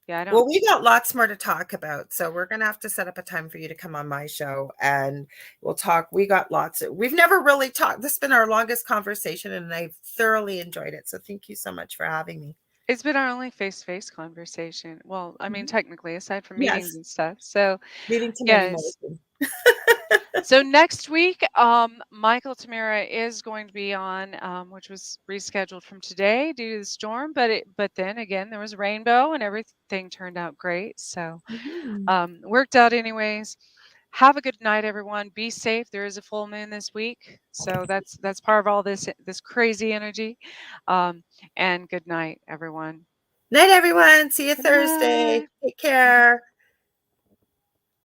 yeah, I don't. Well, we got lots more to talk about, so we're gonna have to set up a time for you to come on my show, and we'll talk. We got lots of we've never really talked. This has been our longest conversation, and I've thoroughly enjoyed it. So thank you so much for having me. It's been our only face-to-face conversation. Well, I mean, Mhm. technically, aside from meetings Yes, and stuff. So, leading to many more yes. soon. So next week, Michael Tamara is going to be on, which was rescheduled from today due to the storm. But then again, there was a rainbow and everything turned out great. So Mhm. worked out anyways. Have a good night, everyone. Be safe. There is a full moon this week, so that's part of all this crazy energy. Um, and good night, everyone. Night, everyone. See you Good Thursday. night. Take care.